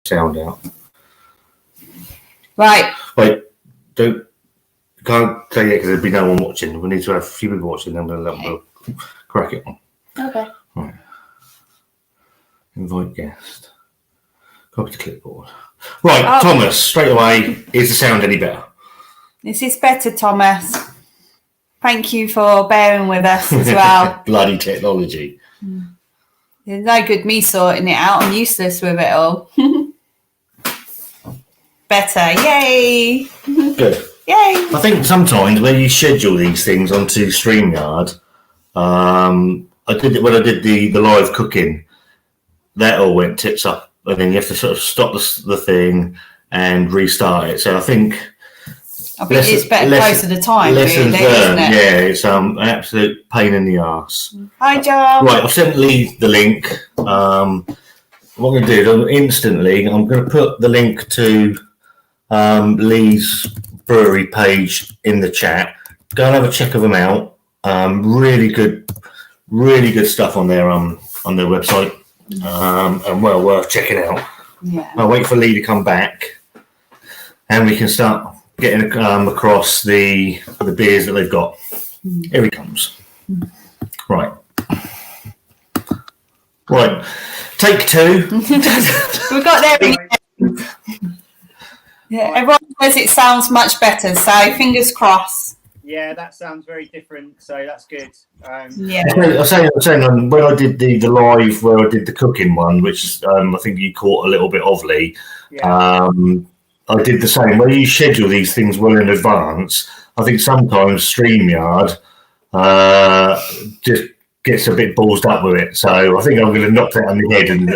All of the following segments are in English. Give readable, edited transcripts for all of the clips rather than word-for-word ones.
sound out. Right. Wait, can't say it because there'd be no one watching. We need to have a few people watching, then we'll crack it on. Okay. Right. Invite guest. Copy to clipboard. Right, Thomas, straight away, is the sound any better? This is better, Thomas. Thank you for bearing with us as well. Bloody technology. There's no good me sorting it out. I'm useless with it all. Better. Yay. Good. Yay. I think sometimes when you schedule these things onto StreamYard, I did it when I did the live cooking, that all went tips up, and then you have to sort of stop the thing and restart it. So I think it's better close to the time, really, isn't it? Yeah, it's an absolute pain in the arse. Hi, John. Right, I've sent Lee the link. What I'm going to do is instantly, I'm going to put the link to Lee's brewery page in the chat. Go and have a check of them out. Really good stuff on their website, and well worth checking out. Yeah. I'll wait for Lee to come back, and we can start getting across the beers that they've got. Here he comes. Right. Take two. We got there. Yeah, everyone says it sounds much better, so fingers crossed. Yeah, that sounds very different, so that's good. Yeah. I was saying when I did the live where I did the cooking one, which I think you caught a little bit of, Lee. Yeah. I did the same. When you schedule these things well in advance, I think sometimes StreamYard just gets a bit ballsed up with it. So I think I'm going to knock that on the head in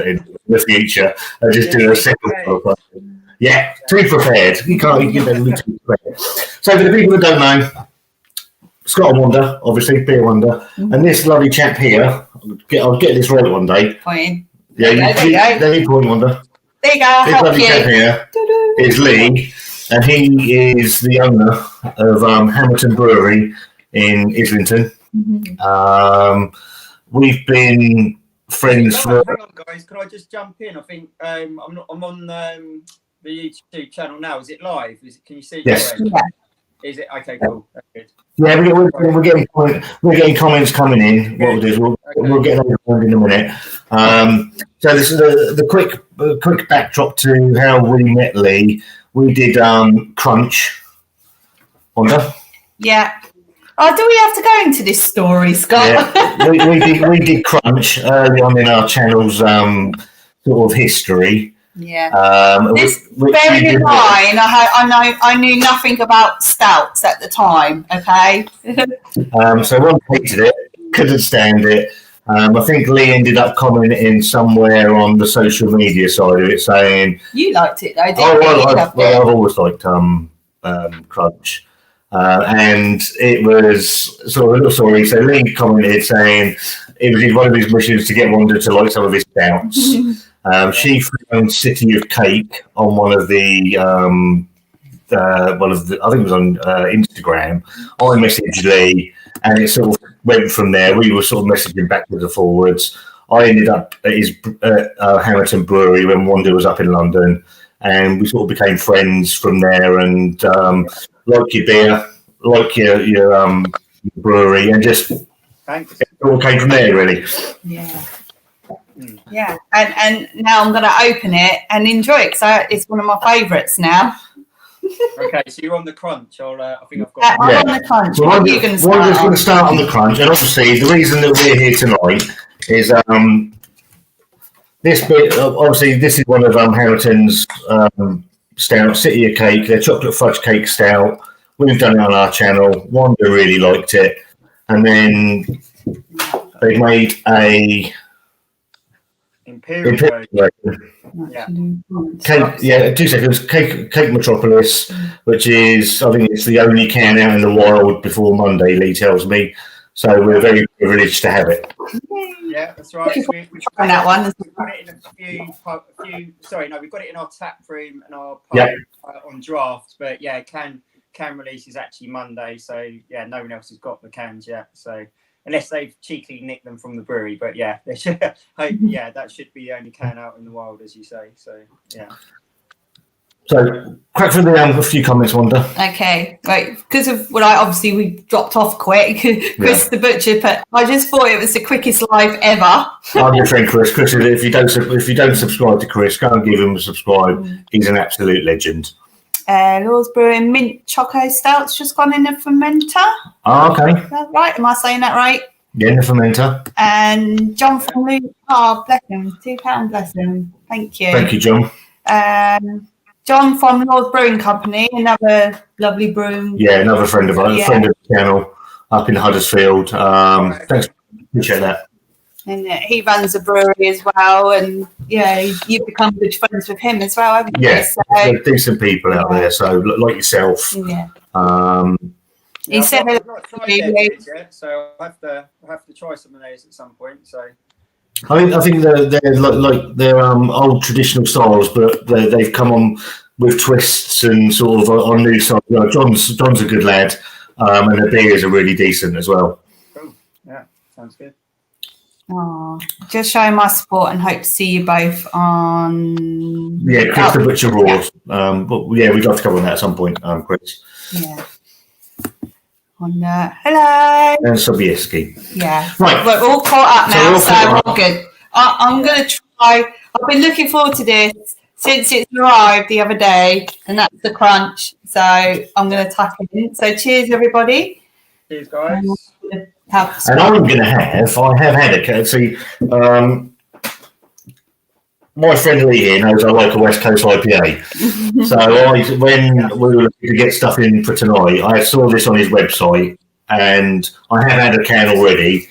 the future and just do a second one. Yeah, to be prepared. You can't give them to be prepared. So for the people that don't know, Scott and Wonder, obviously, Beer Wonder, and this lovely chap here, I'll get this right one day. Point. Yeah, there you point, Wonder. There you go, this lovely chap here is Lee, and he is the owner of Hammerton Brewery in Islington. We've been friends for... Hang on, guys, can I just jump in? I think I'm on the YouTube channel now. Is it live? Can you see it? Yes. Yeah. Is it? Okay, cool. That's good. Yeah, we're getting comments coming in. What we'll do is we'll get those in a minute. So this is the quick backdrop to how we met Lee. We did Crunch. Wanda? Yeah. Oh, do we have to go into this story, Scott? Yeah, we did Crunch early on in our channel's sort of history. Yeah. Bearing in mind, I knew nothing about stouts at the time. Okay. So one hated it, couldn't stand it. I think Lee ended up commenting somewhere on the social media side of it, saying you liked it though, didn't you? I've always liked Crunch, and it was sort of a little story. So Lee commented saying it was one of his missions to get Wanda to like some of his stouts. She found City of Cake on one of the I think it was on Instagram. I messaged Lee, and it sort of went from there. We were sort of messaging backwards and forwards. I ended up at his Hammerton Brewery when Wanda was up in London, and we sort of became friends from there. And like your beer, like your brewery, and just Thanks. It all came from there, really. Yeah. Yeah, and now I'm going to open it and enjoy it because it's one of my favourites now. Okay, so you're on the Crunch. I think I've got. I'm on the Crunch. So I'm going to start on the Crunch, and obviously the reason that we're here tonight is this bit. Obviously, this is one of Hammerton's stout, City of Cake, their chocolate fudge cake stout. We've done it on our channel. Wanda really liked it, and then they made a Imperial. Yeah. Cake, 2 seconds. Cake Metropolis, which is, I think it's the only can out in the wild before Monday, Lee tells me. So we're very privileged to have it. Yeah, that's right. We've got that one. We've got it in we've got it in our tap room and our pub on draft. But yeah, can release is actually Monday. So yeah, no one else has got the cans yet. So unless they've cheekily nicked them from the brewery. But yeah, they should, yeah, that should be the only can out in the wild, as you say. So yeah. So, crack through a few comments, Wanda. Okay, right. Because of obviously we dropped off quick, Chris the butcher, but I just thought it was the quickest live ever. I'm your friend Chris. Chris, if you don't subscribe to Chris, go and give him a subscribe. He's an absolute legend. Lord's Brewing mint choco stouts just gone in the fermenter. Oh, okay. Is that right? Am I saying that right? Yeah, in the fermenter. And John from Luke, bless him, £2, bless him. Thank you. Thank you, John. John from Lord's Brewing Company, another lovely brew. Yeah, another friend of ours, friend of the channel up in Huddersfield. Thanks, appreciate that. And he runs a brewery as well, and you've become good friends with him as well, haven't you? Yeah, so, they're decent people out there. So like yourself. Yeah. He said I've not tried theirs yet, so I have to try some of those at some point. So. I think they're like they're old traditional styles, but they've come on with twists and sort of on new styles. You know, John's a good lad, and the beers are really decent as well. Cool. Yeah, sounds good. Oh, just showing my support and hope to see you both on. Yeah, Chris the Butcher Raw. But yeah, we'd love to come on that at some point, Chris. Yeah. Hello. And Sobieski. Yeah. Right. We're all caught up now, so we're all good. I'm going to try. I've been looking forward to this since it's arrived the other day, and that's the crunch. So I'm going to tuck in. So cheers, everybody. Cheers, guys. And I'm going to I have had a courtesy. My friend Lee here knows I like a West Coast IPA. So when we were looking to get stuff in for tonight, I saw this on his website, and I have had a can already.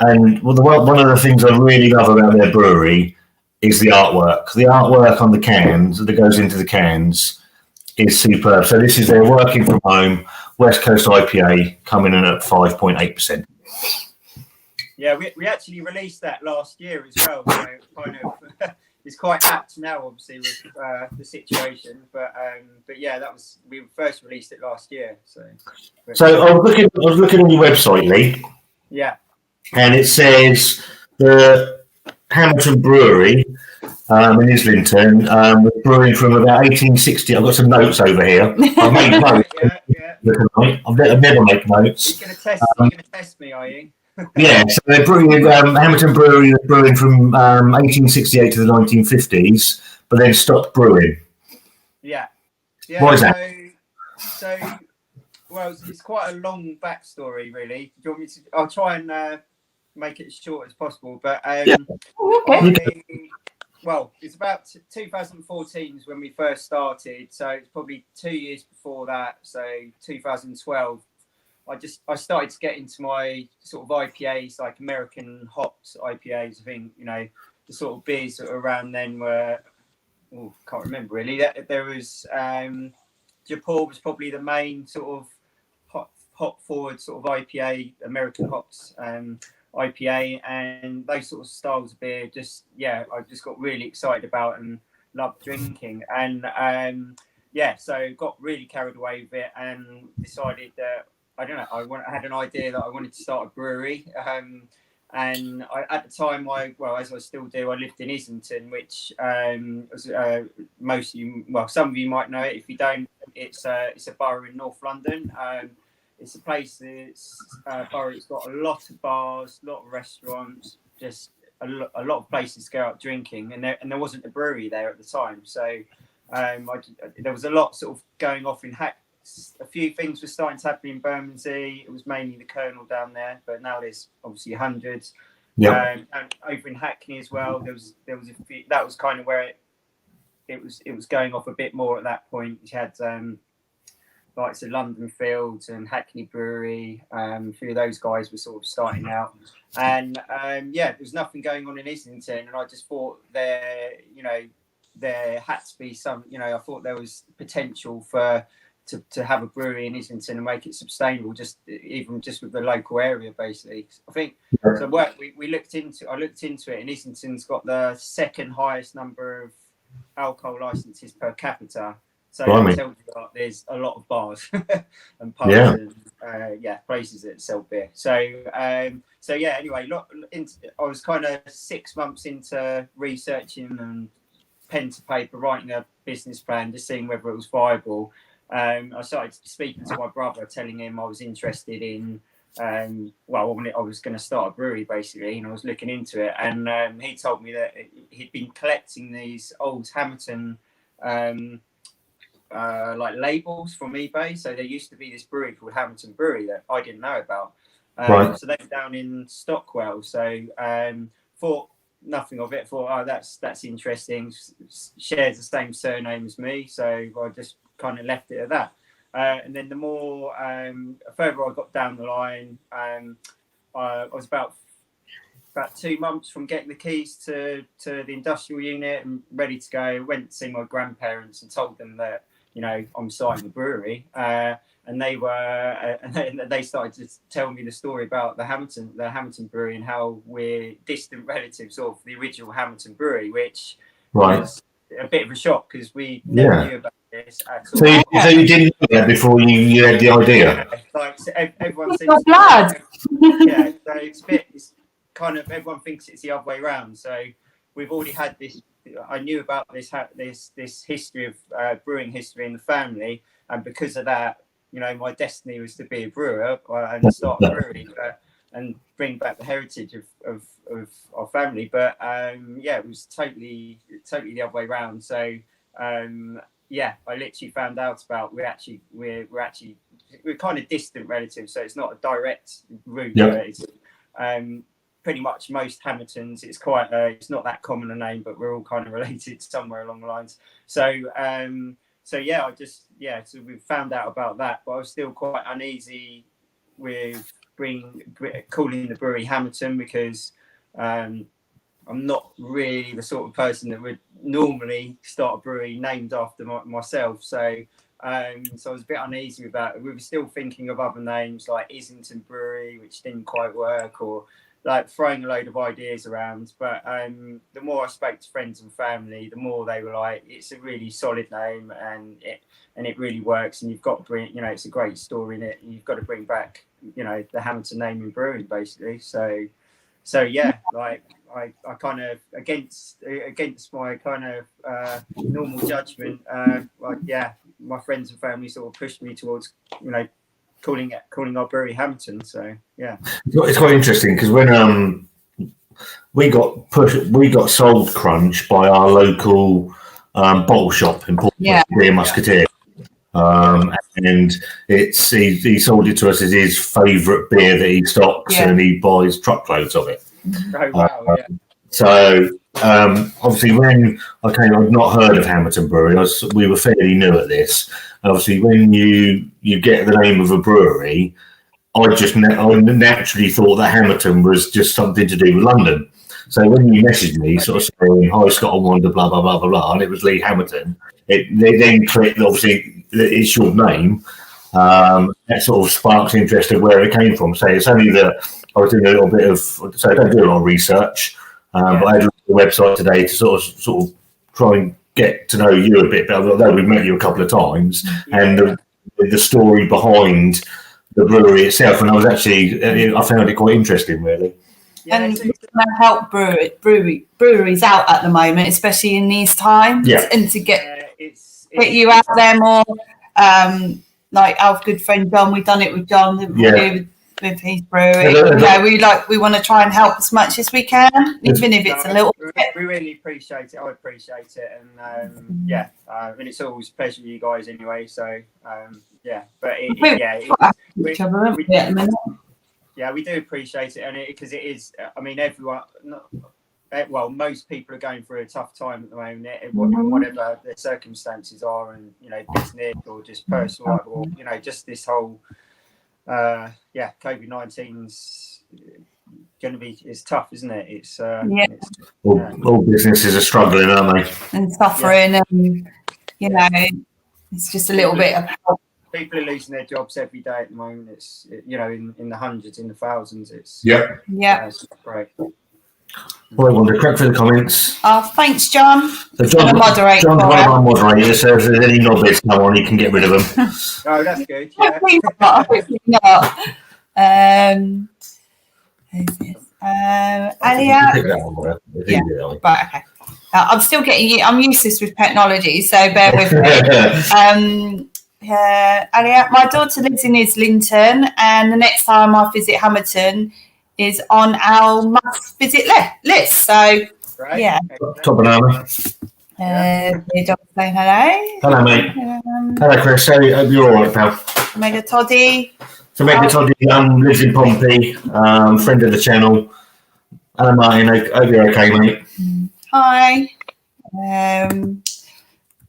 And one of the things I really love about their brewery is the artwork. The artwork on the cans that goes into the cans is superb. So this is their working from home West Coast IPA coming in at 5.8%. Yeah, we actually released that last year as well. So kind of it's quite apt now, obviously, with the situation. But yeah, we first released it last year. So I was looking on your website, Lee. Yeah. And it says the Hammerton Brewery in Islington was brewing from about 1860. I've got some notes over here. I've made notes. Yeah. I've never make notes. You're going to test me, are you? Yeah, so they're brewing. Hammerton Brewery was brewing from 1868 to the 1950s, but then stopped brewing. Yeah. Why is that? So well, it's quite a long backstory, really. Do you want me to? I'll try and make it as short as possible. But well, it's about 2014 is when we first started. So it's probably 2 years before that. So 2012. I started to get into my sort of IPAs, like American hops IPAs. I think, the sort of beers that were around then were, can't remember really. There was Japor was probably the main sort of hop forward sort of IPA, American hops IPA, and those sort of styles of beer. I just got really excited about and loved drinking, and so got really carried away with it and decided that. I don't know. I had an idea that I wanted to start a brewery, and at the time, as I still do, I lived in Islington, which was most of you, some of you might know it. If you don't, it's a borough in North London. It's a place that's borough. It's got a lot of bars, a lot of restaurants, just a lot of places to go out drinking, and there wasn't a brewery there at the time. So there was a lot sort of going off in Hackney. A few things were starting to happen in Bermondsey. It was mainly the Colonel down there, but now there's obviously hundreds. Yeah. And over in Hackney as well, there was a few. That was kind of where it was going off a bit more at that point. You had like London Fields and Hackney Brewery. A few of those guys were sort of starting out, and there was nothing going on in Islington, and I just thought there had to be some. I thought there was potential for. To have a brewery in Islington and make it sustainable, even with the local area, basically. I think so. I looked into it, and Islington's got the second highest number of alcohol licenses per capita So Blimey. that tells you that there's a lot of bars and pubs and places that sell beer. So anyway, I was kind of 6 months into researching and pen to paper, writing a business plan, just seeing whether it was viable. I started speaking to my brother, telling him I was interested in, I was going to start a brewery basically, and I was looking into it. And he told me that he'd been collecting these old Hammerton like labels from eBay. So there used to be this brewery called Hammerton Brewery that I didn't know about. So they were down in Stockwell. So thought nothing of it. Thought, that's interesting. Shares the same surname as me, so I just kind of left it at that. And then the more further I got down the line, I was about 2 months from getting the keys to the industrial unit and ready to go. Went to see my grandparents and told them that, you know, I'm starting a brewery. And they started to tell me the story about the Hammerton Brewery and how we're distant relatives of the original Hammerton Brewery, which was a bit of a shock because we never knew about this at all. So you didn't know that before you had the idea? So everyone seems Your blood. So it's kind of, everyone thinks it's the other way around. So we've already had this. I knew about this history of brewing history in the family, and because of that, you know, my destiny was to be a brewer and start a brewery and bring back the heritage of our family. But it was totally the other way around. So I literally found out about we're kind of distant relatives, so it's not a direct route. But it's pretty much most Hammertons. It's quite it's not that common a name, but we're all kind of related somewhere along the lines. So we found out about that, but I was still quite uneasy with calling the brewery Hammerton because I'm not really the sort of person that would normally start a brewery named after myself. So I was a bit uneasy with that. We were still thinking of other names like Islington Brewery, which didn't quite work, or like throwing a load of ideas around. But the more I spoke to friends and family, the more they were like, it's a really solid name and it really works, and you've got to bring, you know, it's a great story in it, and you've got to bring back, you know, the Hammerton name in brewing basically. So like I kind of against my kind of normal judgment, my friends and family sort of pushed me towards, you know, calling our brewery Hammerton. So yeah, it's quite interesting because when we got sold Crunch by our local bottle shop in Portsmouth, Beer Musketeer. And he sold it to us as his favourite beer that he stocks, and he buys truckloads of it. Oh wow! So obviously, when I came, I'd not heard of Hammerton Brewery. We were fairly new at this. Obviously, when you get the name of a brewery, I naturally thought that Hammerton was just something to do with London. So when you messaged me, sort of saying, "Hi, Scott, I wonder, blah blah blah blah blah," and it was Lee Hammerton, they then clicked. Obviously, it's your name. That sort of sparks interest of where it came from. So it's only that I was doing a little bit of. So I don't do a lot of research, but I had a look at the website today to sort of try and get to know you a bit better. Although we've met you a couple of times, and the story behind the brewery itself, and I found it quite interesting, really. And we want to help breweries out at the moment, especially in these times, and to get you out there more. Like our good friend John, we've done it with John with his brewery. We want to try and help as much as we can, even if it's a little bit. We really appreciate it. I appreciate it, and and it's always a pleasure with you guys anyway. So we do appreciate it, and because it is. I mean, everyone. Most people are going through a tough time at the moment, whatever their circumstances are, and you know, business or just personal, or you know, just this whole COVID-19's going to be, it's tough, isn't it? It's all businesses are struggling, aren't they? And suffering, and you know, it's just a little bit of help. People are losing their jobs every day at the moment. It's in the hundreds, in the thousands. It's it's great. Well, I want to crack through the comments. Oh, thanks, John. So Gonna moderate John's for one of us. our moderators, so if there's any knobheads come on, you can get rid of them. Oh, that's good. Yeah. Hopefully not. Hopefully not. Who's this? Alia. Pick that one, whatever. It's Yeah. easier, like. Right, okay. I'm still getting I'm useless with technology, so bear with me. Alia, my daughter lives in Islington, and the next time I visit Hammerton is on our must visit list. So, Right. yeah. Top banana. The dog saying hello. Hello, mate. Hello, Chris. So, hope you're all right, pal. Mega Toddy. So, Meg Toddy lives in Pompey, friend of the channel. Hello, Martin. Hope you're okay, mate. Hi.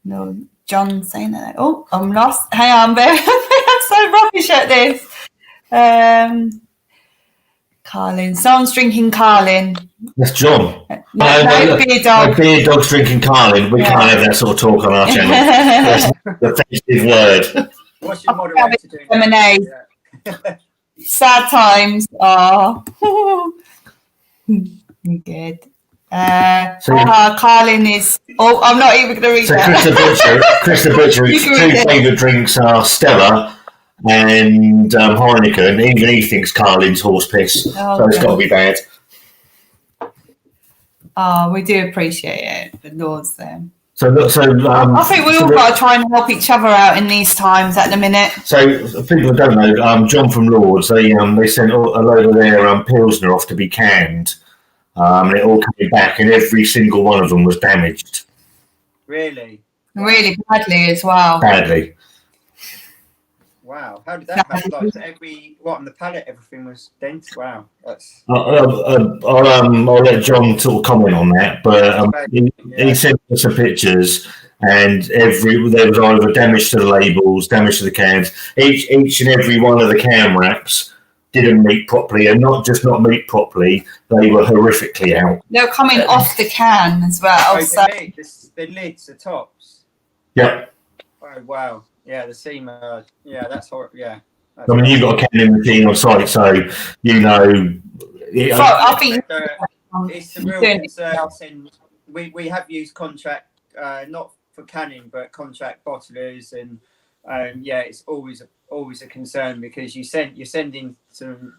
No, John saying that. Oh, I'm lost. Hang on, I'm so rubbish at this. Carlin. Someone's drinking Carlin. That's John. No, beer dog. My beer dog's drinking Carlin. We can't have that sort of talk on our channel. That's the offensive word. What's your moderator doing? Lemonade. Yeah. Sad times. Oh. Good. Carlin is. Oh, I'm not even going to read that. Chris the Butcher, his two favourite drinks are Stella and Heineken. Even he thinks Carlin's horse piss, so it's got to be bad. Oh, we do appreciate it. The Lord's there. I think we all got to try and help each other out in these times at the minute. So, people don't know, John from Lords, they sent a load of their Pilsner off to be canned. And it all came back, and every single one of them was damaged. Really? Really badly as well. Badly. Wow. How did that happen? Like, on the pallet, everything was dented? Wow. That's... I'll let John sort of comment on that, but he sent us some pictures, and there was either damage to the labels, damage to the cans. Each and every one of the can wraps didn't meet properly, and not meet properly, they were horrifically out. They were coming off the can as well. Oh, so. the lids, the tops. Yep. Oh wow. Yeah, the seam. Yeah, that's horrible. Yeah. I mean, you've got a canning machine on site, so you know. I think it's a real concern. And we have used contract, not for canning, but contract bottlers, and it's always a concern because you're sending some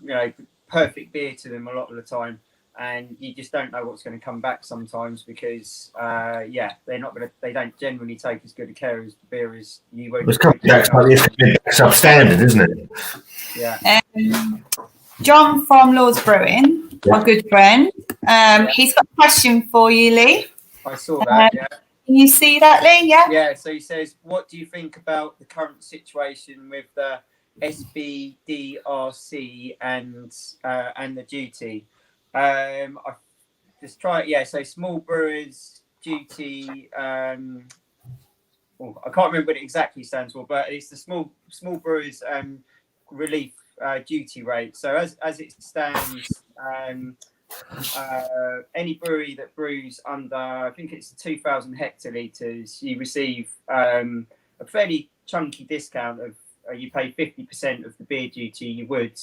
perfect beer to them a lot of the time, and you just don't know what's going to come back sometimes because they don't generally take as good a care as the beer as you would. It's substandard, isn't it? Yeah. John from Lord's Brewing, my good friend. He's got a question for you, Lee. I saw that. Yeah. Can you see that, Lee? Yeah. Yeah. So he says, "What do you think about the current situation with the SBDRC and the duty?" I just try it. Yeah. So small brewers duty. I can't remember what it exactly stands for, but it's the small brewers relief duty rate. So as it stands, any brewery that brews under, I think it's 2,000 hectolitres, you receive a fairly chunky discount of you pay 50% of the beer duty you would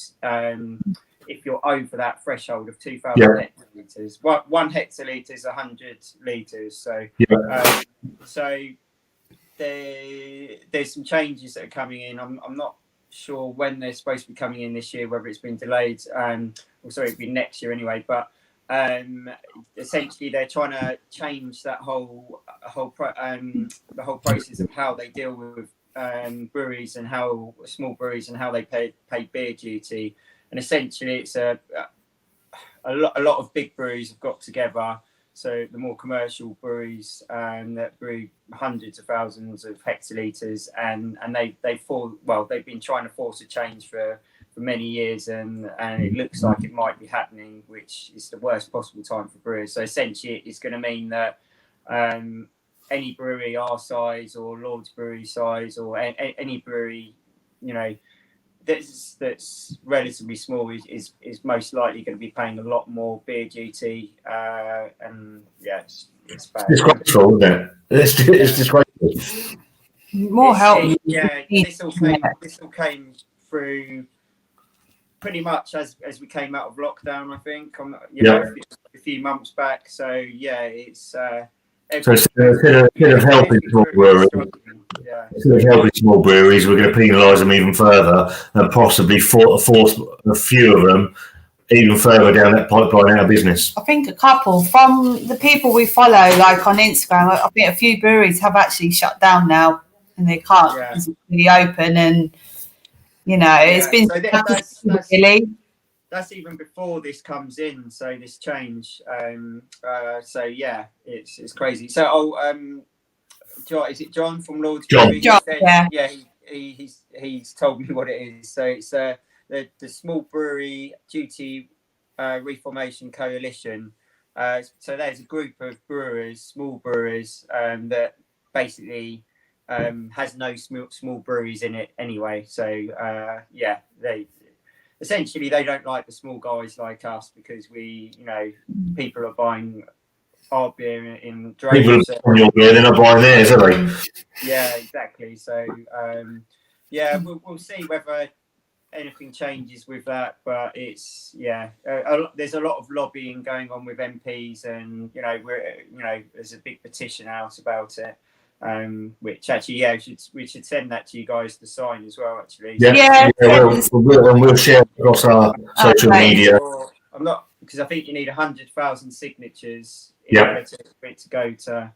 if you're over that threshold of 2,000 hectolitres. 1 hectolitre is 100 litres. So there's some changes that are coming in. I'm not sure when they're supposed to be coming in this year, whether it's been delayed. It'll be next year anyway. But essentially, they're trying to change that the whole process of how they deal with breweries and how small breweries and how they pay beer duty. And essentially, it's a lot of big breweries have got together. So the more commercial breweries that brew hundreds of thousands of hectolitres, and they've been trying to force a change for many years, and it looks like it might be happening, which is the worst possible time for brewers. So essentially, it's going to mean that any brewery our size or Lord's Brewery size or any brewery, that's relatively small is most likely going to be paying a lot more beer duty, and it's bad. It's disgraceful, isn't it? It's disgraceful. More help. This all came through pretty much as we came out of lockdown, I think, a few months back. So yeah, it's so instead of helping small breweries, we're going to penalise them even further and possibly force a few of them even further down that pipeline out of business. I think a couple from the people we follow, like on Instagram, I think a few breweries have actually shut down now and they can't really open, and it's been so that's even before this comes in. So this change. So yeah, it's crazy. So John, is it John from Lord's Brewery? John, he's told me what it is. So it's the Small Brewery Duty Reformation Coalition. So there's a group of brewers, small brewers, that basically has no small breweries in it anyway. So they don't like the small guys like us because people are buying our beer in droves. People are buying your beer, they're not buying theirs, are they? Yeah, exactly. So we'll see whether anything changes with that, but it's there's a lot of lobbying going on with MPs, and there's a big petition out about it, which actually we should send that to you guys to sign as well, actually. We'll share across our social media. I'm not, because I think you need 100,000 signatures in order for it to go to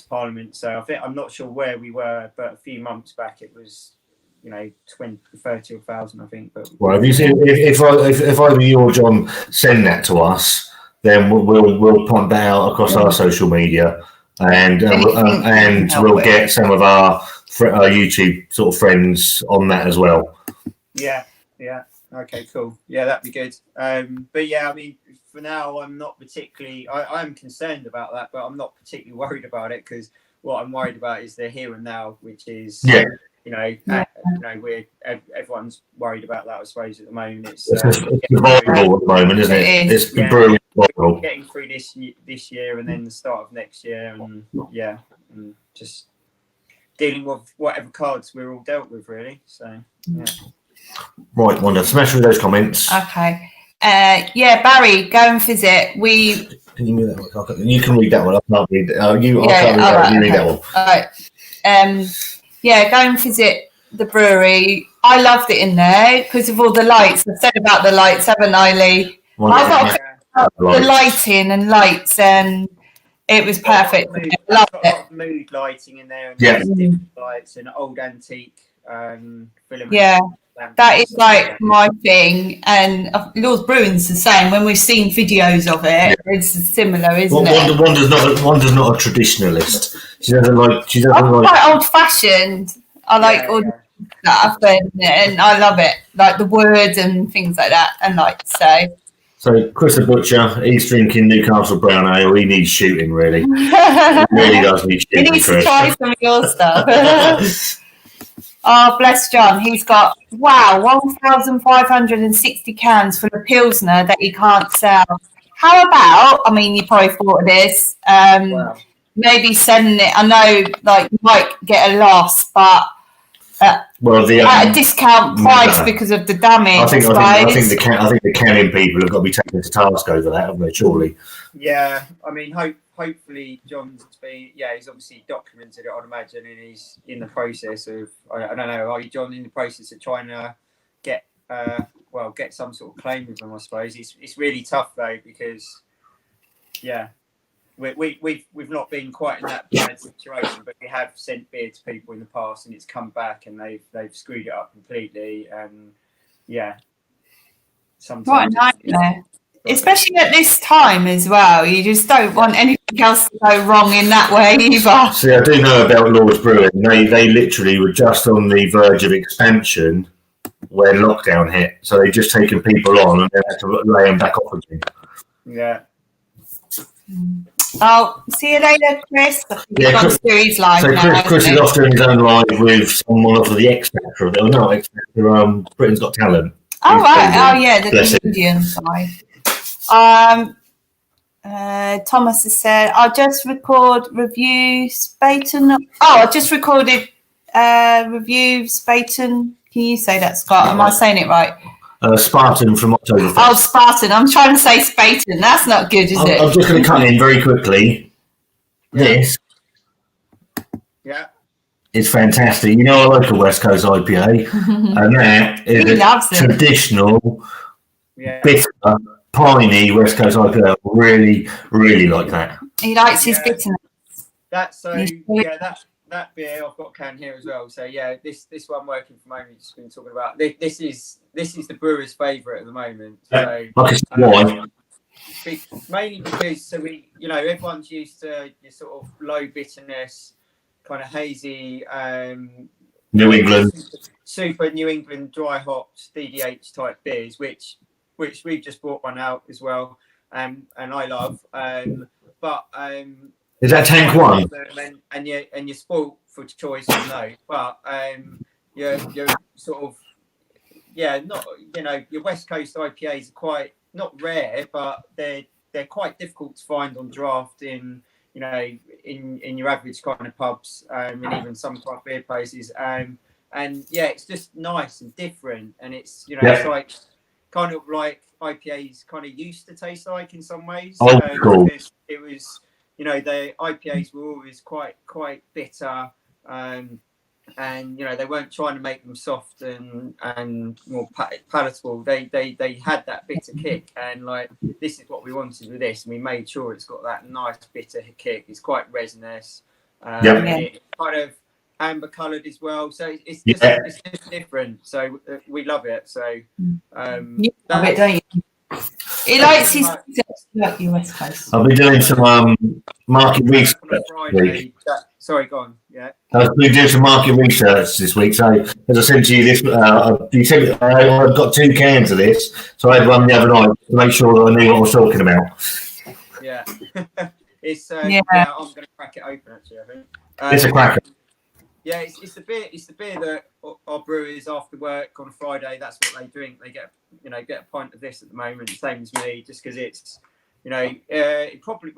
Parliament. So I'm not sure where we were, but a few months back it was 30,000, I think. But well, have you seen, if either you or John send that to us, then we'll pump that out across our social media, and we'll get some of our YouTube sort of friends on that as well. Yeah. Okay, cool. Yeah, that'd be good. But yeah, I mean, for now, I'm not particularly. I'm concerned about that, but I'm not particularly worried about it, because what I'm worried about is the here and now, which is everyone's worried about that, I suppose, at the moment. It's survival at the moment, isn't it? It's brewing survival. Getting through this year and then the start of next year, and just dealing with whatever cards we're all dealt with, really. So yeah. Right, Wanda, smash through those comments. Okay. Barry, go and visit. Can you read that one? You can read that one. I can't read it. You read that one. All right. Go and visit the brewery. I loved it in there because of all the lights. I've said about the lights, haven't I, Lee? I've got the lighting and lights, and it was perfect. I loved it. A lot of mood lighting in there, and different lights and old antique filament. Yeah. That is like my thing, and Lord's Brewing's the same. When we've seen videos of it, it's similar, isn't it? Wanda's not a traditionalist. She doesn't like. I'm quite old-fashioned. I like all the stuff, and I love it, like the words and things like that, and So Chris the Butcher, he's drinking Newcastle Brown Ale. He needs shooting, really. He really does need shooting. He needs to try some of your stuff. Oh, bless John. He's got, 1,560 cans full of Pilsner that he can't sell. How about, you probably thought of this, maybe sending it. I know, you might get a loss, but at a discount price because of the damage. I think the canning people have got to be taken to task over that, haven't they? Surely. Yeah, hopefully John's he's obviously documented it, I'd imagine, and he's in the process of, I don't know, are you, John, in the process of trying to get some sort of claim with them, I suppose. It's really tough though, because we've not been quite in that bad situation, but we have sent beer to people in the past and it's come back and they've screwed it up completely, and sometimes what a nightmare. Especially at this time as well. You just don't want anything else to go wrong in that way either. See, I do know about Lord's Brewing. They literally were just on the verge of expansion when lockdown hit. So they've just taken people on and they had to lay them back off again. Yeah. Oh, see you later, Chris. Chris is off doing his own live with someone off of the X Factor. No, X Factor, Britain's Got Talent. Oh, right. The Canadian side. Thomas has said, I'll just record review Spaten. I just recorded review Spaten Can you say that, Scott? Am I saying it right? Spartan from October. Oh, Spartan. I'm trying to say Spaten. That's not good, is it? I'm just going to cut in very quickly. This is fantastic. You know, I like a West Coast IPA, and that is a traditional, bitter, piney West Coast IPA. I really, really like that. He likes his bitterness. That's that beer I've got a can here as well. So yeah, this one working from home. You've just been talking about. This is the brewer's favourite at the moment. So mainly because we, everyone's used to your sort of low bitterness, kind of hazy, New England, super New England dry hops DDH type beers, which we've just brought one out as well, and I love. But is that Tank One? And you're spoilt for choice, no. But you're sort of not your West Coast IPAs are quite not rare, but they're quite difficult to find on draft in your average kind of pubs and even some craft beer places. And it's just nice and different, and it's it's like kind of like IPAs kind of used to taste like in some ways. Cool. Because it was. The IPAs were always quite bitter, and they weren't trying to make them soft and more palatable. They had that bitter kick, and like this is what we wanted with this, and we made sure it's got that nice bitter kick. It's quite resinous, it's kind of amber coloured as well. So it's just different. So we love it. So you love it, don't you? He likes his West Coast. I'll be doing some market research. Sorry, go on. Yeah. I've been doing some market research this week. So, as I said to you, I've got 2 cans of this. So I had one the other night to make sure that I knew what I was talking about. Yeah. It's I'm going to crack it open actually. I think it's a cracker. Yeah, it's the beer that our brewers after work on a Friday. That's what they drink. They get a pint of this at the moment, same as me, just because it's we're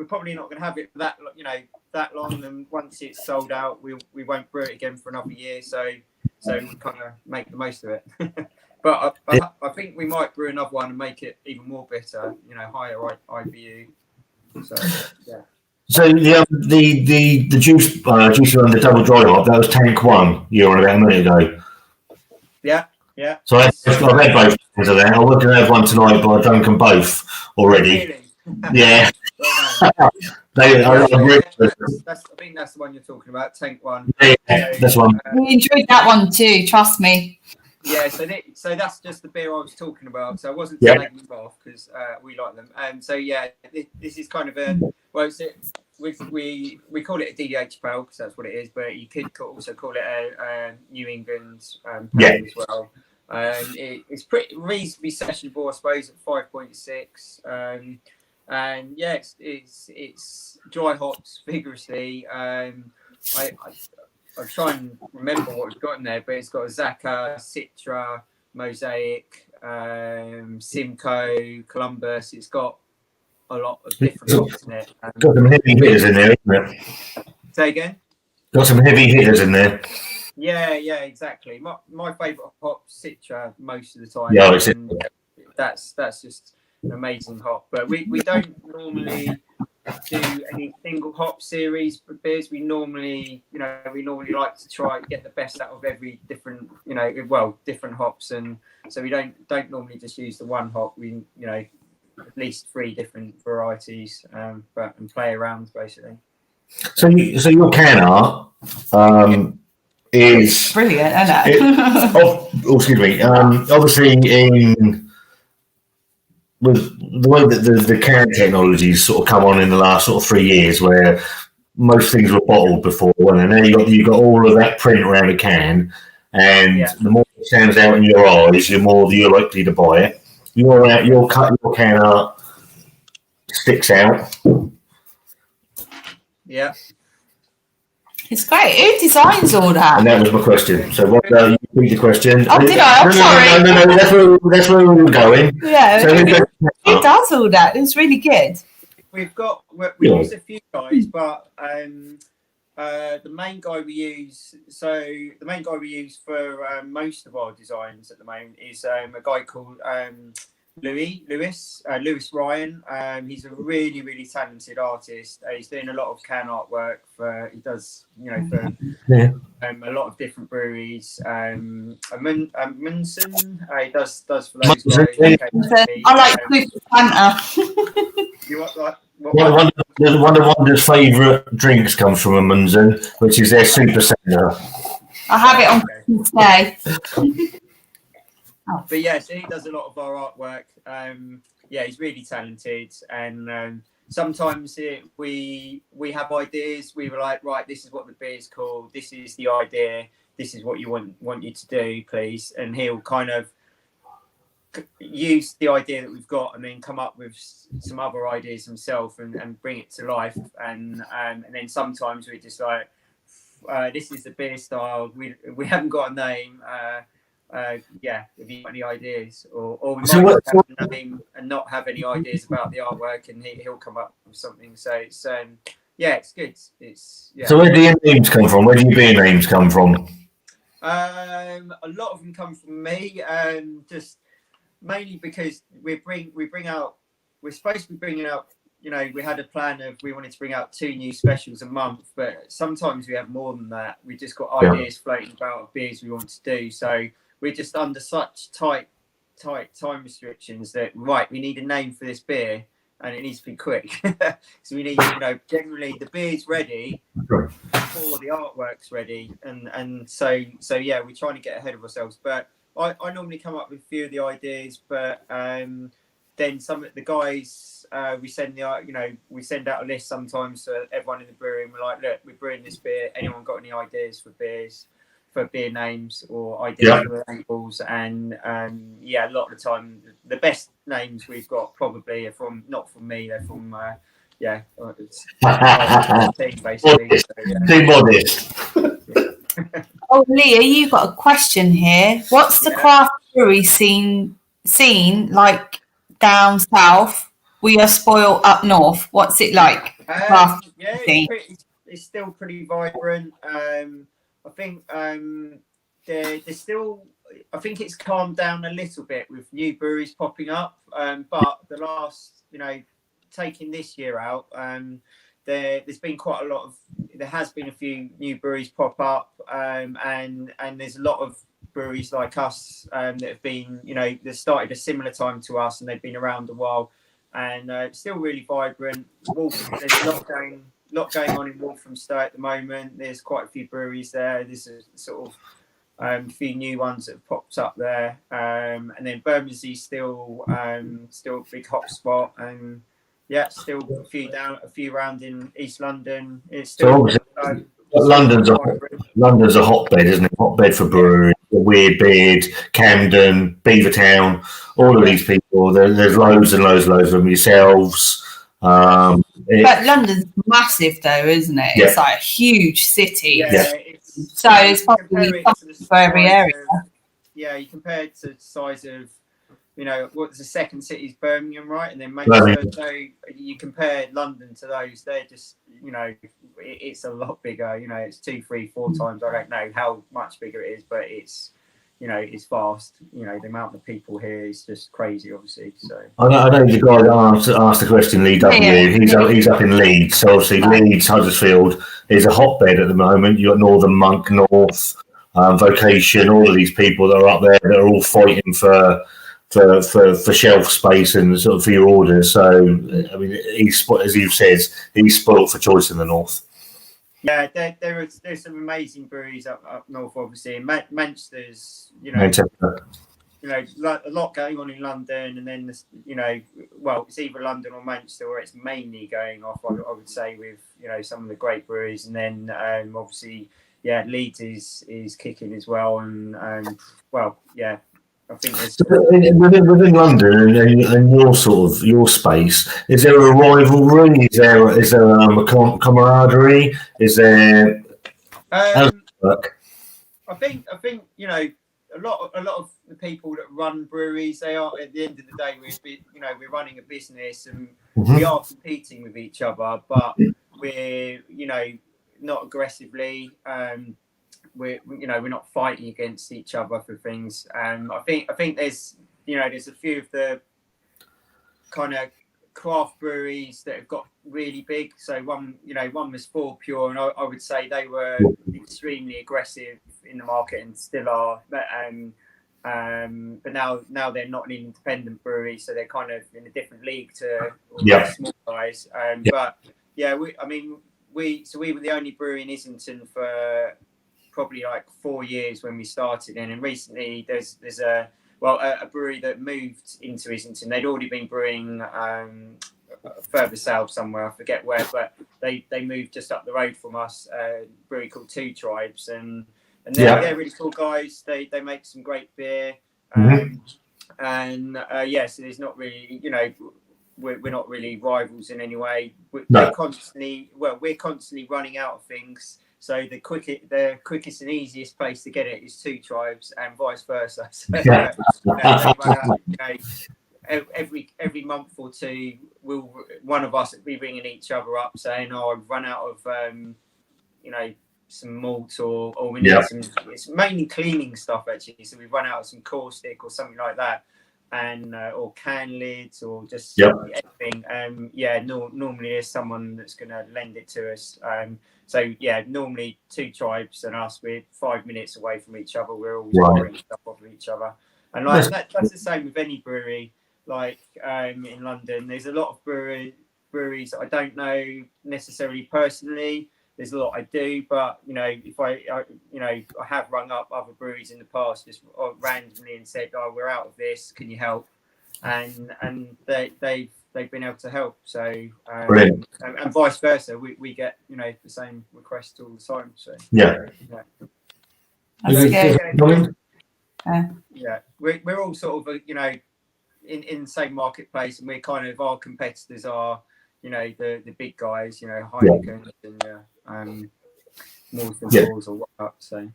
probably not going to have it for that long. And once it's sold out, we won't brew it again for another year. So we kind of make the most of it. But I think we might brew another one and make it even more bitter. Higher IBU. So yeah. So the juice on the double dry hop, that was Tank One you were on about a minute ago. Yeah. So I've had both of that. I was going to have one tonight, but I've drunk them both already. Really? Yeah. I think that's the one you're talking about, Tank One. Yeah, that's one. We enjoyed that one too. Trust me. Yeah, so that's just the beer I was talking about. So I wasn't slagging them off because we like them. And so this is kind of we call it a DDH pale because that's what it is. But you could also call it a New England pale as well. It's pretty reasonably sessionable, I suppose, at 5.6. And it's dry hops vigorously. I'll try and remember what we've got in there, but it's got Zaka, Citra, Mosaic, Simcoe, Columbus. It's got a lot of different hops in it. Got some heavy hitters in there, isn't it? Say again? Got some heavy hitters in there. Yeah, exactly. My favourite hop, Citra, most of the time. Yeah, it's that's just an amazing hop. But we don't normally do any single hop series for beers. We normally like to try and get the best out of every different different hops, and so we don't normally just use the one hop. We at least 3 different varieties, and play around basically. So your can art is brilliant, isn't it? Excuse me. Obviously, with the way that the can technology has sort of come on in the last sort of 3 years, where most things were bottled before, and now you got all of that print around a can, and the more it stands out in your eyes, the more you're likely to buy it. Your can art sticks out. Yeah. It's great. Who designs all that? And that was my question. So you read the question. Oh, did I? I'm sorry. No. That's where we were going. Yeah. So who does all that? It's really good. We use a few guys, but The main guy we use, for most of our designs at the moment is a guy called Lewis Ryan. He's a really, really talented artist. He's doing a lot of can artwork he does, for a lot of different breweries. Munson, he does for those guys. I like Cooper Fanta. You want like One of Wanda's favourite drinks comes from a Munson, which is their super centre. I have it on Christmas Day. But yes, he does a lot of our artwork. He's really talented, and sometimes we have ideas. We were like, right, this is what the beer's called. This is the idea. This is what you want you to do, please. And he'll kind of use the idea that we've got, and then come up with some other ideas himself, and bring it to life. And then sometimes we're just like, this is the beer style. We haven't got a name. Have you got any ideas? Or we might have a name and not have any ideas about the artwork, and he'll come up with something. So it's it's good. So where do your names come from? Where do your beer names come from? A lot of them come from me, just mainly because we're supposed to be bringing out. We had a plan of we wanted to bring out 2 new specials a month, but sometimes we have more than that. We just got ideas floating about of beers we want to do. So we're just under such tight time restrictions that we need a name for this beer, and it needs to be quick. So we need, generally the beer's ready before the artwork's ready, and so we're trying to get ahead of ourselves. But I normally come up with a few of the ideas, but then some of the guys we send out a list sometimes to everyone in the brewery, and we're like, look, we're brewing this beer. Anyone got any ideas for beer names or ideas for the labels? And a lot of the time the best names we've got probably are not from me, they're from team basically. Too modest. Oh, Leah, you've got a question here. What's the craft brewery scene like down south? We are spoiled up north. What's it like? It's still pretty vibrant. I think there's still. I think it's calmed down a little bit with new breweries popping up. But the last, taking this year out, there's been quite a lot of. There has been a few new breweries pop up, and there's a lot of breweries like us that have been, they started a similar time to us, and they've been around a while, and it's still really vibrant. There's a lot going on in Walthamstow at the moment. There's quite a few breweries there. There's a sort of a few new ones that have popped up there, and then Bermondsea's still a big hot spot, and still a few around in East London. It's still London's a hotbed, isn't it? Hotbed for breweries. Weirdbeard, Camden, Beavertown, all of these people. There's loads and loads of them. Yourselves. But London's massive, though, isn't it? It's like a huge city. So it's probably something for every area. You compare it to the size of, what's the second city's Birmingham, right? And then Manchester. So you compare London to those, they're just, it's a lot bigger. It's 2, 3, 4 times. I don't know how much bigger it is, but it's, it's vast. The amount of people here is just crazy, obviously. So I know the guy that asked the question, Lee W. He's up in Leeds. So obviously Leeds, Huddersfield is a hotbed at the moment. You've got Northern Monk, North, Vocation, all of these people that are up there that are all fighting for shelf space and sort of for your orders. So I mean, as you said, he's spoilt for choice in the north. Yeah, there's some amazing breweries up north, obviously. And Manchester's, Manchester. A lot going on in London, and then it's either London or Manchester where it's mainly going off. I would say with some of the great breweries, and then obviously Leeds is kicking as well, and I think within London and your space, is there a rivalry? Is there a camaraderie? Is there? I think a lot of the people that run breweries, they are, at the end of the day, we're running a business, and we are competing with each other, but we're not aggressively. We're not fighting against each other for things. I think there's a few of the kind of craft breweries that have got really big. So one was 4 Pure, and I would say they were extremely aggressive in the market and still are. But now they're not an independent brewery, so they're kind of in a different league to all the small guys. But yeah, we were the only brewery in Islington for probably like 4 years when we started in, and recently there's a brewery that moved into Islington. They'd already been brewing further south somewhere, I forget where, but they moved just up the road from us, a brewery called Two Tribes, and they're really cool guys. They make some great beer, so there's not really, we're not really rivals in any way. We're constantly running out of things. So the quickest and easiest place to get it is Two Tribes, and vice versa. So, they run out, every month or two, one of us will be ringing each other up saying, "Oh, I've run out of some malt, or we need some." It's mainly cleaning stuff actually. So we've run out of some caustic or something like that, and or can lids or just anything. Normally there's someone that's going to lend it to us. So yeah, normally Two Tribes and us, we're 5 minutes away from each other. We're all borrowing stuff off of each other, and like that's the same with any brewery. Like in London, there's a lot of breweries that I don't know necessarily personally. There's a lot I do, but if I have rung up other breweries in the past just randomly and said, "Oh, we're out of this. Can you help?" And they've been able to help. So and vice versa, we get the same requests all the time. So we're all sort of in the same marketplace, and we're kind of, our competitors are the big guys, Heineken and Moores and Balls or whatnot. So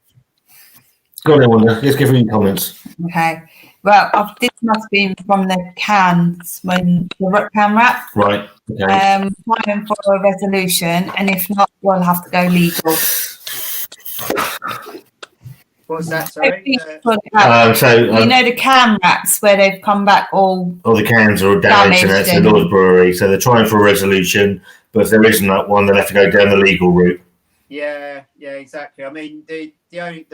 go on, Wanda. Let's give you comments. Okay. Well, this must be from the cans, when the can wrap. Right. Okay. Planning for a resolution, and if not, we'll have to go legal. What's that? Sorry. The can wraps where they've come back all the cans are damaged, and that's the Lord Brewery. So they're trying for a resolution, but if there isn't that one, they'll have to go down the legal route. Yeah, exactly. I mean, the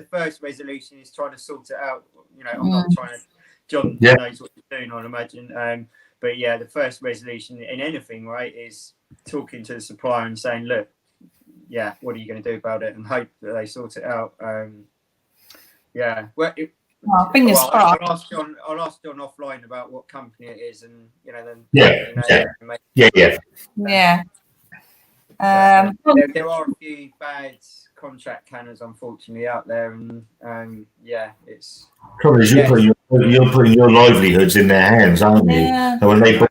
first resolution is trying to sort it out. I'm not trying to. John knows what he's doing, I'd imagine. But yeah, the first resolution in anything, right, is talking to the supplier and saying, "Look, what are you going to do about it?" And hope that they sort it out. Fingers crossed. I'll ask John offline about what company it is, and there are a few bad contract canners, unfortunately, out there, and it's. Trouble is, you're putting your livelihoods in their hands, aren't you? And when they put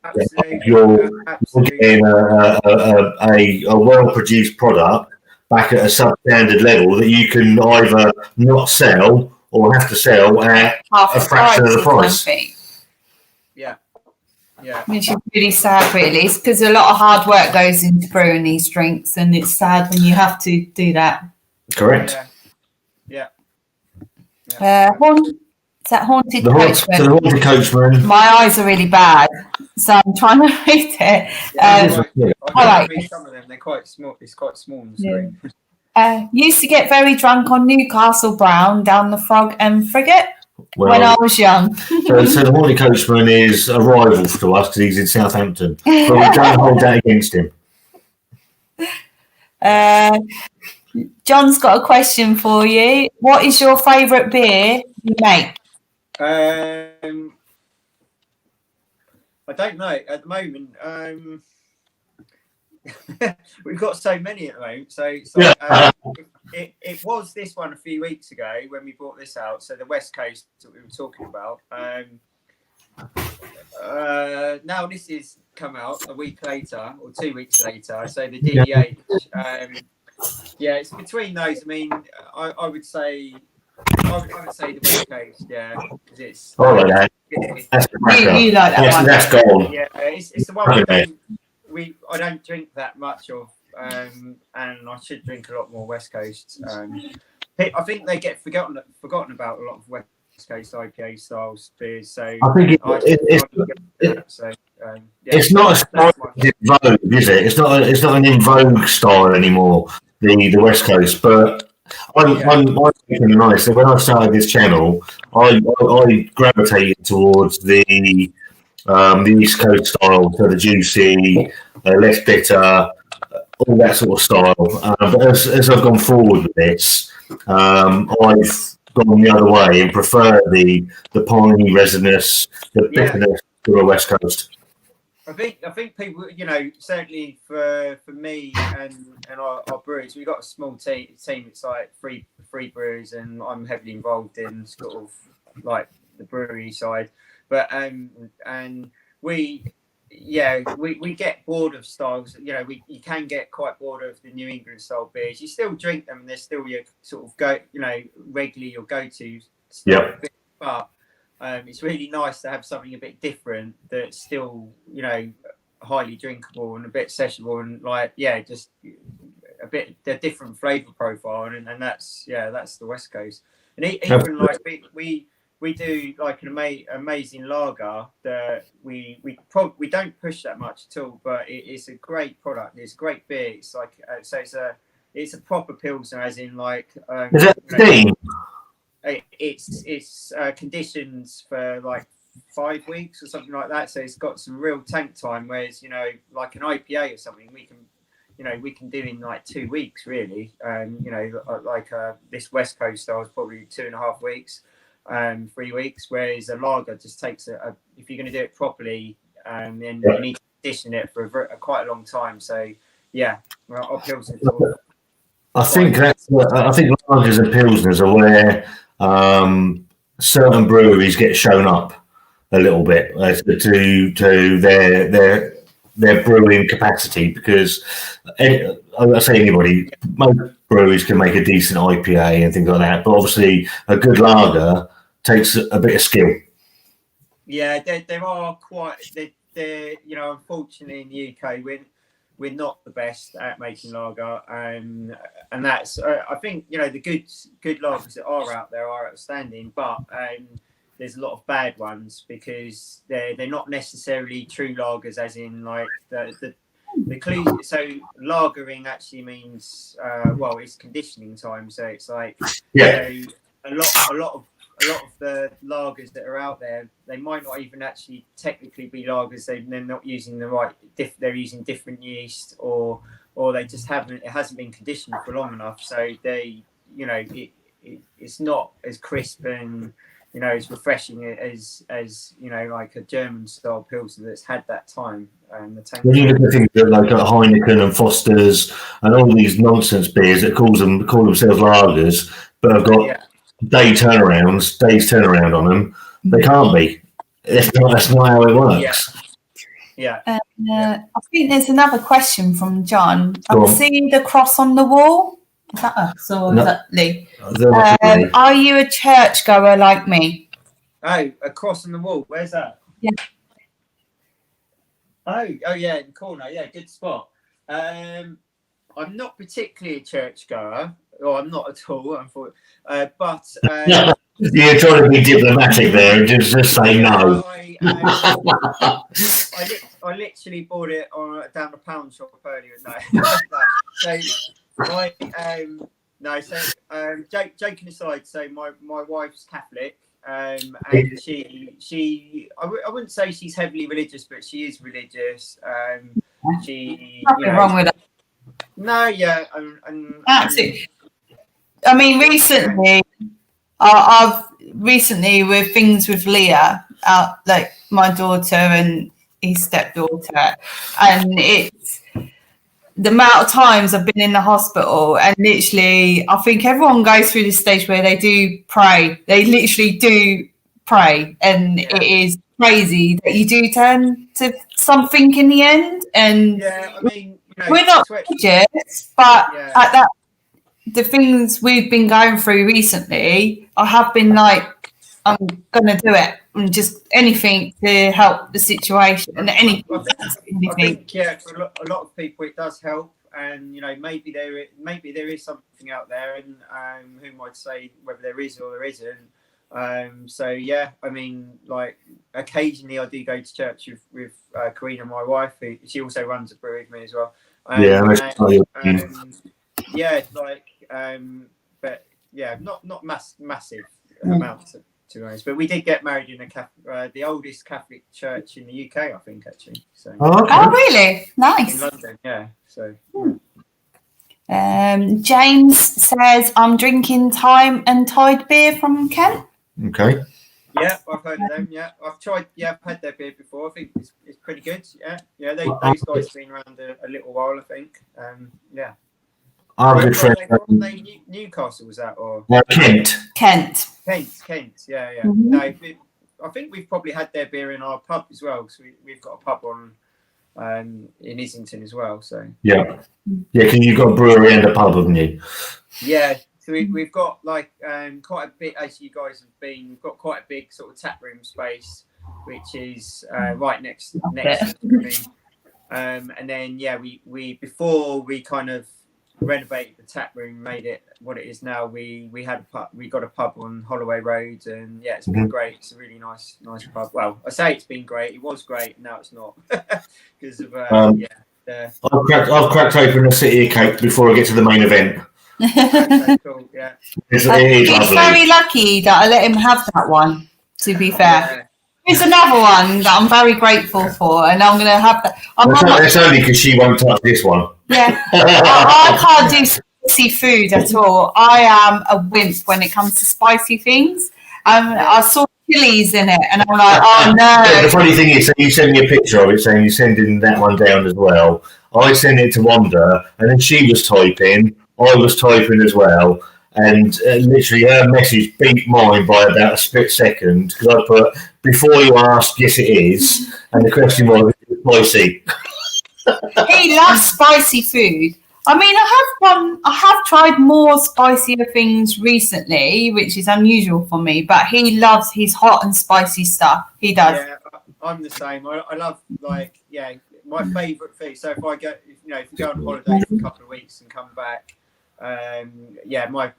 you're getting a well-produced product back at a substandard level that you can either not sell or have to sell at a fraction of the price. Which is really sad, really, because a lot of hard work goes into brewing these drinks, and it's sad when you have to do that. Correct. Is that Haunted Coachman? The Haunted Coachman. My eyes are really bad, so I'm trying to read it. I read some of them. They're quite small. It's quite small on the screen. Used to get very drunk on Newcastle Brown down the Frog and Frigate when I was young. so the Haunted Coachman is a rival to us because he's in Southampton, but we don't hold that against him. John's got a question for you. What is your favourite beer you make? I don't know at the moment. We've got so many at the moment. It was this one a few weeks ago when we brought this out. So the West Coast that we were talking about. Now this is come out a week later or 2 weeks later. So the DDH. It's between those. I mean, I would say the West Coast. Yeah, because it's. Oh, that's you like that one? That's gone. Yeah, it's the one I don't drink that much of. and I should drink a lot more West Coast. I think they get forgotten about a lot of West Coast IPA styles beers. So I think it's not a style in vogue, is it? It's not an in vogue style anymore. The West Coast, but I'm thinking nice. So when I started this channel, I gravitated towards the East Coast style, so the juicy, less bitter, all that sort of style. But as I've gone forward with this, I've gone the other way and prefer the piney resinous, the bitterness to the West Coast. I think people, certainly for me and our breweries, we've got a small team. It's like three breweries, and I'm heavily involved in sort of like the brewery side. But and we get bored of styles. You can get quite bored of the New England style beers. You still drink them, and they're still your sort of regularly your go-to style beer. But it's really nice to have something a bit different that's still, highly drinkable and a bit sessionable and just a bit a different flavour profile, and that's the West Coast. And even like we do like an amazing lager that we don't push that much at all, but it's a great product. It's a great beer. It's like it's a proper pilsner, as in like. Is that steam? It's conditions for like 5 weeks or something like that, so it's got some real tank time, whereas like an IPA or something we can do in like 2 weeks really. This West Coast style is probably 2.5 weeks, 3 weeks, whereas a lager just takes if you're going to do it properly, then you need to condition it for quite a long time. So our pilsner I think lagers and pilsners are where certain breweries get shown up a little bit to their brewing capacity, because I say anybody, most breweries can make a decent IPA and things like that, but obviously a good lager takes a bit of skill. Yeah, there are quite. They're unfortunately in the UK we're not the best at making lager, and that's I think the good lagers that are out there are outstanding, but there's a lot of bad ones because they're not necessarily true lagers, as in like the clue. So lagering actually means it's conditioning time, so it's like a lot of the lagers that are out there, they might not even actually technically be lagers. They're not using the right. They're using different yeast, or they just haven't. It hasn't been conditioned for long enough. So they, it's not as crisp and as refreshing as like a German style pilsner that's had that time. When you look at things like Heineken and Foster's and all these nonsense beers that call themselves lagers, but have got days turnaround on them, they can't be. That's not how it works. I think there's another question from John. I see the cross on the wall. Is that us or is that Lee? Are you a churchgoer like me? Oh, a cross on the wall. Where's that? Yeah. Oh yeah, in the corner. Yeah, good spot. I'm not particularly a churchgoer. Or I'm not at all, unfortunately. But you're trying to be diplomatic there and just say no. I literally bought it down the pound shop earlier. Joking aside, so my wife's Catholic, and she I wouldn't say she's heavily religious, but she is religious. Nothing wrong with that. No, absolutely. I mean, recently, I've with things with Leah, like my daughter and his stepdaughter, and it's the amount of times I've been in the hospital, and literally, I think everyone goes through this stage where they do pray. They literally do pray, and it is crazy that you do turn to something in the end. And we're not religious, but at that. The things we've been going through recently, I have been like, I'm going to do it. And just anything to help the situation. And anything. I think, for a lot of people, it does help. and maybe there is something out there, and who might say whether there is or there isn't. So yeah, I mean, like occasionally I do go to church with Karina, my wife. She also runs a brewery with me as well. But yeah, not massive amounts to be honest. But we did get married in the oldest Catholic church in the UK, I think, actually. So oh really? Nice. in London, yeah. So. James says, I'm drinking Time and Tide beer from Kent. Okay. Yeah, I've heard of them. Yeah, I've tried. Yeah, I've had their beer before. I think it's pretty good. Yeah. Those guys have been around a little while, I think. Yeah. Our good friend. Newcastle was that or Kent. Kent. Yeah. Mm-hmm. No, I think we've probably had their beer in our pub as well, because we've got a pub in Islington as well. So yeah. Because you've got a brewery and a pub, haven't you? Yeah. So we've got like quite a bit, as you guys have been. We've got quite a big sort of tap room space, which is right next to me. And then we before we kind of renovated the tap room, made it what it is now. We got a pub on Holloway Road, and yeah, it's been great. It's a really nice pub. Well, I say it's been great. It was great. Now it's not because of I've cracked open a City of Cake before I get to the main event. Okay, cool. Yeah, he's very lucky that I let him have that one. To be fair, there's another one that I'm very grateful for, and I'm going to have that. That's only because she won't touch this one. Yeah, I can't do spicy food at all. I am a wimp when it comes to spicy things. I saw chilies in it, and I'm like, oh no. The funny thing is, so you send me a picture of it saying you're sending that one down as well. I sent it to Wanda, and then she was typing. I was typing as well, and literally her message beat mine by about a split second, because I put, before you ask, yes it is, and the question was, spicy. He loves spicy food. I mean, I have tried more spicier things recently, which is unusual for me, but he loves his hot and spicy stuff. He does. Yeah, I'm the same. I love, my favourite food. So if I go, if you go on holiday for a couple of weeks and come back, my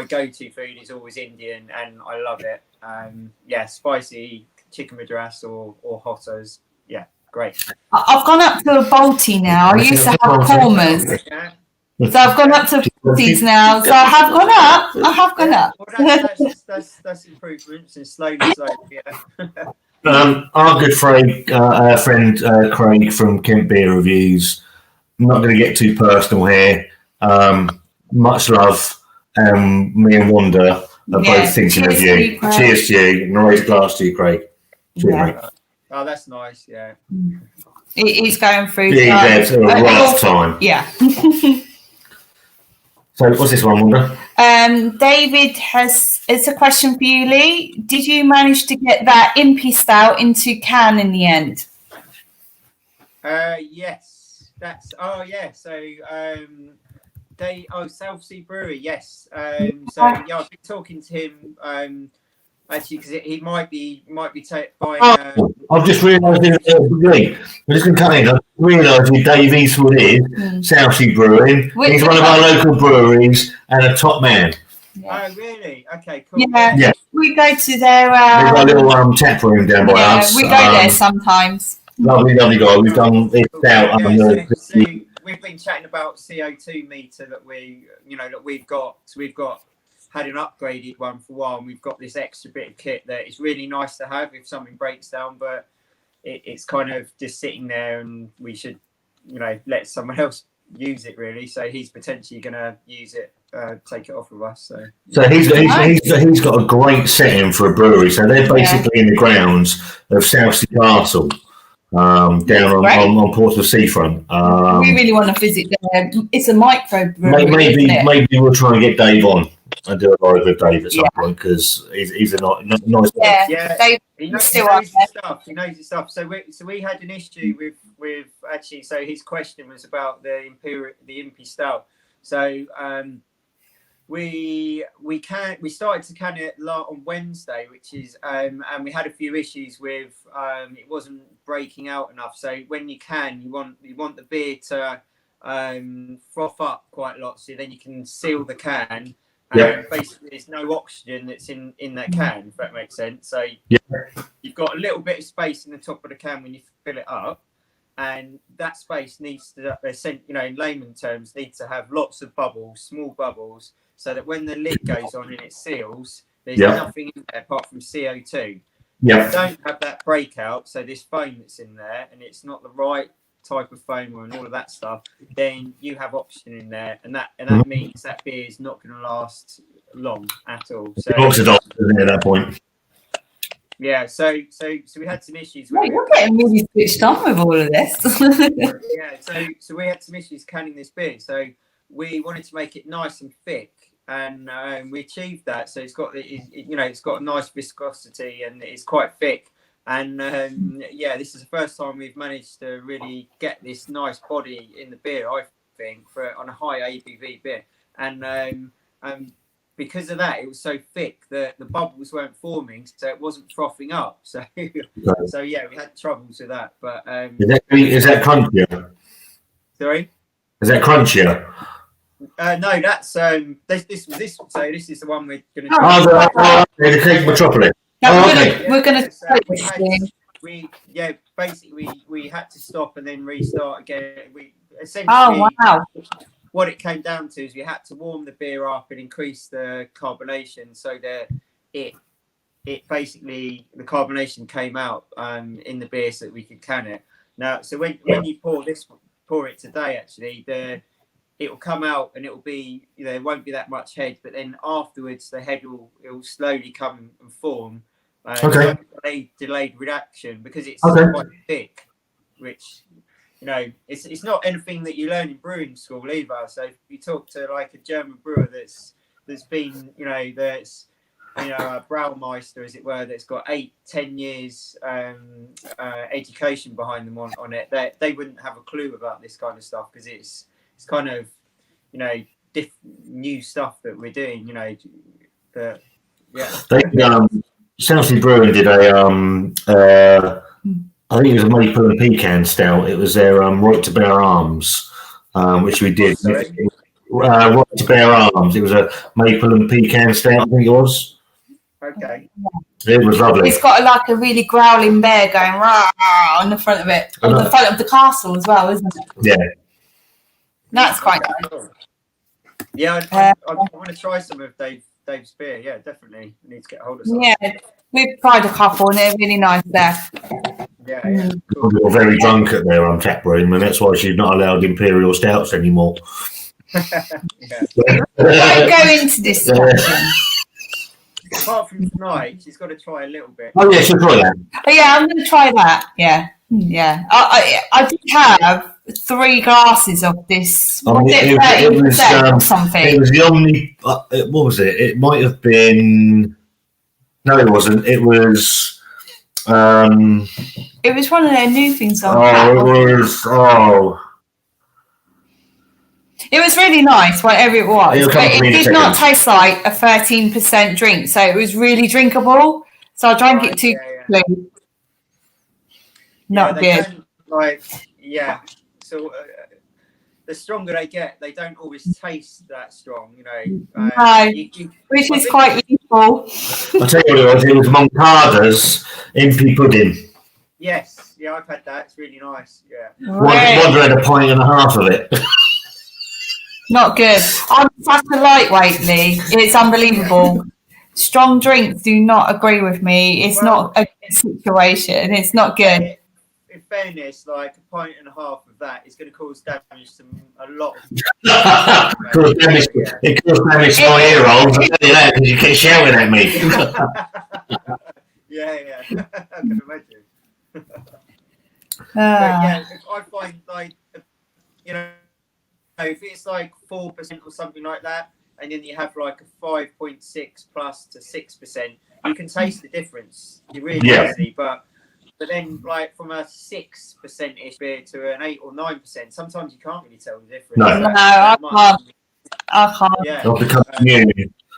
go-to food is always Indian, and I love it. Spicy chicken madras or hotas. Yeah, great. I've gone up to a Balti now. I used to have kormas. So I've gone up to Baltis now. So I have gone up. Well, that's improvements, and slowly, yeah. Our good friend Craig from Kent Beer Reviews. I'm not going to get too personal here. Much love. Me and Wanda are both thinking of you. Cheers to you. And raise a glass to you, Craig. Cheers, mate. Oh, that's nice. Yeah. He's going through a rough time. Yeah. So what's this one, Wanda? David it's a question for you, Lee. Did you manage to get that Impy Stout into can in the end? Yes. So South Sea Brewery, yes. I've been talking to him actually, because he might be buying. I've just realised I'm just going to cut in. I've realised who Dave Eastwood is, South Sea Brewing. He's one of our local breweries and a top man. Yeah. Oh, really? Okay, cool. Yeah. We go to their. They've got a little tap room down by us. We go there sometimes. Lovely guy. We've done this out. So we've been chatting about CO2 meter that we've got. So we've had an upgraded one for a while, and we've got this extra bit of kit that is really nice to have if something breaks down, but it's kind of just sitting there, and we should let someone else use it really. So he's potentially going to use it, take it off of us. So he's got a great setting for a brewery. So they're basically in the grounds of South Sea Castle. Down on Portsmouth seafront. We really want to visit there. It's a micro brewery. Maybe we'll try and get Dave on and do a live with Dave at some point, because he's a nice guy. Yeah, he knows his stuff. He knows his stuff. So we had an issue with actually. So his question was about the Impy Stout. So we started to can it on Wednesday, which is and we had a few issues with it wasn't breaking out enough. So when you can, you want the beer to froth up quite a lot, so then you can seal the can. Yeah. Basically, there's no oxygen that's in that can, if that makes sense. So Yeah. you've got a little bit of space in the top of the can when you fill it up, and that space needs to, in layman terms, needs to have lots of bubbles, small bubbles, so that when the lid goes on and it seals, there's nothing in there apart from CO2. Yeah. If you don't have that breakout, so this foam that's in there, and it's not the right type of foam and all of that stuff, then you have oxygen in there, and that means that beer is not going to last long at all. So Oxidized at that point. Yeah, so we had some issues with Wait, you're getting really switched on with all of this. so we had some issues canning this beer. So we wanted to make it nice and thick, and we achieved that. So it's got it's got a nice viscosity and it's quite thick. And this is the first time we've managed to really get this nice body in the beer, I think, on a high ABV beer. And because of that, it was so thick that the bubbles weren't forming, so it wasn't frothing up. So we had troubles with that. But is that crunchier? Sorry? Is that crunchier? No, that's this is the one we're going to. The Cake Metropolis. We're going to we had to stop and then restart again. We essentially what it came down to is we had to warm the beer up and increase the carbonation so that it basically the carbonation came out in the beer so that we could can it. Now, so when you pour it today, actually it will come out and it will be, there won't be that much head, but then afterwards the head will slowly come and form. Delayed reaction because it's quite thick, which it's not anything that you learn in brewing school either. So if you talk to like a German brewer that's been that's a Braumeister, as it were, that's got 8-10 years education behind them on it, they wouldn't have a clue about this kind of stuff because it's kind of new stuff that we're doing. Southsea Brewing did I think it was a maple and pecan stout. It was their right to bear arms, which we did. Right to bear arms. It was a maple and pecan stout, I think it was. Okay. It was lovely. It's got like a really growling bear going rah on the front of it, on the front of the castle as well, isn't it? Yeah. That's quite nice. Yeah, I want to try some of Dave's beer. Yeah, definitely. I need to get hold of some. Yeah, we've tried a couple and they're really nice there. Yeah. Cool. You're very drunk at their tap room, and that's why she's not allowed imperial stouts anymore. Don't go into this discussion. Apart from tonight, she's got to try a little bit. Oh yeah, she'll try that. Oh, yeah, I'm going to try that. Yeah. I did have 3 glasses of this. Was it 30% or something? It was the only. What was it? It might have been. No, it wasn't. It was. It was one of their new things on tap. It was really nice, whatever it was. But it did not taste like a 13% drink, so it was really drinkable. So I drank it too quickly. Not good. So the stronger they get, they don't always taste that strong, which is quite useful. I'll tell you what it was Moncada's MP pudding. Yes, yeah, I've had that. It's really nice. Yeah. Wonder had a pint and a half of it. Not good. I'm such a lightweight, Lee. It's unbelievable. Strong drinks do not agree with me. It's not a good situation. It's not good. In fairness, like a pint and a half of that is going to cause damage to a lot of It caused damage to my ear holes. I'll tell you that because you kept shouting at me. Yeah. I can imagine. I find like, if it's like 4% or something like that, and then you have like a 5.6 plus to 6%, you can taste the difference. You really easily, but then like from a 6% beer to an 8 or 9%, sometimes you can't really tell the difference. No, I can't. Yeah.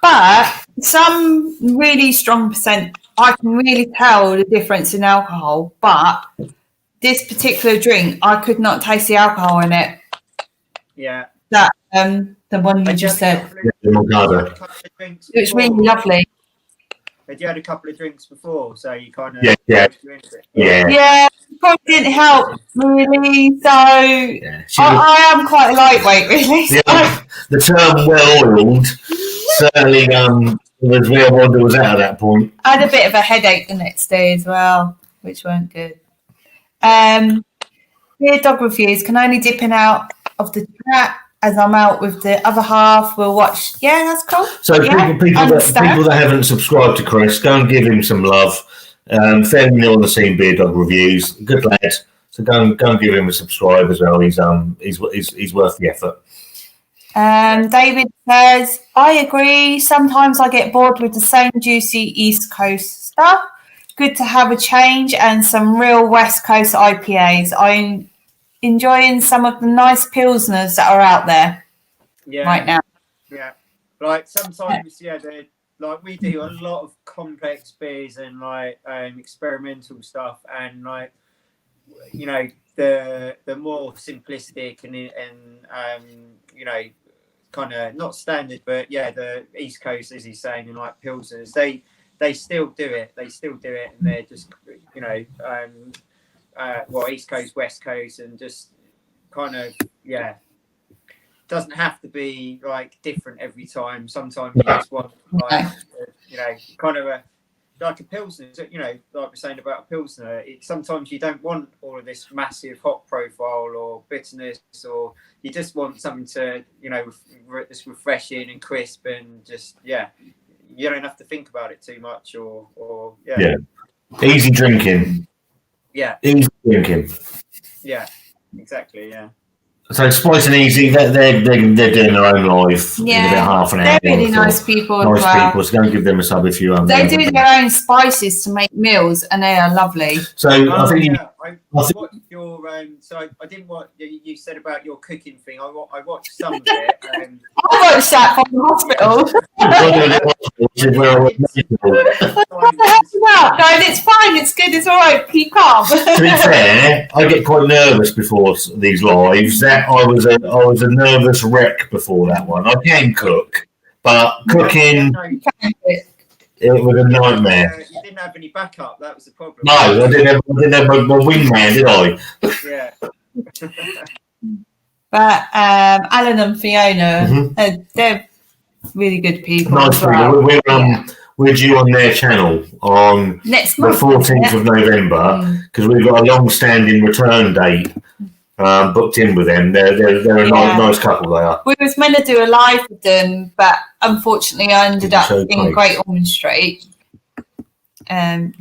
But some really strong percent, I can really tell the difference in alcohol. But this particular drink, I could not taste the alcohol in it. Yeah. That the one you just said. The Morgado. It was really lovely. Had you had a couple of drinks before, so you kind of Yeah. Yeah, probably didn't help really. So I am quite lightweight, really. Yeah, the term well-oiled certainly was where Wanda was at that point. I had a bit of a headache the next day as well, which weren't good. Beer dog reviews can only dip in out of the chat as I'm out with the other half. We'll watch. Yeah, that's cool. So people that haven't subscribed to Chris, go and give him some love. Fairly new on the scene, beer dog reviews. Good lad. So go and give him a subscribe as well. He's worth the effort. David says, I agree. Sometimes I get bored with the same juicy East Coast stuff. Good to have a change and some real West Coast IPAs. I'm enjoying some of the nice Pilsners that are out there right now. Yeah. Like sometimes, like we do a lot of complex beers and like experimental stuff, and like the more simplistic and kind of not standard, but the East Coast, as he's saying, and like Pilsners, they still do it. And they're just East Coast, West Coast, and just kind of doesn't have to be like different every time. Sometimes you just want kind of like a Pilsner, like we're saying about a Pilsner, sometimes you don't want all of this massive hop profile or bitterness, or you just want something to, that's refreshing and crisp and just, you don't have to think about it too much or. Easy drinking. Yeah. Easy drinking. Yeah, exactly, yeah. So Spice and Easy, they're doing their own live in about half an hour. They're really nice people. Nice people. So go and give them a sub if you They do their own spices to make meals, and they are lovely. So I think I watched your so I didn't watch you said about your cooking thing. I watched some of it. I watched that from the hospital. Guys, it's fine. It's good. It's all right. Keep calm. To be fair, I get quite nervous before these lives. I was a nervous wreck before that one. I can cook, but cooking it was a nightmare. You didn't have any backup. That was the problem. No, I didn't have my wingman, did I? Yeah. But Alan and Fiona, they're really good people. Nice people. We're due on their channel on next month, the 14th of November because we've got a long-standing return date booked in with them. They're a nice couple. They are. We was meant to do a live with them, but unfortunately, I ended up in Great Ormond Street. And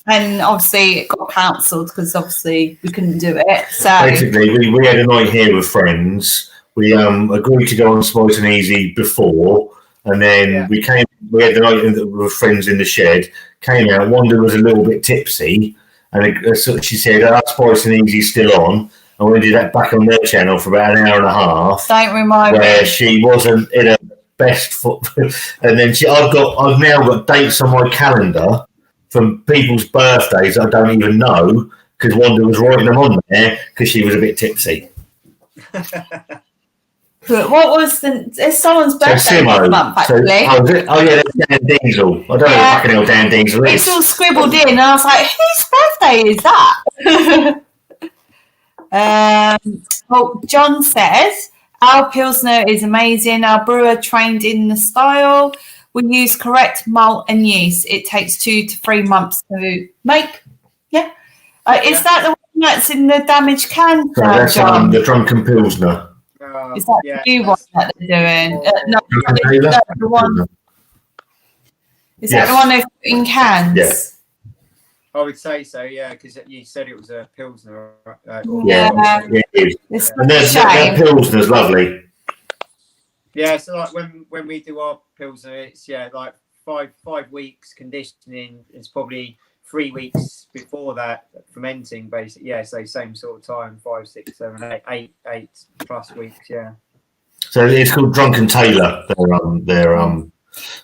obviously it got cancelled because obviously we couldn't do it. So basically, we had a night here with friends. We agreed to go on Spice and Easy before. And then we had the night with friends in the shed, came out, Wanda was a little bit tipsy, and she said, Spice and Easy's still on, and we did that back on their channel for about an hour and a half. Don't remind me. Where she wasn't in her best foot. And then I've now got dates on my calendar from people's birthdays I don't even know, because Wanda was writing them on there, because she was a bit tipsy. But what was it's someone's birthday this month, actually. That's Dan Diesel. I don't know what fucking hell Dan Diesel is. It's all scribbled in, and I was like, whose birthday is that? John says, our Pilsner is amazing. Our brewer trained in the style. We use correct malt and yeast. It takes 2 to 3 months to make. Yeah. Is that the one that's in the damaged can? That's the Drunken Pilsner. Is that the new one that they're doing? The one. Is that the one they've put in cans? Yes. I would say so, yeah, because you said it was a Pilsner. It is. It's and that Pilsner's lovely. Yeah, so like when we do our Pilsner, it's like 5 weeks conditioning. It's probably 3 weeks before that fermenting, basically. Yeah, so same sort of time, 5, 6, 7, 8 plus weeks. Yeah. So it's called Drunken Tailor.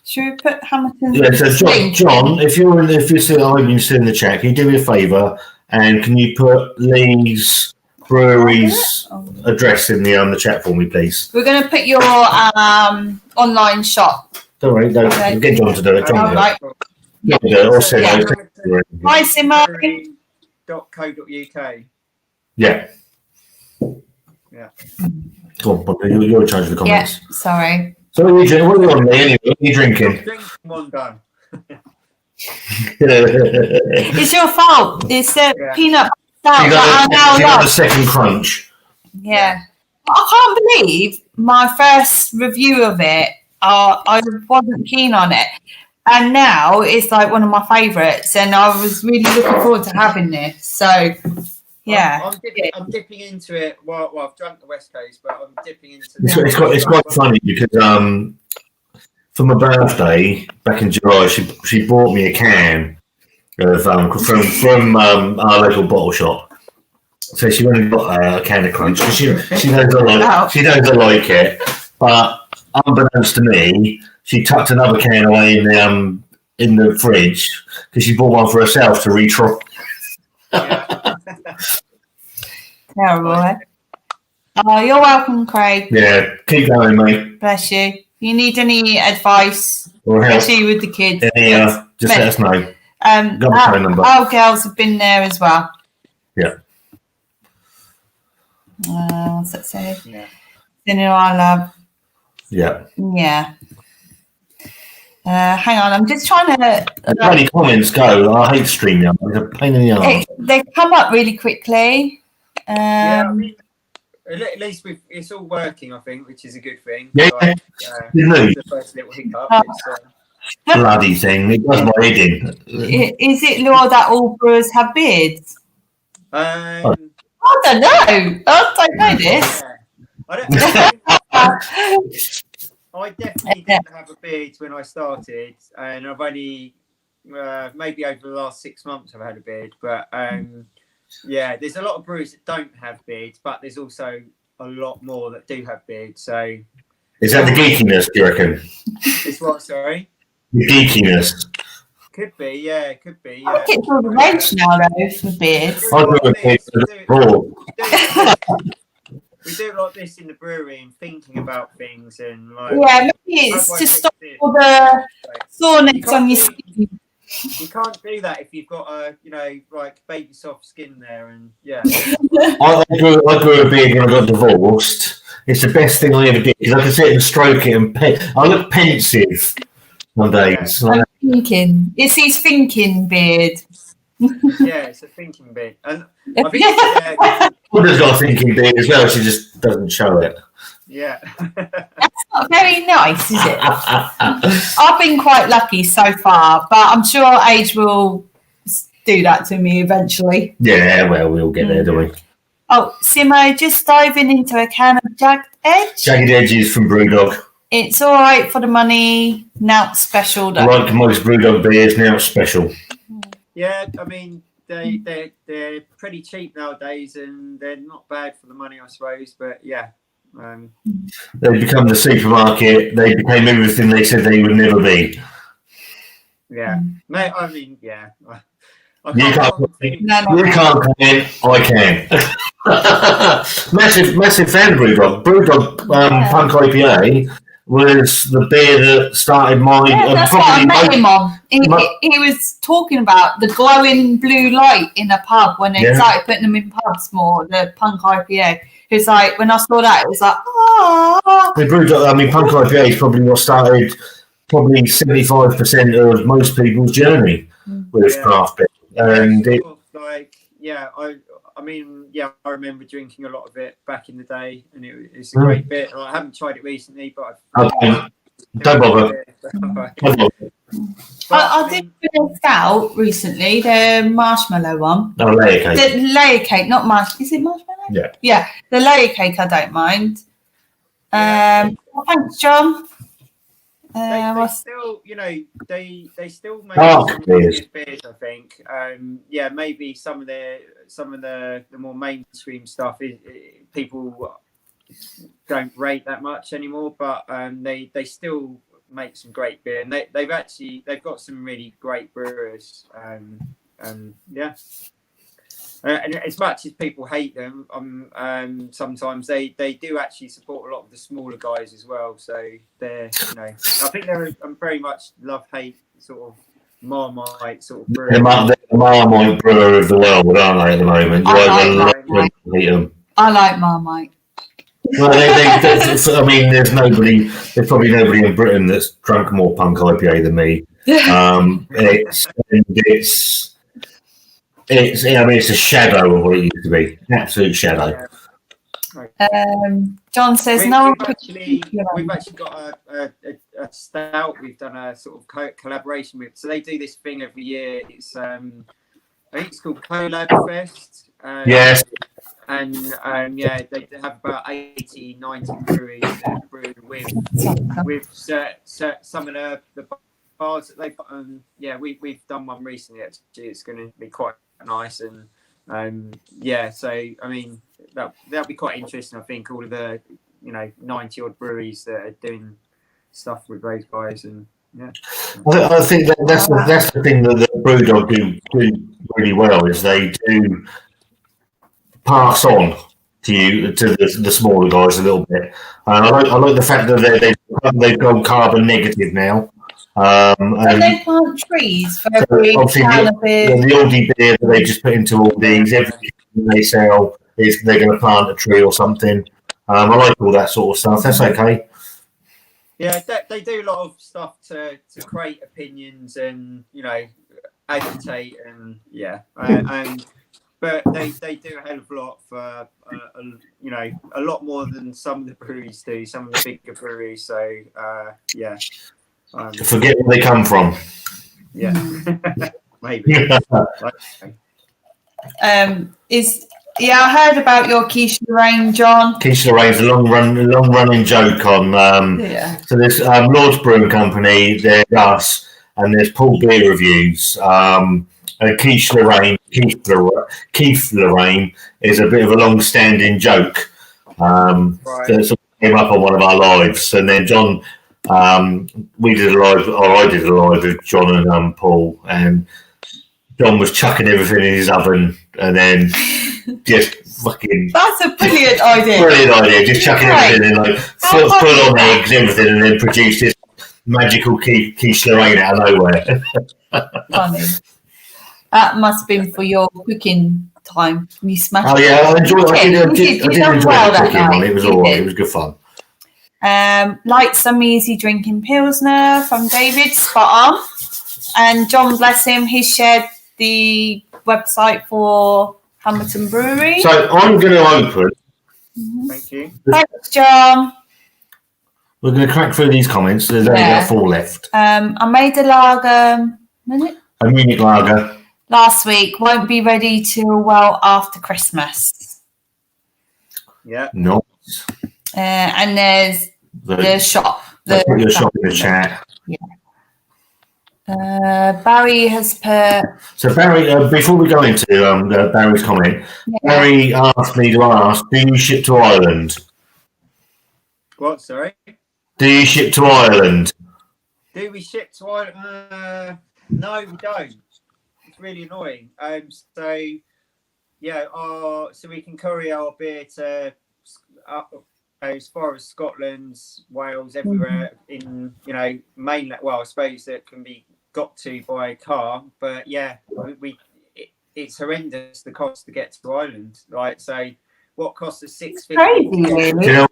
Should we put Hammerton? Yeah. So John, if you're still in the chat, can you do me a favour and can you put Lee's Brewery's address in the chat for me, please? We're going to put your online shop. Don't worry, don't get John to do it. John, Right. Yeah, or send it. Hi, Simone. brewery.co.uk. Yeah. Yeah. Go on, Bobby, you're in charge of the Yeah, comments. sorry. So what are you drinking? What are you on me anyway? What are you drinking? I'm drinking Mondo. It's your fault. It's the peanut stout You that I now got love. the second crunch. Yeah. I can't believe my first review of it, I wasn't keen on it. And now it's like one of my favourites, and I was really looking forward to having this. So, yeah. I'm dipping into it. Well, I've drunk the West Coast, but I'm dipping into It's quite funny because for my birthday back in July, she bought me a can of from our local bottle shop. So she went and got a can of Crunch because she knows I like it. But unbeknownst to me, she tucked another can away in the fridge because she bought one for herself to retry. Yeah. Terrible, eh? Oh, you're welcome, Craig. Yeah, keep going, mate. Bless you. If you need any advice, Or help. especially with the kids, Just let us know. Got the phone number. Our girls have been there as well. Yeah. What's that say? Yeah. Dinner I love. Yeah. Yeah. Hang on, I'm just trying to. Any comments go? I hate StreamYard. It's a pain in the arse. They come up really quickly. Yeah, I mean, at least it's all working, I think, which is a good thing. Yeah. The first little hiccup. Bloody thing. It does my head in. Is it law that all brewers have beards? I don't know. I don't know this. I definitely didn't have a beard when I started, and I've only maybe over the last 6 months I've had a beard. But yeah, there's a lot of brewers that don't have beards, but there's also a lot more that do have beards. So is that the geekiness, do you reckon? It's what, sorry? The geekiness. Could be, yeah, could be. I think it's all the rage now, though, for beards. I do a beard for the raw. We do like this in the brewery and thinking about things and like. Yeah, maybe it's to stop all the soreness on your skin. You can't do that if you've got a, like baby soft skin there, and yeah. I grew a beard when I got divorced. It's the best thing I ever did because I could sit and stroke it and I look pensive one day. Yeah. I'm thinking. It's his thinking beard. Yeah, it's a thinking beard. And I think Mother's got a thinking beard as well. She just doesn't show it. Yeah. That's not very nice, is it? I've been quite lucky so far, but I'm sure age will do that to me eventually. Yeah, well, we'll get there, don't we? Oh, Simo, just diving into a can of Jagged Edge. Jagged Edges from Brewdog. It's all right for the money. Now it's special, though. Like most Brewdog beers, now it's special. Yeah, I mean, they're pretty cheap nowadays, and they're not bad for the money, I suppose. But yeah. They become the supermarket. They became everything they said they would never be. Yeah, mate. I mean, yeah. You can't come in. I can. massive fan of Brewdog. Brewdog Punk IPA was the beer that started my. Yeah, that's what I met him on. He was talking about the glowing blue light in a pub when they started putting them in pubs more. The Punk IPA. It's like when I saw that, it was like, ah. The Brewdog, Punk IPA is probably what started 75% of most people's journey with craft beer. And I remember drinking a lot of it back in the day, and it's a great bit. I haven't tried it recently, but don't bother. I did a stout recently, the marshmallow one. No, layer cake. The layer cake, not marshmallow. Is it marshmallow? Yeah. Yeah, the layer cake I don't mind. Thanks, John. They still, they still make some good beers, I think. Maybe some of the more mainstream stuff people don't rate that much anymore, but they still make some great beer, and they've got some really great brewers. And as much as people hate them, sometimes they do actually support a lot of the smaller guys as well. So they're, I think they're very much love-hate sort of Marmite sort of brewer. The Marmite brewer of the world, aren't they, at the moment? I like Marmite. Well, I mean, there's probably nobody in Britain that's drunk more punk IPA than me. It's a shadow of what it used to be. Absolute shadow. John says we've actually got a stout we've done a sort of collaboration with. So they do this thing every year. It's I think it's called Collab Fest. Yes. And they have about 80, 90 breweries that brew with some of the bars that they've got. We've done one recently. Actually, it's going to be quite nice, and so I mean that'll be quite interesting. I think all of the 90 odd breweries that are doing stuff with those guys, and I think that's the thing that the Brewdog do really well is they do pass on to the smaller guys a little bit. I like the fact that they've gone carbon negative now. And they plant trees for every can of beer. The Aldi beer that they just put into Aldi's, everything they sell is they're going to plant a tree or something. I like all that sort of stuff. That's okay. Yeah, they do a lot of stuff to create opinions and agitate and but they do a hell of a lot for a lot more than some of the breweries do. Some of the bigger breweries. So forget where they come from. Yeah, maybe. I heard about your Quiche Lorraine, John. Quiche Lorraine's a long running joke on. So there's Lord's Brewing Company. There's us, and there's Paul Beer Reviews. And Quiche Lorraine is a bit of a long-standing joke that sort of came up on one of our lives. And then John, I did a live with John and Paul, and John was chucking everything in his oven, and then just fucking. That's a brilliant idea. Brilliant idea, just chucking everything in, full on eggs, everything, and then produce this magical Quiche Lorraine out of nowhere. Funny. That must have been for your cooking time. You smashed it. Oh yeah, I did enjoy the cooking one. It was all right. It was good fun. Like some easy drinking Pilsner from David, spot on. And John, bless him, he shared the website for Hammerton Brewery. So I'm going to open. Thank you. Thanks, John. We're going to crack through these comments. There's only about 4 left. I made a lager. A Munich lager. Last week, won't be ready till well after Christmas. Yeah. Nice. And there's the shop. Put your shop in the chat. Yeah. Barry has put. So Barry, before we go into Barry's comment, Barry asked me to ask: do you ship to Ireland? What? Sorry. Do you ship to Ireland? Do we ship to Ireland? No, we don't. Really annoying. So we can courier our beer to as far as Scotland, Wales, everywhere in mainland. Well, I suppose that can be got to by car, but it's horrendous the cost to get to Ireland. Right, so what costs us $6.50? Do you know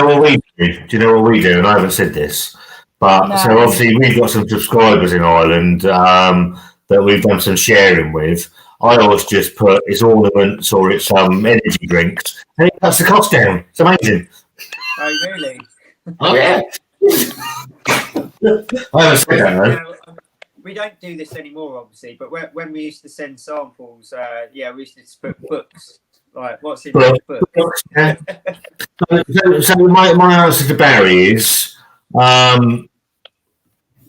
what we do? Do you know what we do? And I haven't said this, but so obviously we've got some subscribers in Ireland. That we've done some sharing with. I always just put its ornaments or its energy drinks, and it cuts the cost down. It's amazing. Oh, really? Oh, yeah. I haven't said that, though. We don't do this anymore, obviously, but when we used to send samples, we used to put books. Like, what's in the book? Yeah. So my answer to Barry is,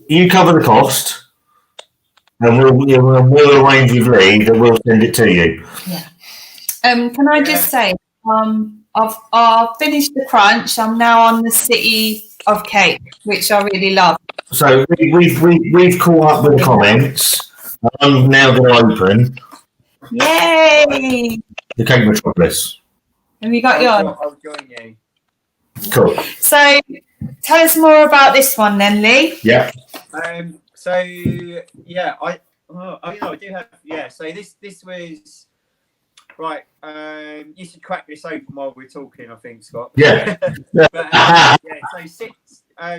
you cover the cost. And we'll arrange with Lee that we'll send it to you. Yeah. Can I just say, I've finished the crunch. I'm now on the City of Cake, which I really love. So we've caught up with the comments. I'm now going to open. Yay! The cake metropolis. Have you got yours? I'll join you. Cool. So, tell us more about this one then, Lee. Yeah. So yeah, I do have, yeah. So this was right. You should crack this open while we're talking, I think, Scott. Yeah. But, yeah. So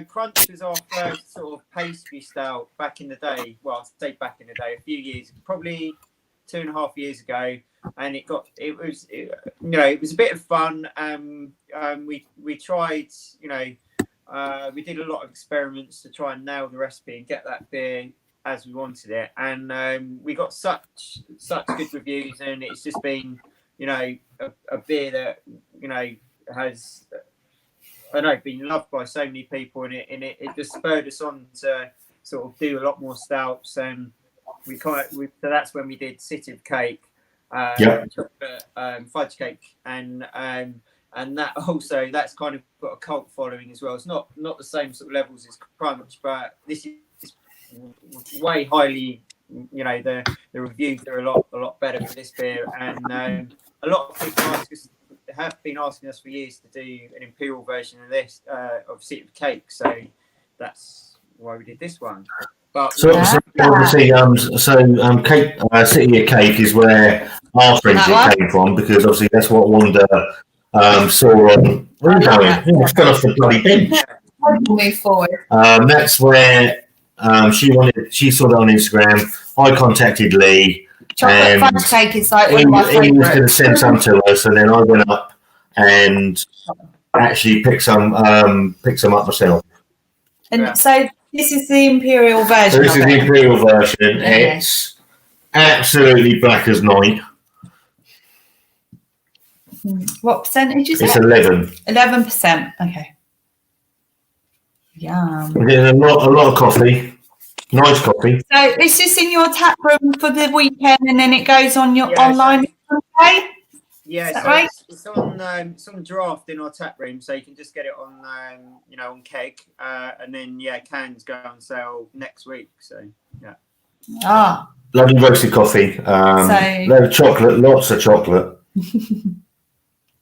Crunch was our first sort of pastry stout back in the day. Well, I'd say back in the day, a few years, probably 2.5 years ago, and it was a bit of fun. We tried, we did a lot of experiments to try and nail the recipe and get that beer as we wanted it, and we got such good reviews, and it's just been, a beer that has, I know, been loved by so many people, and it just spurred us on to sort of do a lot more stouts, and so that's when we did City of Cake, chocolate fudge cake, and that's kind of got a cult following as well. It's not the same sort of levels as Crunch, but this is way highly, the reviews are a lot better for this beer, and a lot of people have been asking us for years to do an imperial version of this of City of Cake, so that's why we did this one. But obviously, cake, City of Cake is where our friendship came from, because obviously that's what Wanda saw on. Where are you going? It's gone off the bloody bench. Move forward. That's where she saw that on Instagram. I contacted Lee. Chocolate fudge cake is like one of my He was going to favourites. send some to us, and then I went up and actually picked some up myself. And so this is the imperial version. So this is the imperial version. Okay. It's absolutely black as night. What percentage is it's it? 11. 11%. Okay. Yum. There's a lot of coffee. Nice coffee. So it's just in your tap room for the weekend, and then it goes on your online. Okay. Yeah, is that so right? It's on draft in our tap room, so you can just get it on, on keg, and then cans go on sale next week. So yeah. Ah. Lovely roasted coffee. Load of chocolate, lots of chocolate.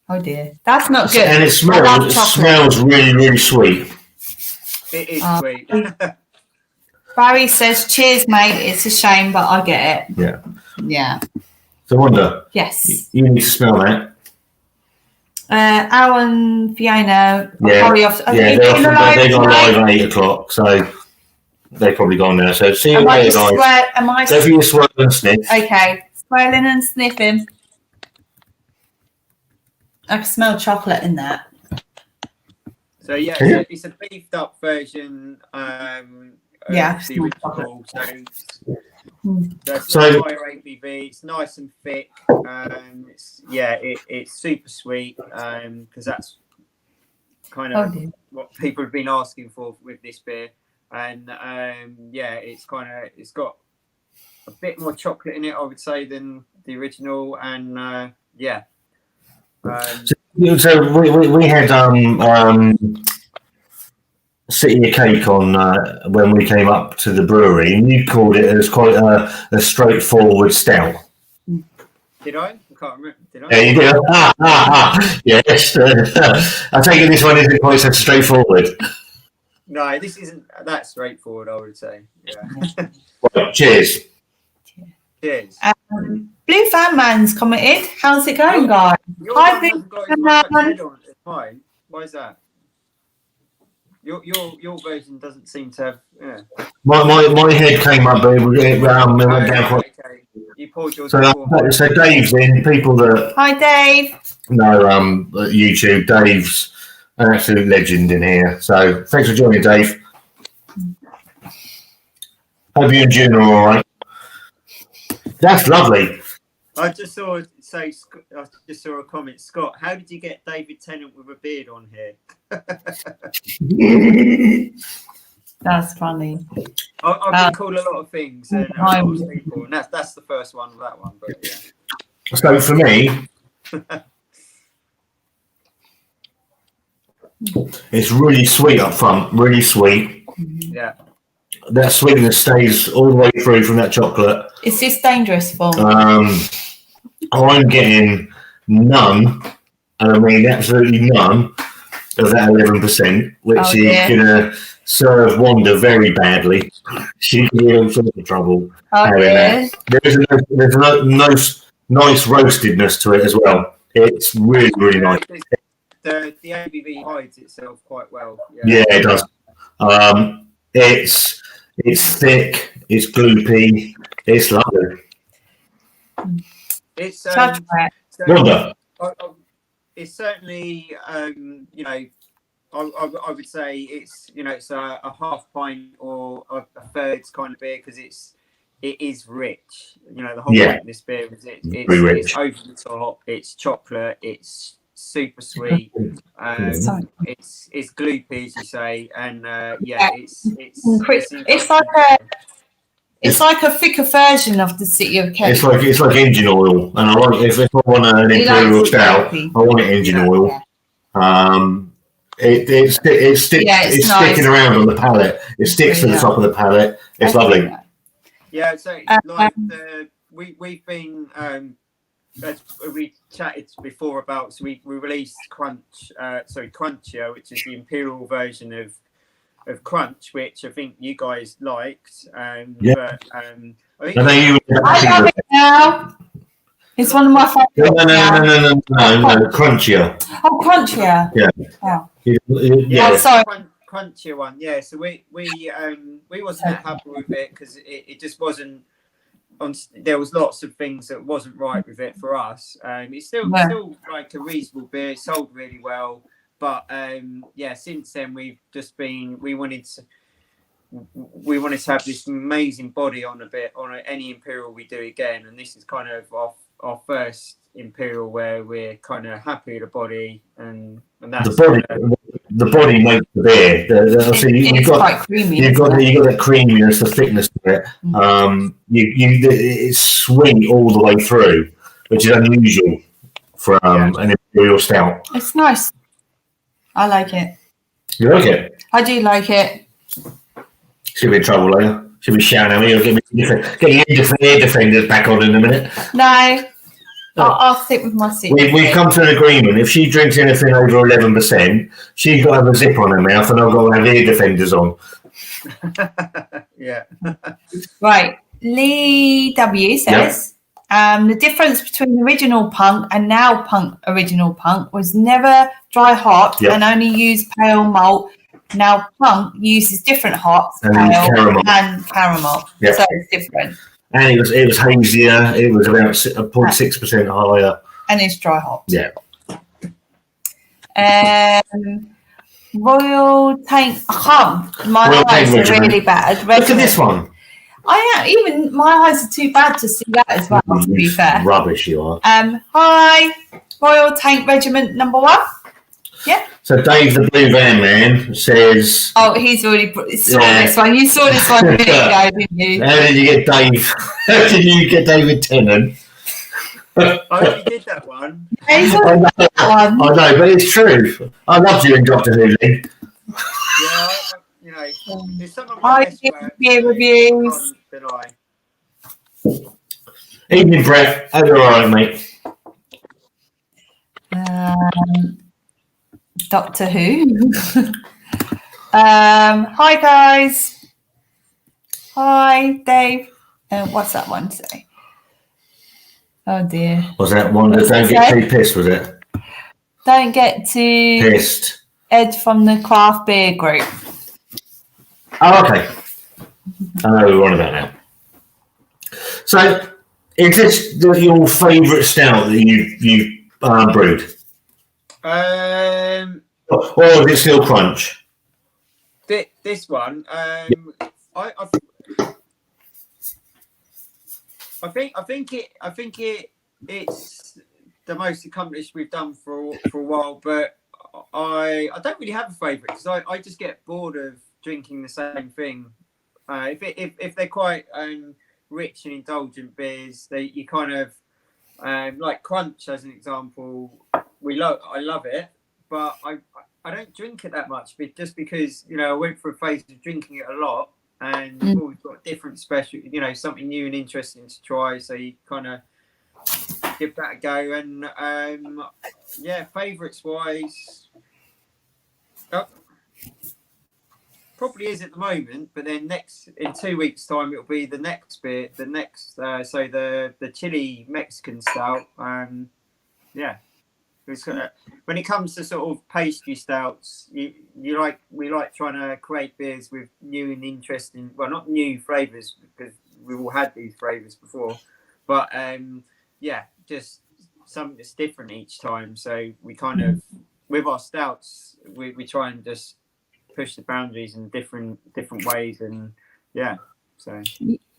Oh dear, that's not good. And it smells really, really sweet. It is sweet. Barry says, "Cheers, mate. It's a shame, but I get it." Yeah. Yeah. So Wanda. Yes. You need to smell that. Alan, Fiona, hurry off. They're gone live at 8 o'clock, so they've probably gone now. So see you later, guys. Go for your swirl and sniff. Okay, swirling and sniffing. I can smell chocolate in that. So it's a beefed up version. The original. So higher ABV. It's nice and thick. It's super sweet. Because that's kind of what people have been asking for with this beer. And it's got a bit more chocolate in it, I would say, than the original. And so we had City of Cake on when we came up to the brewery, and you called it as quite a straightforward stout. Did I? I can't remember. Did I? Yeah, you did. Yes. I take it this one isn't quite so straightforward. No, this isn't that straightforward, I would say. Yeah. Well, cheers. Cheers. Blue Fan Man's commented. How's it going, guys? Hi, Blue Fan Man. Why is that? Your version doesn't seem to have. Yeah. My head came up, but it went down quite. Okay. You pulled yours. So Dave's in. People that. Hi, Dave. No, YouTube. Dave's an absolute legend in here. So thanks for joining, Dave. Hope you and June are all right. That's lovely. I just saw a comment. Scott, how did you get David Tennant with a beard on here? That's funny. I've been called a lot of things, and a lot of people, and that's the first one of that one. But yeah. So for me, it's really sweet up front. Really sweet. Yeah. That sweetness stays all the way through from that chocolate. Is this dangerous for me? I'm getting none, and I mean absolutely none, of that 11%, which is going to serve Wanda very badly. She can be in all sorts of trouble having that. There's a nice roastedness to it as well. It's really, really nice. The ABV hides itself quite well. Yeah, it does. It's thick. It's gloopy. It's lovely. It's Wanda. It's certainly you know, I would say it's, you know, it's a half pint or a third kind of beer, because it is rich. You know, the whole point of this beer is it's over the top. It's chocolate. It's super sweet. It's gloopy, as you say, and it's like a thicker version of the City of Kent. It's like engine oil, and I like if I want an imperial stout, I want it engine oil. It's sticking around on the palate. It sticks to the top of the palate. It's lovely. Yeah, so like we've been we chatted before about, so we released Crunchier, which is the imperial version of Crunch, which I think you guys liked. But I love it now. It's one of my favourites. No, Crunchier. Oh, Crunchier. Yeah. Sorry. Crunchier one. Yeah. So we wasn't happy with it because it just wasn't. There was lots of things that wasn't right with it for us. It's still like a reasonable beer. It sold really well. But since then we wanted to have this amazing body on any imperial we do again, and this is kind of our first imperial where we're kind of happy with the body, and that's the body makes the beer. You've got that creaminess, the thickness to it. It's sweet all the way through, which is unusual for an imperial stout. It's nice. I like it. You like it? I do like it. She'll be in trouble later. She'll be shouting at me. Or get your air defenders back on in a minute. No. I'll stick with my seat. We've come to an agreement. If she drinks anything over 11%, she's got to have a zip on her mouth, and I've got to have ear defenders on. Yeah. Right. Lee W says, the difference between original punk and now original punk was never dry hop and only used pale malt. Now punk uses different hops, pale and caramel. Yep. So it's different. And it was hazier. It was about 0.6% higher. And it's dry hopped. Yeah. Royal Tank. My eyes are really bad. Look at this one. I am. Even my eyes are too bad to see that as well, to be fair. Rubbish you are. Hi. Royal Tank Regiment number 1. Yeah. So Dave the Blue Van Man says... Oh, he's already saw this one. You saw this one a minute ago, didn't you? How did you get Dave? How did you get David Tennant? I already did that one. Yeah, he's already did that one. I know, but it's true. I loved you in Doctor Who, Lee. Yeah, there's some of my best work. Beer reviews. Evening, Brett. Hope you're all right, mate. Doctor Who. Hi guys. Hi Dave. What's that one say? Oh dear. Was that one that don't get too pissed, was it? Don't get too pissed. Ed from the craft beer group. Oh, okay. I know we're on about now. So, is this your favourite stout that you brewed? Or is it still Crunch? This one, I think it's the most accomplished we've done for a while, but I don't really have a favourite because I just get bored of drinking the same thing. If they're quite rich and indulgent beers, you kind of like Crunch as an example. I love it, but I don't drink it that much, just because I went through a phase of drinking it a lot, and we've always got different special, something new and interesting to try. So you kind of give that a go. And favourites wise, probably is at the moment. But then in 2 weeks' time, it'll be the next bit. The next, so the chili Mexican stout. When it comes to sort of pastry stouts, we like trying to create beers with new and interesting, well, not new flavours because we've all had these flavours before, but just something that's different each time. So we kind of, with our stouts, we try and just push the boundaries in different ways, and so.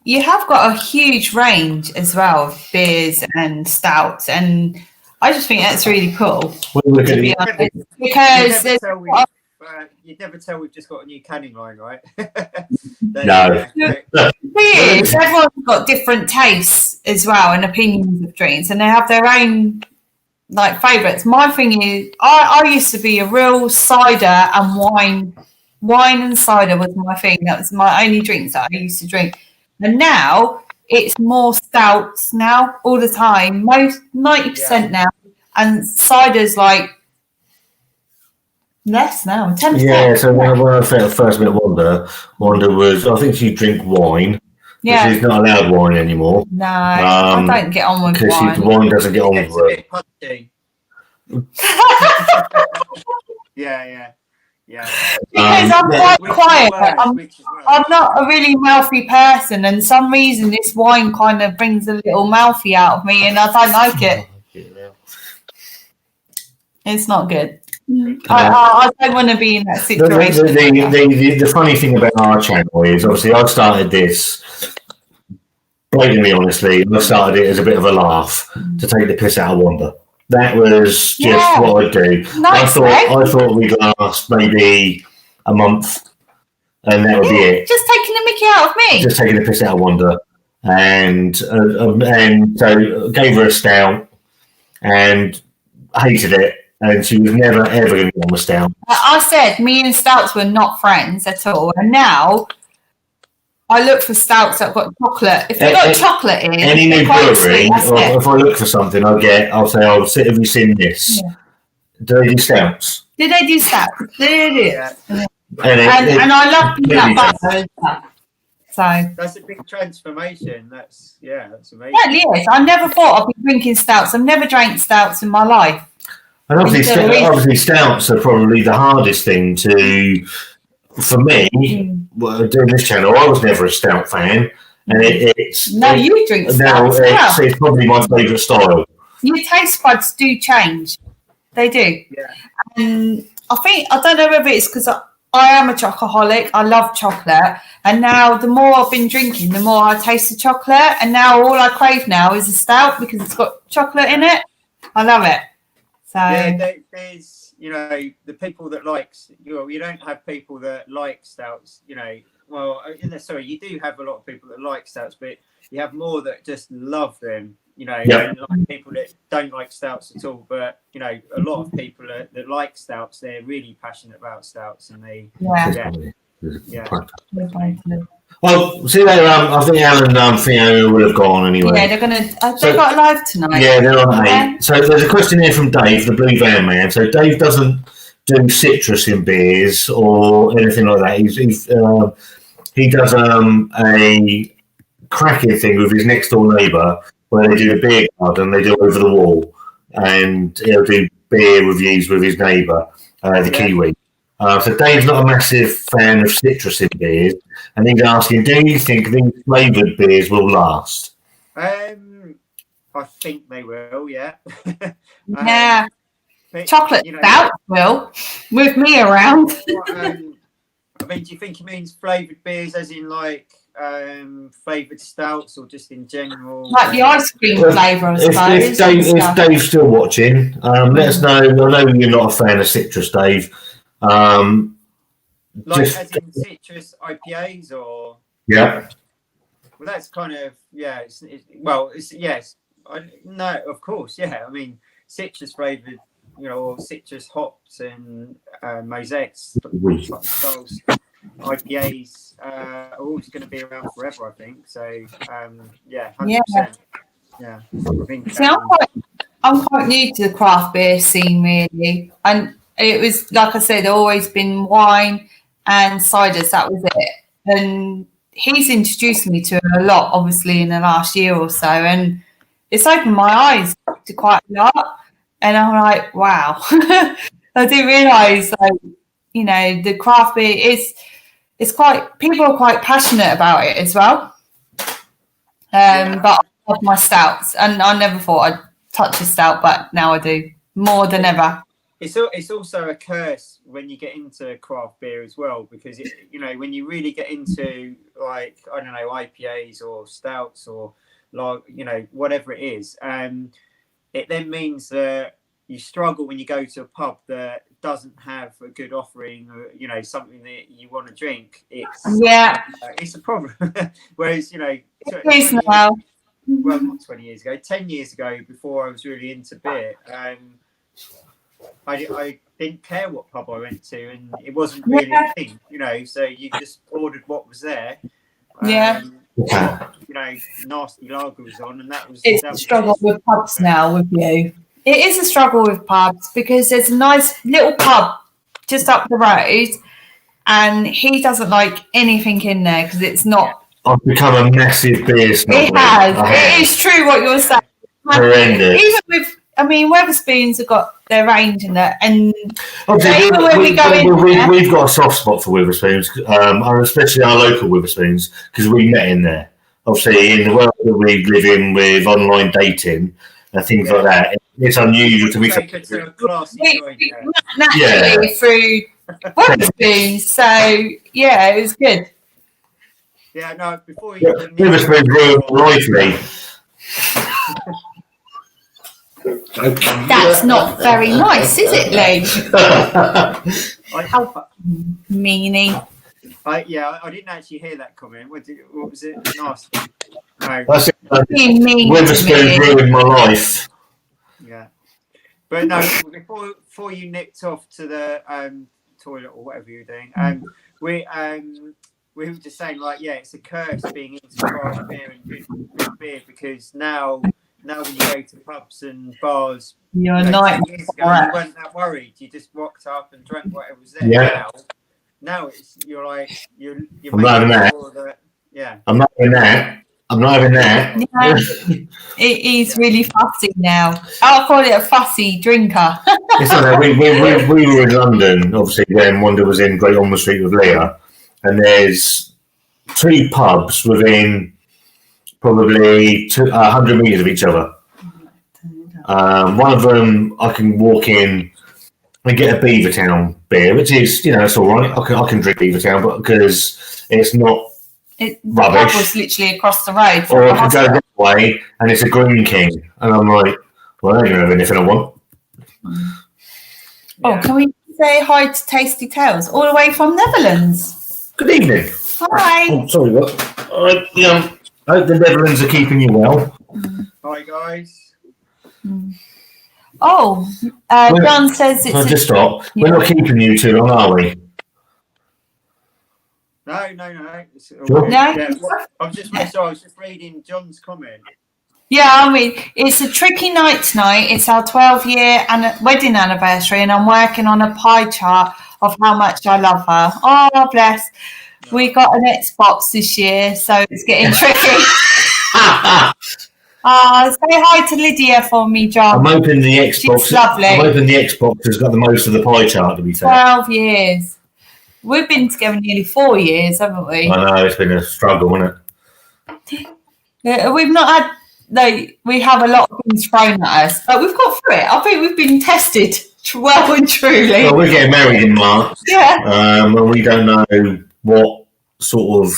You have got a huge range as well of beers and stouts, and I just think that's really cool. To be honest, because you'd never tell we've just got a new canning line, right? No. Everyone's got different tastes as well and opinions of drinks, and they have their own favourites. My thing is, I used to be a real cider and wine and cider was my thing. That was my only drinks that I used to drink, and now it's more stouts now all the time. Most 90% now, and cider's less now, 10%. Yeah, so when I first met Wanda was, I think she drink wine. Yeah. She's not allowed wine anymore. No, I don't get on with wine. Because wine doesn't get on with her. Yeah. Because I'm quite quiet. I'm not a really mouthy person, and some reason this wine kind of brings a little mouthy out of me, and I don't like it. It's not good. I don't want to be in that situation. The funny thing about our channel is, obviously, I started this, blatantly honestly, I started it as a bit of a laugh to take the piss out of Wanda. That was just what I'd do. Nice, I thought we'd last maybe a month, and that would be it. Just taking the mickey out of me. Just taking the piss out of Wanda. And so gave her a stout and hated it. And she was never, ever going to be on the stout. I said me and stouts were not friends at all. And now I look for stouts that have got chocolate. If they've got chocolate in, any new brewery, or if I look for something, I'll say, have you seen this? Yeah. Do they do stouts? Do they do stouts? They do. Yeah. And I love peanut butter and stuff. So that's a big transformation. That's amazing. Yeah, yes. I never thought I'd be drinking stouts. I've never drank stouts in my life. And obviously stouts are probably the hardest thing for me, doing this channel. I was never a stout fan, and you drink stouts. It's probably my favourite style. Your taste buds do change. They do. Yeah. And I don't know whether it's because I am a chocoholic. I love chocolate, and now the more I've been drinking, the more I taste the chocolate, and now all I crave now is a stout because it's got chocolate in it. I love it. So there's the people that you don't have people that like stouts, you do have a lot of people that like stouts, but you have more that just love them, and like people that don't like stouts at all. But a lot of people that like stouts, they're really passionate about stouts, and they Well, see later. I think Alan and Fiona would have gone anyway. Yeah, they're gonna. They got live tonight. Yeah, they're on 8. So there's a question here from Dave, the Blue Van Man. So Dave doesn't do citrus in beers or anything like that. He does a cracking thing with his next door neighbour where they do the beer garden. They do over the wall, and he'll do beer reviews with his neighbour, the Kiwi. So Dave's not a massive fan of citrus in beers, and he's asking, do you think these flavoured beers will last? I think they will, yeah. Yeah. Chocolate stout will, with me around. Do you think he means flavoured beers as in flavoured stouts, or just in general? Like the ice cream flavour, I suppose. If Dave's still watching, let us know. I know you're not a fan of citrus, Dave. As in citrus IPAs, or well, that's kind of yes. No, of course, yeah. I mean, citrus flavored, or citrus hops and mosaics, those IPAs are always going to be around forever, I think. So 100%. Yeah, I think. See, I'm quite new to the craft beer scene, really, and it was like I said, always been wine and ciders. That was it, and he's introduced me to it a lot, obviously, in the last year or so, and it's opened my eyes to quite a lot. And I'm like, wow, I didn't realise, like, you know, the craft beer it's quite, people are quite passionate about it as well. But I love my stouts, and I never thought I'd touch a stout, but now I do more than ever. It's also a curse when you get into craft beer as well, because you know, when you really get into, like, I don't know, IPAs or stouts or, like, you know, whatever it is, it then means that you struggle when you go to a pub that doesn't have a good offering, or, you know, something that you want to drink. It's a problem. Whereas, you know, Well, not 20 years ago, 10 years ago, before I was really into beer, I didn't care what pub I went to, and it wasn't really a thing, you know, so you just ordered what was there. You know, nasty lager was on, and that was a struggle with pubs now with you. It is a struggle with pubs, because there's a nice little pub just up the road, and he doesn't like anything in there because it's not. I've become a massive beer snob. It has. It is true what you're saying. Horrendous. Even with, I mean, Wetherspoons have got their range in there, and even when we go in, we've got a soft spot for Wetherspoons, and especially our local Wetherspoons, because we met in there. Obviously, in the world that we live in with online dating and things like that, it's unusual to be naturally through Wetherspoons. So yeah, it was good. Yeah, no. Before you Wetherspoons ruined lively. That's not very nice, is it, Lee? Meanie. I didn't actually hear that comment. What was it? Nasty. No. Wetherspoons ruined my life. Yeah, but no. Before you nicked off to the toilet or whatever you were doing, we were just saying, like, yeah, it's a curse being into craft beer and good beer, because now when you go to pubs and bars, you're not. Years ago, you weren't that worried. You just rocked up and drank whatever was there. Yeah. Now it's you're I'm not having that. I'm not having that. I'm not having that. Yeah. He's really fussy now. I'll call it a fussy drinker. We were in London, obviously, when Wanda was in Great Ormond Street with Leah, and there's 2 pubs within probably 100 metres of each other. One of them, I can walk in and get a Beavertown beer, which is, you know, it's all right. I can drink Beavertown, but because it's not rubbish. The pub was literally across the road. Or I can go that way and it's a Green King, and I'm like, well, I ain't gonna have anything I want. Oh, can we say hi to Tasty Tales, all the way from Netherlands? Good evening. Hi. Oh, sorry, what? I hope the Netherlands are keeping you well. Hi, guys. Oh, John says it's. Just stop. Yeah. We're not keeping you too long, are we? No. Sure. No. Yeah, I was just reading John's comment. Yeah, I mean, it's a tricky night tonight. It's our 12-year wedding anniversary, and I'm working on a pie chart of how much I love her. Oh, bless. We got an Xbox this year, so it's getting tricky. Say hi to Lydia for me, John. I'm hoping the Xbox. She's lovely. I'm hoping the Xbox has got the most of the pie chart, to be fair. 12 years. We've been together nearly 4 years, haven't we? I know, it's been a struggle, hasn't it? Yeah, we've not had. We have a lot of things thrown at us, but we've got through it. I think we've been tested well and truly. Well, we're getting married in March. Yeah. And we don't know what sort of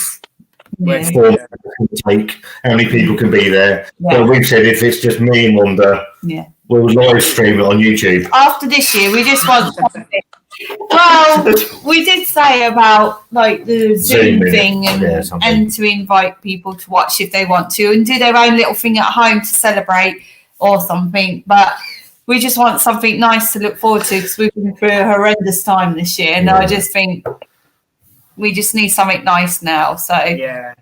form it can take, how many people can be there. Yeah. But we've said if it's just me and Wanda, we'll live stream it on YouTube. After this year, we just want something. Well, we did say about like the Zoom thing and to invite people to watch if they want to and do their own little thing at home to celebrate or something. But we just want something nice to look forward to because we've been through a horrendous time this year. And I just think we just need something nice now. So yeah.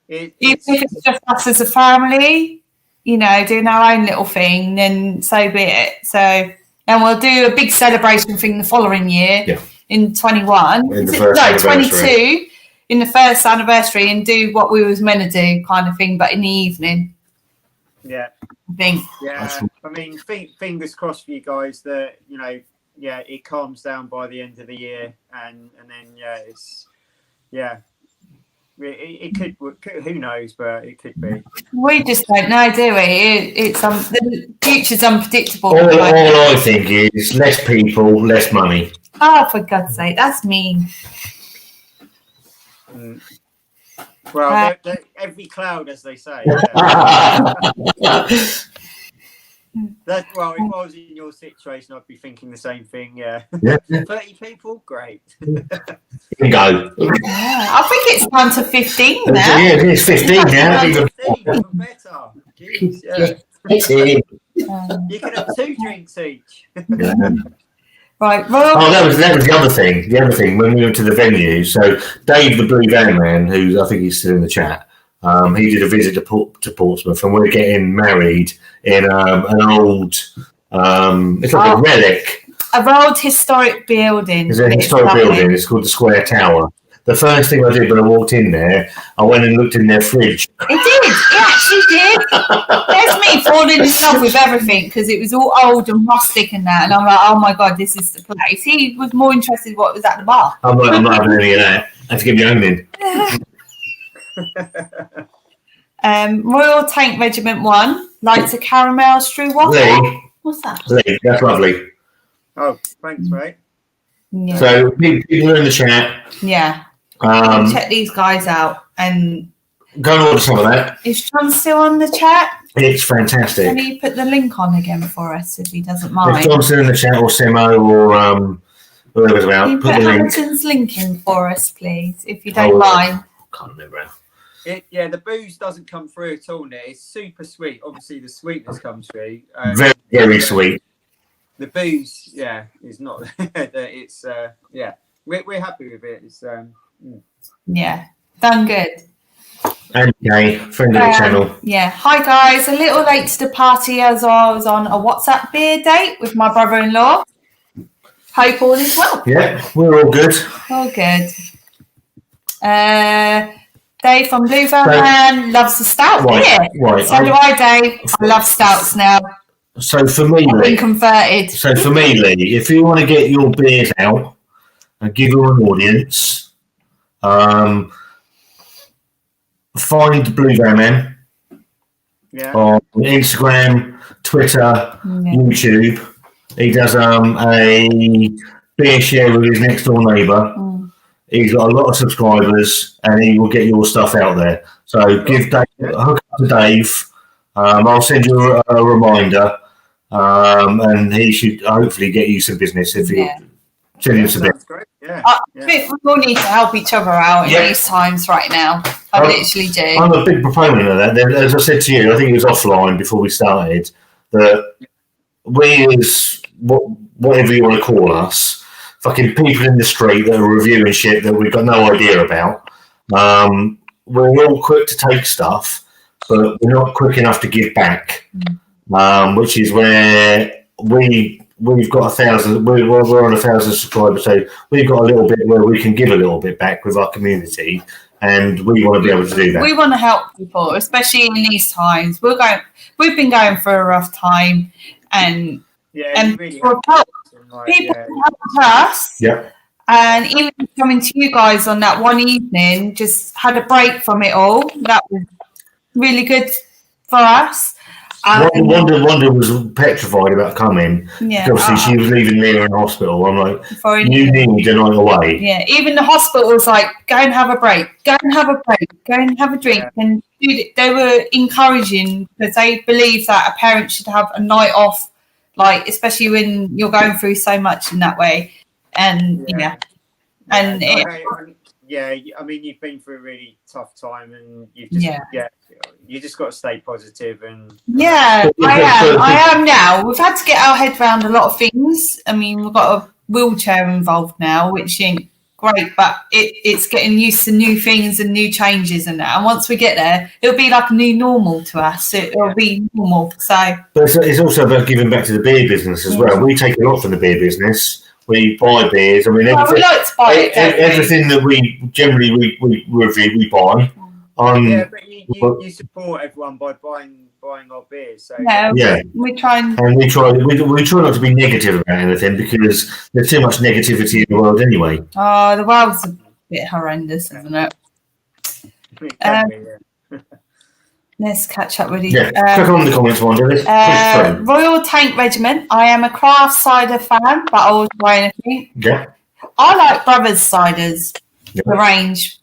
Even if it's just us as a family, doing our own little thing, then so be it. So, and we'll do a big celebration thing the following year in 21. In the first anniversary. 22 in the first anniversary, and do what we was meant to do, kind of thing, but in the evening. Yeah. I think. Yeah. I mean, fingers crossed for you guys that, it calms down by the end of the year, and then it could, who knows, but it could be. We just don't know, do we? The future's unpredictable. All I think is less people, less money. Oh, for God's sake, that's mean. Well, every cloud, as they say. If I was in your situation, I'd be thinking the same thing. Yeah. 30 people, great. Go. I think it's down to 15 now. Yeah, it's 15 now. Even better. Jeez, you can have 2 drinks each. Right. Well, that was the other thing. The other thing, when we went to the venue, so Dave, the Blue Van Man, who I think he's still in the chat, he did a visit to Portsmouth, and we're getting married in an old, it's like a relic. An old historic building. It's a historic building. It's called the Square Tower. The first thing I did when I walked in there, I went and looked in their fridge. It did. It actually did. There's me falling in love with everything because it was all old and rustic and that. And I'm like, oh my God, this is the place. He was more interested in what was at the bar. I'm not having any of that. I have to get my own in. Royal Tank Regiment 1 likes a caramel strew waffle. Lee. What's that? Lee, that's lovely. Oh, thanks, mate. Yeah. So people are in the chat. Yeah. Check these guys out and go and order some of that. Is John still on the chat? It's fantastic. Can you put the link on again for us if he doesn't mind? If John's still in the chat, or Simo, or whoever's about, Can you put Hammerton's link in for us, please, if you don't mind. Can't remember how. The booze doesn't come through at all now. It's super sweet. Obviously, the sweetness comes through. Very, very sweet. The booze, is not. It's we're happy with it. It's done good. Okay, friend of the channel. Yeah, hi guys. A little late to the party as I was on a WhatsApp beer date with my brother-in-law. Hope all is well. Yeah, we're all good. All good. Dave from Blue Van Man loves the stout beer. Right. So do I, Dave. I love stouts now. So for me, I've been converted. So for me, Lee, if you want to get your beers out and give them an audience, find the Blue Van Man on Instagram, Twitter, YouTube. He does a beer share with his next door neighbour. He's got a lot of subscribers, and he will get your stuff out there. So give Dave, hook up to Dave. I'll send you a reminder, and he should hopefully get you some business if you send him some business. We all need to help each other out in these times right now. I literally do. I'm a big proponent of that. As I said to you, I think it was offline before we started, that we as whatever you want to call us, fucking people in the street that are reviewing shit that we've got no idea about. We're all quick to take stuff, but we're not quick enough to give back, which is where we've got 1,000. We're on 1,000 subscribers, so we've got a little bit where we can give a little bit back with our community, and we want to be able to do that. We want to help people, especially in these times. We've been going through a rough time, and really for help. People helped us, and even coming to you guys on that one evening, just had a break from it all. That was really good for us. Wanda was petrified about coming. Obviously, she was leaving Leah in hospital. I'm like, you need a night away. Yeah, even the hospital was like, go and have a break, go and have a break, go and have a drink. And they were encouraging because they believe that a parent should have a night off. Like, especially when you're going through so much in that way. And, I mean, you've been through a really tough time, and you've just, you just got to stay positive. And I am now. We've had to get our head around a lot of things. I mean, we've got a wheelchair involved now, which ain't great, but it's getting used to new things and new changes and that. And once we get there, it'll be like a new normal to us. It'll be normal. So, but it's also about giving back to the beer business as well. We take a lot from the beer business. We buy beers. I mean, we like to buy it. Everything that we generally we review, we buy. Yeah, but you support everyone by buying our beers. So we try we try not to be negative about anything because there's too much negativity in the world anyway. Oh, the world's a bit horrendous, isn't it? Let's catch up with you. Yeah, click on the comments one, Dennis. Royal Tank Regiment. I am a craft cider fan, but I will try anything. Yeah. I like Brothers ciders, the range,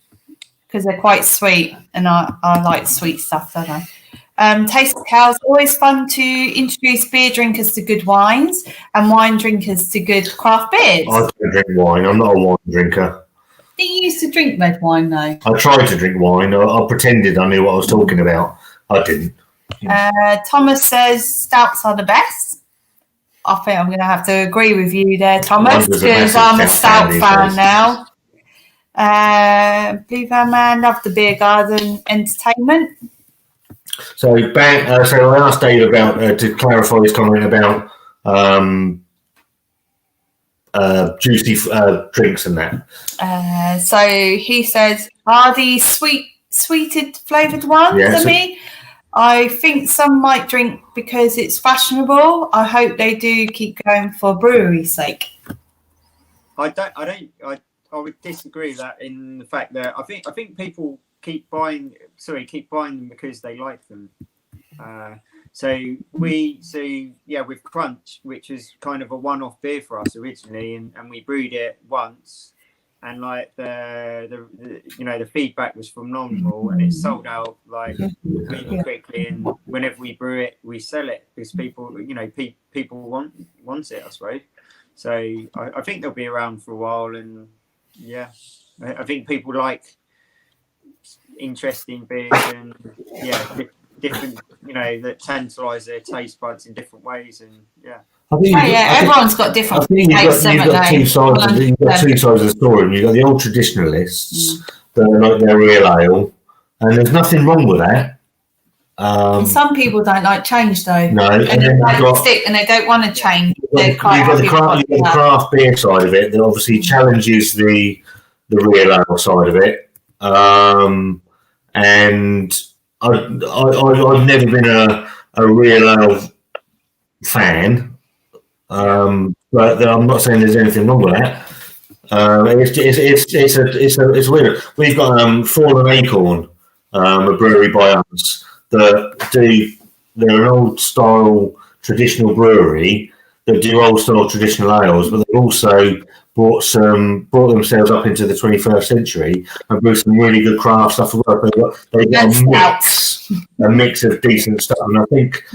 because they're quite sweet, and I like sweet stuff, don't I? Taste of Cows. Always fun to introduce beer drinkers to good wines and wine drinkers to good craft beers. I don't drink wine. I'm not a wine drinker. Did you used to drink red wine, though? I tried to drink wine. I pretended I knew what I was talking about. I didn't. Thomas says stouts are the best. I think I'm going to have to agree with you there, Thomas, because I'm a stout fan now. Blue Van Man, love the beer garden entertainment. So I asked Dave about to clarify his comment about juicy drinks and that. So he says, are these sweeted flavoured ones? I think some might drink because it's fashionable. I hope they do keep going for brewery's sake. I would disagree with that in the fact that I think people keep buying them because they like them. With Crunch, which is kind of a one-off beer for us originally, and we brewed it once, and like the feedback was phenomenal, and it sold out like really quickly. And whenever we brew it, we sell it because people want it, I suppose. So I think they'll be around for a while, and I think people like interesting beers and different, that tantalise their taste buds in different ways, and everyone's got different tastes. You've got two sides of the story. You've got the old traditionalists that are like their real ale, and there's nothing wrong with that. Some people don't like change, though. No, and they like stick, and they don't want to change. You've got the craft beer side of it that obviously challenges the real ale side of it, and I've never been a real ale fan. But I'm not saying there's anything wrong with that. It's weird. We've got Fallen Acorn, a brewery by us they're an old style traditional brewery that do old style traditional ales, but they've also brought themselves up into the 21st century and brewed some really good craft stuff. They got a mix of decent stuff, and I think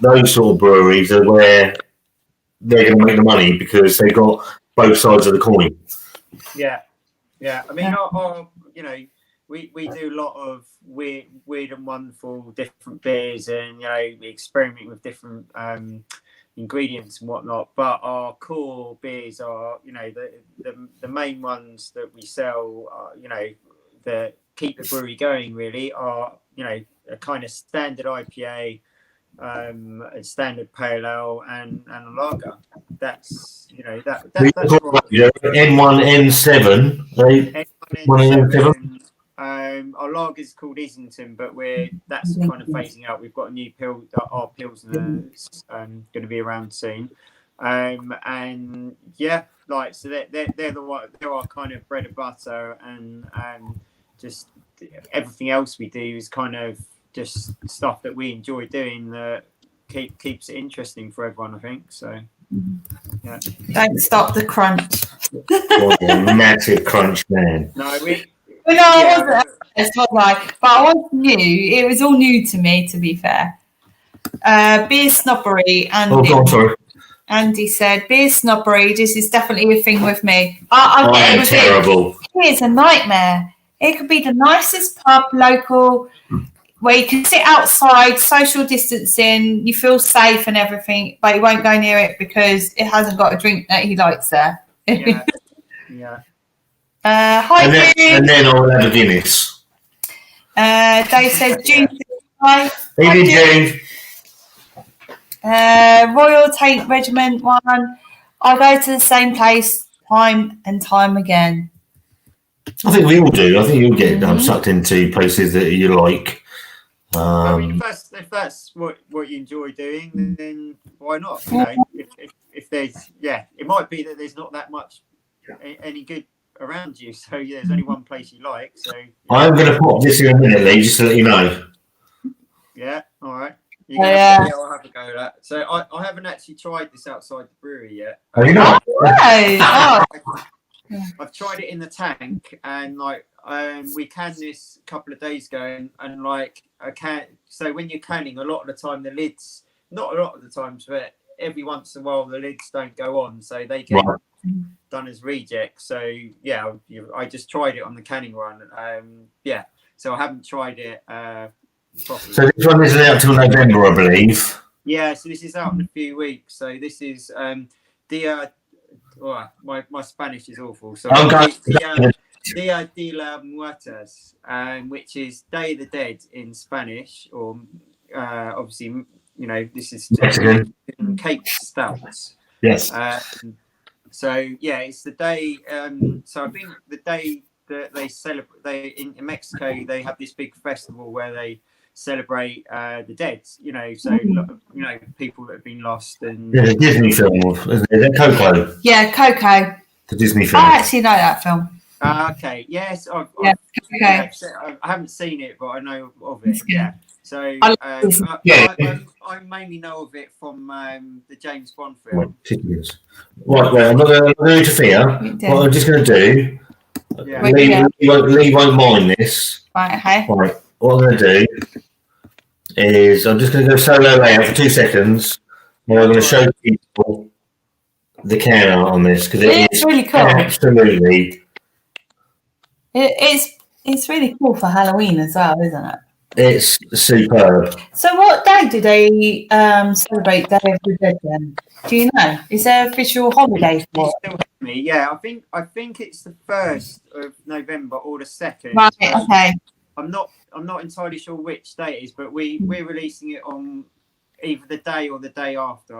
those sort of breweries are where they're going to make the money because they got both sides of the coin. Yeah. I mean, we do a lot of weird and wonderful different beers, and we experiment with different ingredients and whatnot. But our core beers are, the main ones that we sell, that keep the brewery going. Really are, a kind of standard IPA. A standard pale ale and a lager. That's that's N1, N7, right? N7. Our lager is called Islington, but that's kind of phasing out. We've got a new our Pilsner going to be around soon, and so they're our kind of bread and butter, and just everything else we do is kind of just stuff that we enjoy doing that keeps it interesting for everyone, I think. So, Don't stop the crunch. Massive crunch, man. No, I wasn't. But I was new. It was all new to me, to be fair. Beer snobbery. Andy said, beer snobbery, this is definitely a thing with me. I am terrible. It's a nightmare. It could be the nicest pub, local, where you can sit outside, social distancing, you feel safe and everything, but you won't go near it because it hasn't got a drink that he likes there. Yeah. Hi, and June. then I'll have a Guinness. Dave says June. Hi. Evening, June. Royal Tank Regiment 1. I go to the same place time and time again. I think we all do. I think you'll get sucked into places that you like. I mean, if that's what you enjoy doing, then why not? You know, if there's it might be that there's not that much any good around you, so there's only one place you like. So I'm going to pop this in a minute, Lee, just to let you know. Yeah, all right. I'll have a go at that. So I haven't actually tried this outside the brewery yet. Have you not? I've tried it in the tank, and we canned this a couple of days ago, and like I can't. So when you're canning, a lot of the time the lids, not a lot of the times, but every once in a while the lids don't go on, so they get done as reject. So yeah, I just tried it on the canning run. So I haven't tried it properly. So this one isn't out till November, I believe. Yeah, so this is out in a few weeks. So this is my Spanish is awful. So Dia de la Muertas, which is Day of the Dead in Spanish, or obviously, this is Cape Stouts. Yes. So yeah, it's the day. So I think the day that they celebrate, in Mexico, they have this big festival where they celebrate the dead. People that have been lost. And the Disney film, isn't it? Coco. Yeah, Coco. The Disney film. I actually know that film. Okay. Yes. I haven't seen it, but I know of it. Yeah. So I mainly know of it from the James Bond film. Right, I'm not going to interfere. What I'm just going to do, Lee won't mind this. Right, okay. Right, what I'm going to do is I'm just going to go solo layout for 2 seconds. Now I'm going to show people the can art on this, because it's really cool. Absolutely. It's really cool for Halloween as well, isn't it? It's superb. So what day do they celebrate Day of the Dead then? Do you know? Is there an official holiday for it? Yeah, I think it's the 1st of November or the 2nd. Right, okay. I'm not entirely sure which day it is, but we're releasing it on either the day or the day after.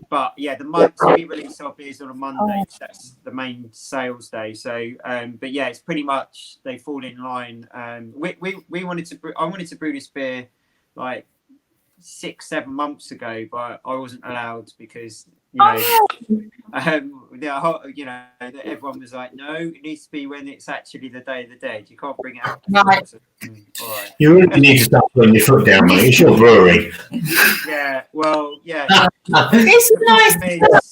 But yeah, the month we release our beers on a Monday. That's the main sales day. So, but yeah, it's pretty much they fall in line. We wanted to I wanted to brew this beer like 6-7 months ago, but I wasn't allowed because everyone was like, no, it needs to be when it's actually the Day of the Dead. You can't bring it out. Right. All right. You really need to start putting your foot down, mate. It's your brewery. Yeah, well, yeah. It's nice.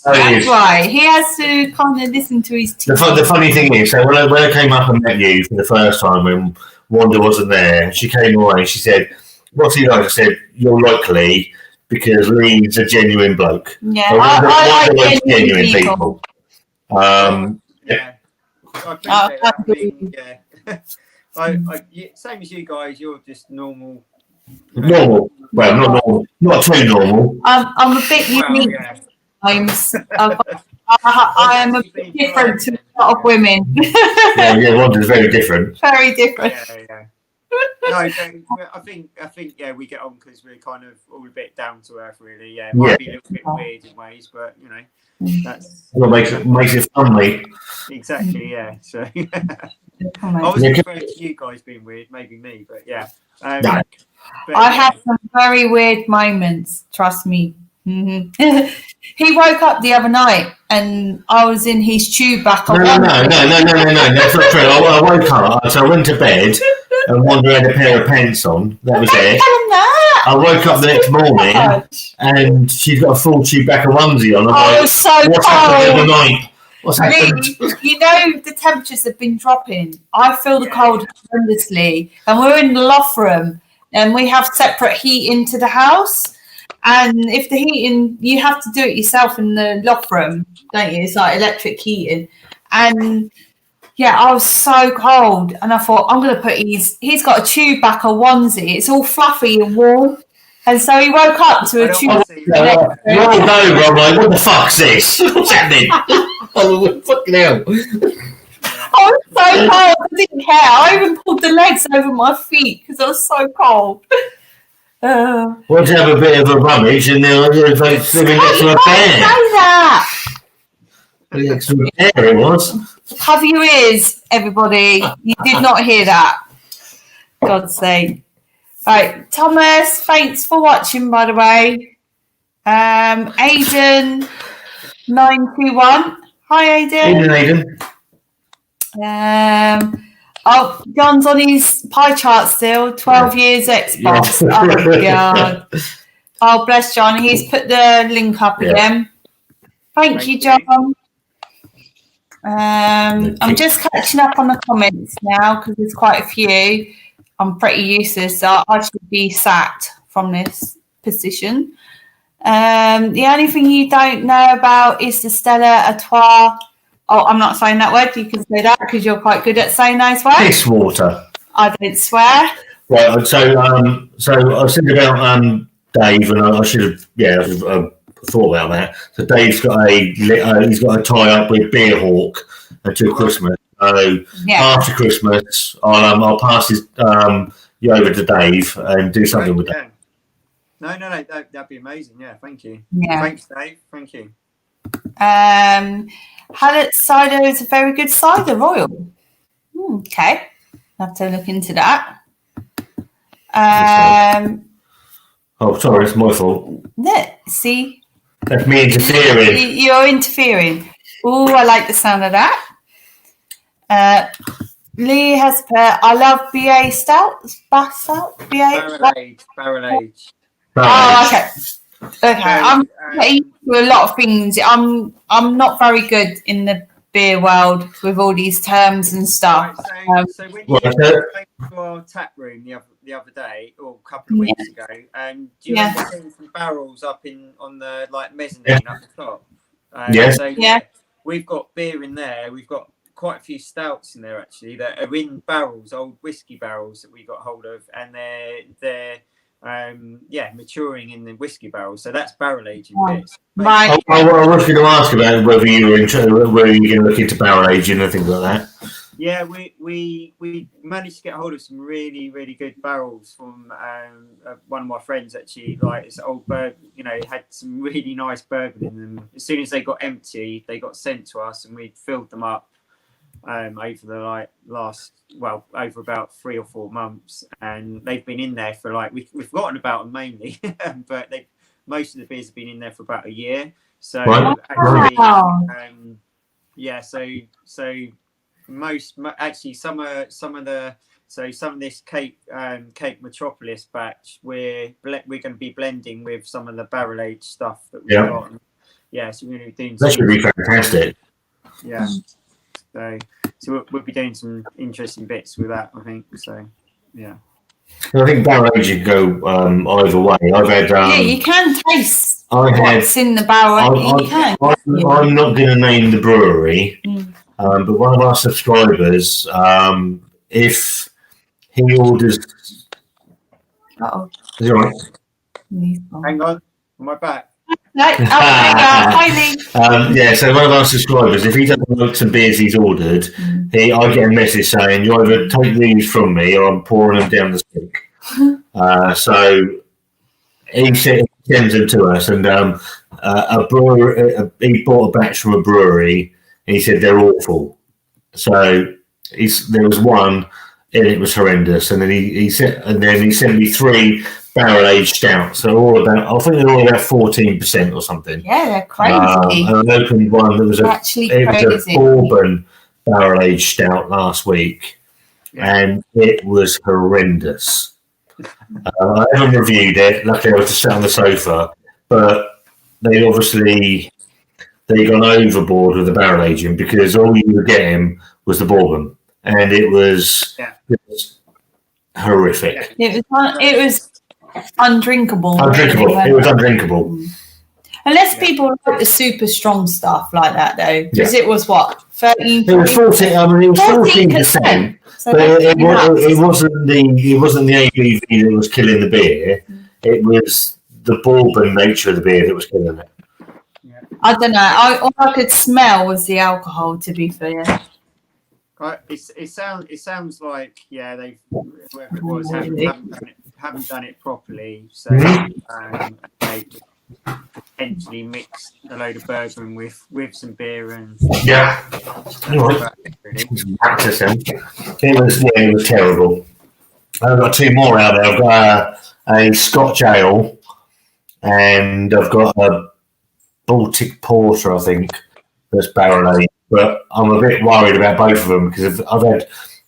That's right. He has to kind of listen to his team. The funny thing is, so when I came up and met you for the first time when Wanda wasn't there, she came away and she said, what's he like? I said, you're likely, because Lee's a genuine bloke. Yeah, I like genuine people. Yeah, I appreciate that. Same as you guys, you're just normal. Normal. Well, not normal. Not too normal. I'm a bit unique. Times. I am a bit different to a lot of women. Wanda's very different. Very different. Yeah. No, I think we get on because we're kind of all a bit down to earth, really. Yeah, it might be a little bit weird in ways, but that's what makes it fun, mate. Exactly, yeah. So I wasn't referring to you guys being weird, maybe me, but yeah. I had some very weird moments. Trust me. Mm-hmm. He woke up the other night and I was in his tube back. No, that's not true. I woke up, so I went to bed and Wanda had a pair of pants on. That was it. I woke up the next morning and she's got a full tube back of onesie on. I was so cold. What's happened overnight? What's happened? The temperatures have been dropping. I feel the cold horrendously, and we're in the loft room and we have separate heating to the house. And if the heating, you have to do it yourself in the loft room, don't you? It's like electric heating. And yeah, I was so cold. And I thought, I'm going to put he's got a tube back, a onesie. It's all fluffy and warm. And so he woke up to a tube. No, Rob, what the fuck's this? What's happening? Oh, fucking hell. I was so cold, I didn't care. I even pulled the legs over my feet because I was so cold. Want to have a bit of a rummage and then it's like swimming next to a bear. Say that. Next to a bear it was. Cover your ears, everybody. You did not hear that. God's sake. Right, Thomas, thanks for watching, by the way. Aidan 921. Hi, Aidan. Aidan. John's on his pie chart still. 12 years Xbox. Yeah. Oh God. Oh, bless John. He's put the link up again. Thank you, John. I'm just catching up on the comments now because there's quite a few. I'm pretty useless, so I should be sacked from this position. The only thing you don't know about is the Stella Artois. Oh, I'm not saying that word. You can say that because you're quite good at saying those words. Piss water. I don't swear. Right. So I said about Dave, and I should have thought about that. So Dave's got he's got a tie up with Beer Hawk until Christmas. So after Christmas, I'll pass his you over to Dave and do something with that. No, that'd be amazing. Yeah, thank you. Yeah. Thanks, Dave. Thank you. Hallett cider is a very good cider, Royal. Okay, I'll have to look into that. Oh, sorry, it's my fault. See, that's me interfering. You're interfering. Oh, I like the sound of that. Lee has put, I love BA stouts. Barrel aged. Oh, okay. Okay, I'm getting to a lot of things. I'm not very good in the beer world with all these terms and stuff. Right, so when you came to our tap room the other day, or a couple of weeks ago, do you remember seeing some barrels up on the mezzanine up the top? Yes. So, we've got beer in there. We've got quite a few stouts in there actually that are in barrels, old whiskey barrels that we got hold of, and they're maturing in the whiskey barrels. So that's barrel aging bits. Right. I was going to ask about whether you were going to look into barrel aging and things like that. Yeah, we managed to get hold of some really, really good barrels from one of my friends actually. Like this old bourbon, had some really nice bourbon in them. As soon as they got empty, they got sent to us, and we filled them up over the over about 3 or 4 months, and they've been in there for we've forgotten about them mainly, but most of the beers have been in there for about a year. So actually, some of this Cape Metropolis batch we're going to be blending with some of the barrel aged stuff that we've got. So we're going to be doing. That should be fantastic. Yeah. So we'll be doing some interesting bits with that, I think. So, yeah. I think barrel aging go either way. I've had you can taste what's in the barrel. I'm not going to name the brewery, but one of our subscribers, if he orders, is it all right? Hang on, am I back? So one of our subscribers, if he doesn't like some beers he's ordered, I get a message saying, you either take these from me or I'm pouring them down the sink. So he sends them to us, and a brewer, he bought a batch from a brewery, and he said they're awful. So there was one, and it was horrendous, and then he sent me 3 barrel-aged stouts. So I think they're all about 14% or something. Yeah, they're crazy. And I opened one that was a bourbon barrel-aged stout last week, and it was horrendous. I haven't reviewed it. Luckily, I was just sat on the sofa, but they'd gone overboard with the barrel aging because all you were getting was the bourbon, and it was horrific. It was undrinkable. It was undrinkable. Unless people like the super strong stuff like that, though, because it was 13. It was 14. I mean, it was 14%. So but it wasn't the ABV that was killing the beer. It was the bourbon nature of the beer that was killing it. I don't know. All I could smell was the alcohol. To be fair. It sounds like they've whoever it was haven't done it properly. So they potentially mixed a load of bourbon with some beer and It was terrible. I've got two more out there. I've got a Scotch ale and I've got a Baltic Porter, I think, that's barrel aged. But I'm a bit worried about both of them because I've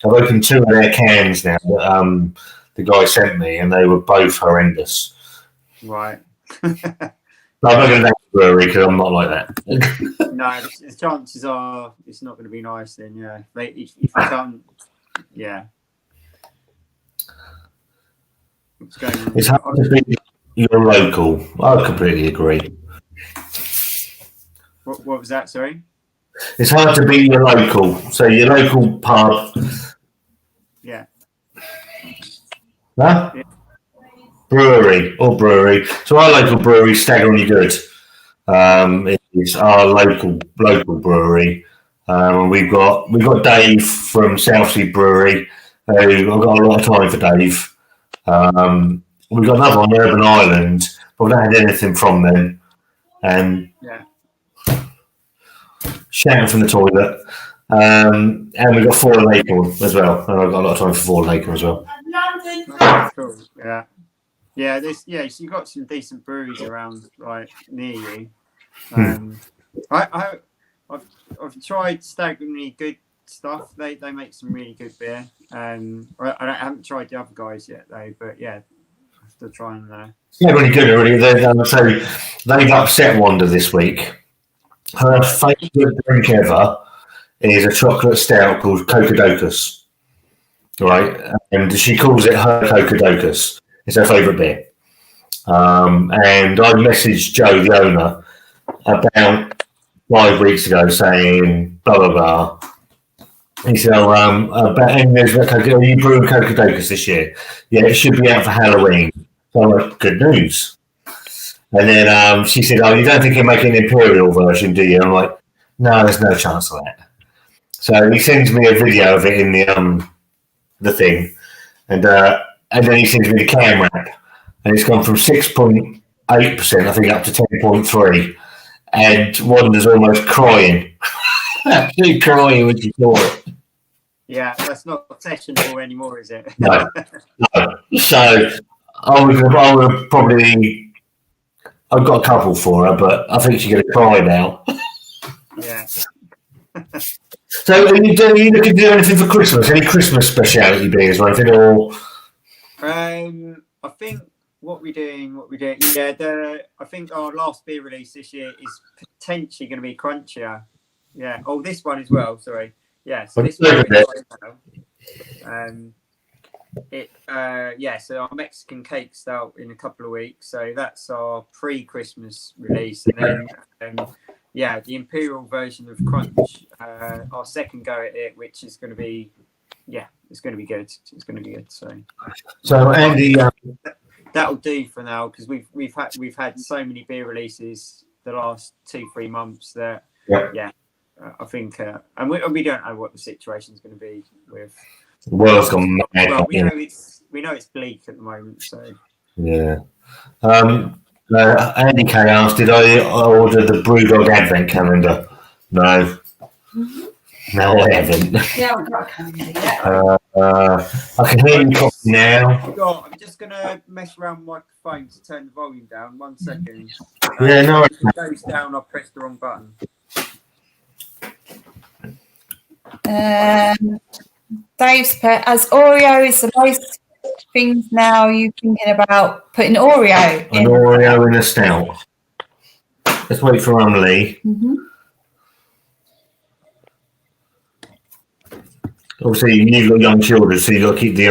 opened two of their cans now that the guy sent me, and they were both horrendous. Right. I'm not going to name the brewery because I'm not like that. No, the chances are it's not going to be nice then. Yeah, if you can't, What's going on? It's hard to be your local. I completely agree. What was that? Sorry. It's hard to be your local. So your local pub. Yeah. Huh? Yeah. Brewery. So our local brewery is staggeringly good. It's our local brewery. We've got Dave from Southsea Brewery. I've got a lot of time for Dave. We've got another on Urban Island, but we haven't had anything from them. And shouting from the toilet. And we've got Four Laker as well. And I've got a lot of time for Four Laker as well. Oh, cool. Yeah. Yeah, so you've got some decent breweries around near you. I've tried staggeringly good stuff. They make some really good beer. I haven't tried the other guys yet though, but yeah, I have to try and. Yeah, really good. So they've upset Wanda this week. Her favourite drink ever is a chocolate stout called Cocodocus. Right, and she calls it her Cocodocus. It's her favourite beer. And I messaged Joe, the owner, about 5 weeks ago saying blah blah blah. He said, are you brewing Cocodocus this year? Yeah, it should be out for Halloween. So I'm like, good news. And then she said, you don't think you're making an imperial version, do you? I'm like, no, there's no chance of that. So he sends me a video of it in the thing, and then he sends me the can wrap, and it's gone from 6.8%, I think, up to 10.3%, and Wanda's almost crying. Absolutely crying when she saw it. Yeah, that's not sessionable anymore, is it? No. So I would probably. I've got a couple for her, but I think she's going to cry now. Yeah. So are you looking to do anything for Christmas? Any Christmas speciality beers or anything? Or I think what we're doing. Yeah, I think our last beer release this year is potentially going to be crunchier. Yeah. Oh, this one as well. Sorry. Yeah. So this one. So our Mexican cake stout in a couple of weeks. So that's our pre-Christmas release, and then the imperial version of Crunch, our second go at it, which is going to be, it's going to be good. It's going to be good. So Andy, that'll do for now because we've had so many beer releases the last 2-3 months that I think, and we don't know what the situation is going to be with. The world's gone mad. Well, we know it's bleak at the moment, so yeah. Andy K asked, did I order the Brewdog Advent calendar? No. No, I haven't. Yeah, I've got a calendar yet. I can hear you talking now. I'm just going to mess around with my phone to turn the volume down. 1 second. Yeah, no. If it goes down, I'll press the wrong button. Dave's put, as Oreo is the most things now, you thinking about putting Oreo in? An Oreo in a stout. Let's wait for Emily. Mm-hmm. Obviously, you've got young children, so you've got to keep the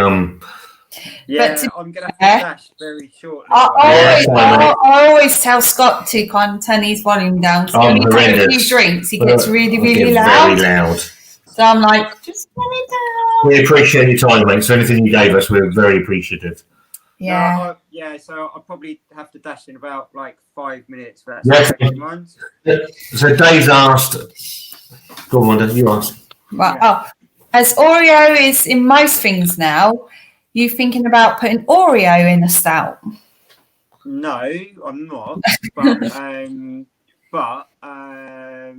Yeah, I'm going to have to dash very shortly. I always tell Scott to kind of turn his volume down. So when he takes a few drinks, he gets really loud. Very loud. So I'm like, just turn it down. We appreciate your time, mate. So anything you gave us, we're very appreciative. Yeah. So I'll probably have to dash in about like 5 minutes for that. Yes. So, mind? So Dave's asked. Go on, Wanda, you asked. Right. Yeah. Oh, as Oreo is in most things now, you thinking about putting Oreo in a stout? No, I'm not. But I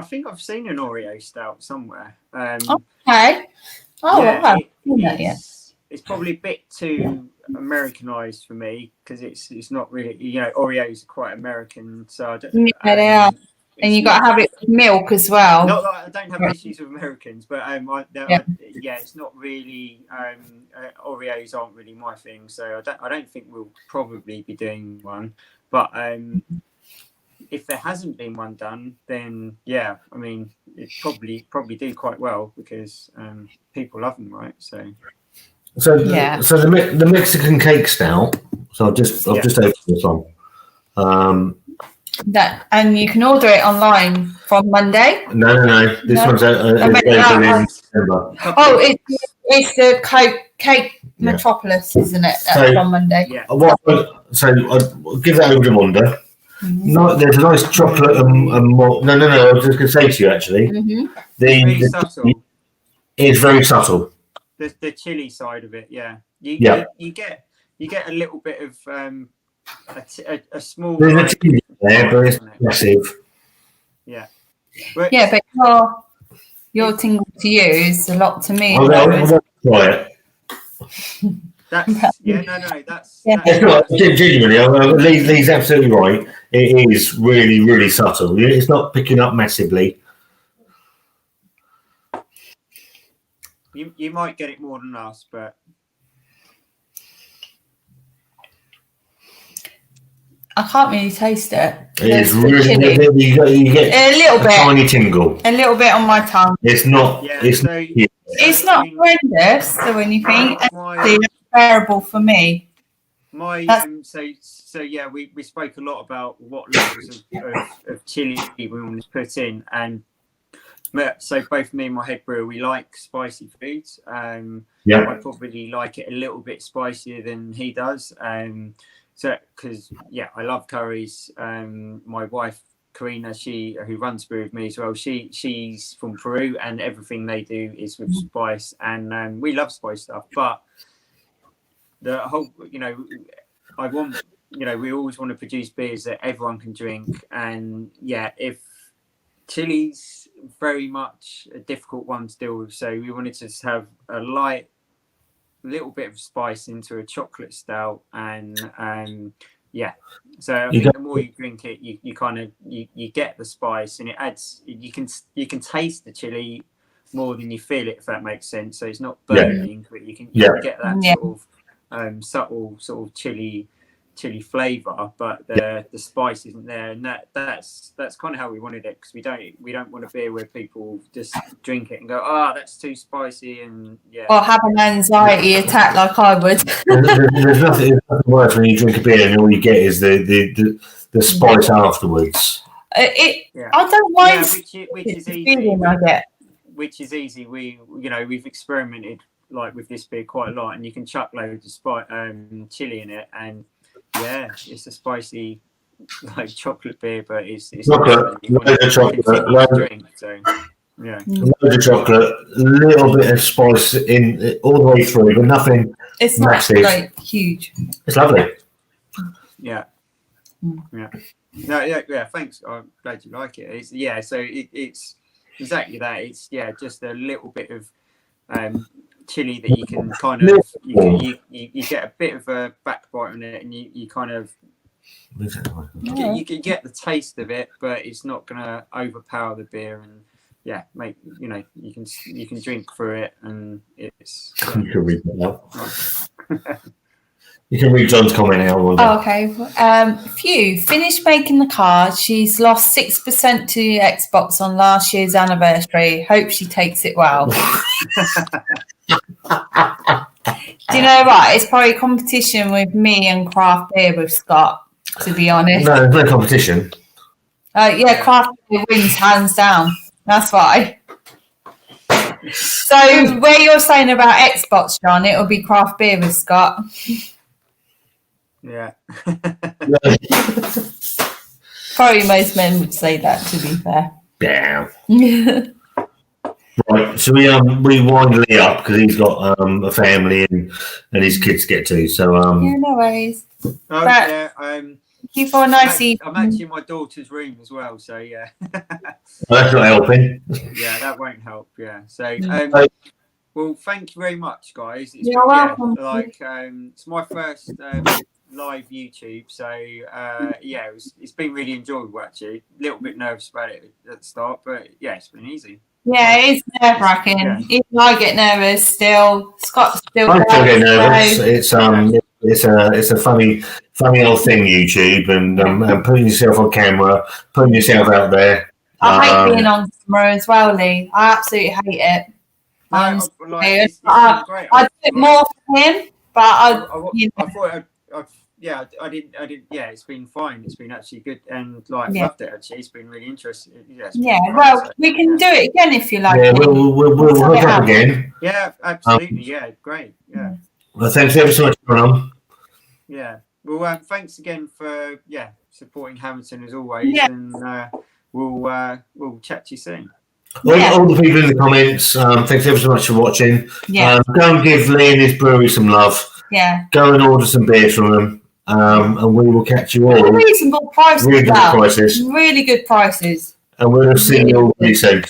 think I've seen an Oreo stout somewhere. Okay. Oh, Yeah, I haven't seen that yet. it's probably a bit too Americanized for me because it's not really, Oreos are quite American, so I don't. Yeah, they are. And you got to have it with milk as well. Not that I don't have issues with Americans, but it's not really. Oreos aren't really my thing, so I don't think we'll probably be doing one. But if there hasn't been one done, then yeah, I mean, it probably do quite well because people love them, right? So the Mexican cake stout. So I've just opened this one. And you can order it online from Monday. No. This one's available in December. Oh, it's the cake metropolis, isn't it? That's on Monday. Yeah. So I'll give that over to Wanda. Mm-hmm. No, there's a nice chocolate and more. No. I was just going to say to you actually, it's very subtle. The chili side of it, yeah. You get a little bit of a small. There's a chili there, but it's massive. Yeah. But your tingle to you is a lot to me. I'll try it. That's genuinely. Lee's absolutely right. It is really, really subtle. It's not picking up massively. You might get it more than us, but I can't really taste it. It's really you get a little bit, tiny tingle, a little bit on my tongue. It's not. It's not horrendous. So when you think it's terrible for me. We spoke a lot about what levels of chili we want to put in, and so both me and my head brewer, we like spicy foods. I probably like it a little bit spicier than he does. So because I love curries. My wife Karina, who runs Brewer with me as well, she's from Peru, and everything they do is with spice, and we love spice stuff. But the whole, I want, we always want to produce beers that everyone can drink, and if chili's very much a difficult one to deal with, so we wanted to just have a light little bit of spice into a chocolate stout, and so I think the more you drink it, you kind of you get the spice, and it adds, you can taste the chili more than you feel it, if that makes sense. So it's not burning, but you can get that sort of subtle sort of chili flavor, but the spice isn't there, and that's kind of how we wanted it, because we don't want a beer where people just drink it and go, that's too spicy, and or have an anxiety attack like I would. There's nothing worse when you drink a beer and all you get is the spice afterwards. I don't mind which is easy. Feeling I get. Which is easy. We've experimented like with this beer quite a lot, and you can chuck loads of chili in it, and it's a spicy like chocolate beer, but it's chocolate, loads of chocolate, a little bit of spice in all the way through, but nothing. It's massive. Not like huge. It's lovely. Yeah. No, thanks. I'm glad you like it. So it's exactly that. It's just a little bit of chili that you can kind of you get a bit of a back bite on it, and you kind of you can get the taste of it, but it's not going to overpower the beer, and make you can drink through it, and it's you can read that now. You can read John's comment now. Okay. Phew, finished making the card. She's lost 6% to Xbox on last year's anniversary. Hope she takes it well. Do you know what? It's probably competition with me and craft beer with Scott, to be honest. No, there's no competition. Craft beer wins hands down. That's why. So where you're saying about Xbox, John, it'll be craft beer with Scott. Yeah. Probably most men would say that, to be fair. Yeah. Yeah, Right. So we wind Lee up because he's got a family and his kids to get to. So no worries. Oh, But- yeah. Thank you for a nice evening. I'm actually in my daughter's room as well, so yeah. that's not helping. Yeah, that won't help. Yeah. So, well, thank you very much, guys. It's You're welcome. it's my first live YouTube, so yeah, it's been really enjoyable actually. A little bit nervous about it at the start, but yeah, it's been easy. Yeah, it's nerve-wracking. Yeah. Even I get nervous still. Scott's still I still get nervous, nervous. so- It's a funny old thing, YouTube, and putting yourself on camera, putting yourself out there. I hate being on camera as well, Lee. I absolutely hate it. No, It's been great. I do it more for him, but I thought I didn't. Yeah, it's been fine. It's been actually good, and Yeah. loved it. Actually, it's been really interesting. Yeah, it's been yeah. great, Well, so, we can do it again if you like. Yeah, Lee. we'll hook up again. Yeah, absolutely. Yeah, great. Yeah, Well, thanks ever so much for coming on. yeah. Well, thanks again for supporting Hammerton as always, Yeah. and we'll chat to you soon. Yeah. All the people in the comments, thanks ever so much for watching. Yeah, Go and give Lee and his brewery some love. yeah. Go and order some beers from them, and we will catch you all. Reasonable prices. Really good well. prices, Really good prices. and we'll see you all really soon.